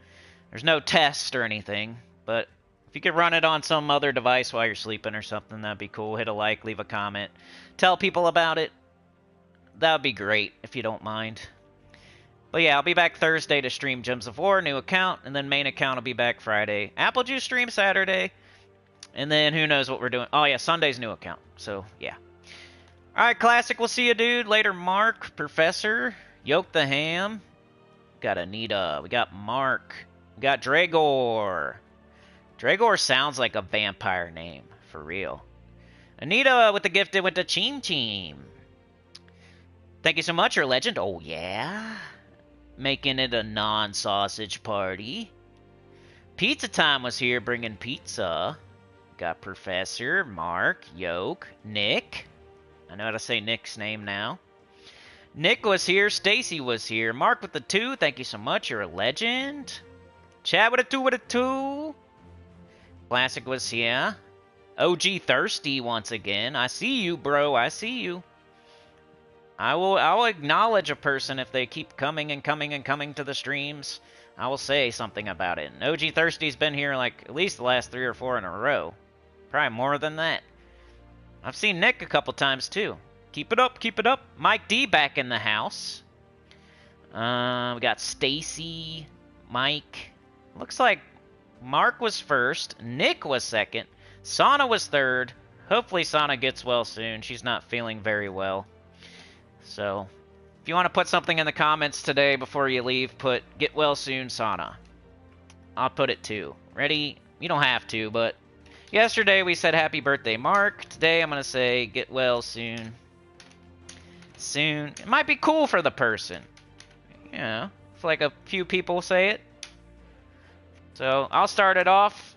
There's no test or anything, but if you could run it on some other device while you're sleeping or something, that'd be cool. Hit a like, leave a comment, tell people about it. That would be great, if you don't mind. But yeah, I'll be back Thursday to stream Gems of War, new account, and then main account will be back Friday. Apple Juice stream Saturday, and then who knows what we're doing. Oh yeah, Sunday's new account, so yeah. Alright, Classic, we'll see you, dude. Later, Mark, Professor, Yoke the Ham. Got Anita, we got Mark. We got Dragor. Dragor sounds like a vampire name, for real. Anita with the gift went to Cheem Cheem. Thank you so much, you're a legend. Oh, yeah? Making it a non-sausage party. Pizza Time was here bringing pizza. Got Professor, Mark, Yoke, Nick. I know how to say Nick's name now. Nick was here. Stacy was here. Mark with the 2. Thank you so much. You're a legend. Chad with a 2 with a 2. Classic was here. OG Thirsty once again. I see you, bro. I see you. I'll acknowledge a person if they keep coming and coming and coming to the streams. I will say something about it. And OG Thirsty's been here like at least the last 3 or 4 in a row. Probably more than that. I've seen Nick a couple times too. Keep it up, keep it up. Mike D back in the house. We got Stacy, Mike. Looks like Mark was first. Nick was second. Sana was third. Hopefully Sana gets well soon. She's not feeling very well. So, if you want to put something in the comments today before you leave, put get well soon, Sana. I'll put it too. Ready? You don't have to, but yesterday we said happy birthday, Mark. Today I'm going to say get well soon. Soon. It might be cool for the person. You know, if like a few people say it. So, I'll start it off.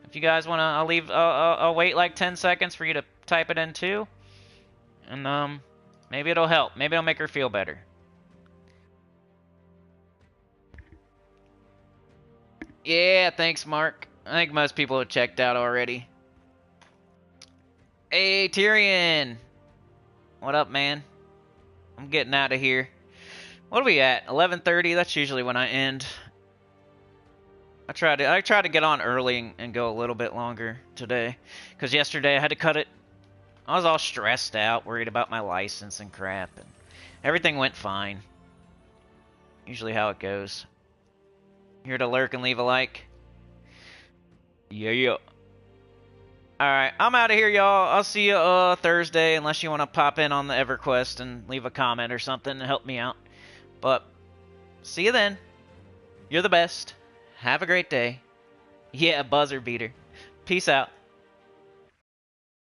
If you guys want to, I'll wait like 10 seconds for you to type it in too. And, maybe it'll help. Maybe it'll make her feel better. Yeah, thanks, Mark. I think most people have checked out already. Hey, Tyrion. What up, man? I'm getting out of here. What are we at? 11:30? That's usually when I end. I try to get on early and go a little bit longer today. Because yesterday I had to cut it. I was all stressed out, worried about my license and crap. And everything went fine. Usually how it goes. Here to lurk and leave a like. Yeah. Alright, I'm out of here, y'all. I'll see you Thursday, unless you want to pop in on the EverQuest and leave a comment or something and help me out. But, see you then. You're the best. Have a great day. Yeah, buzzer beater. Peace out.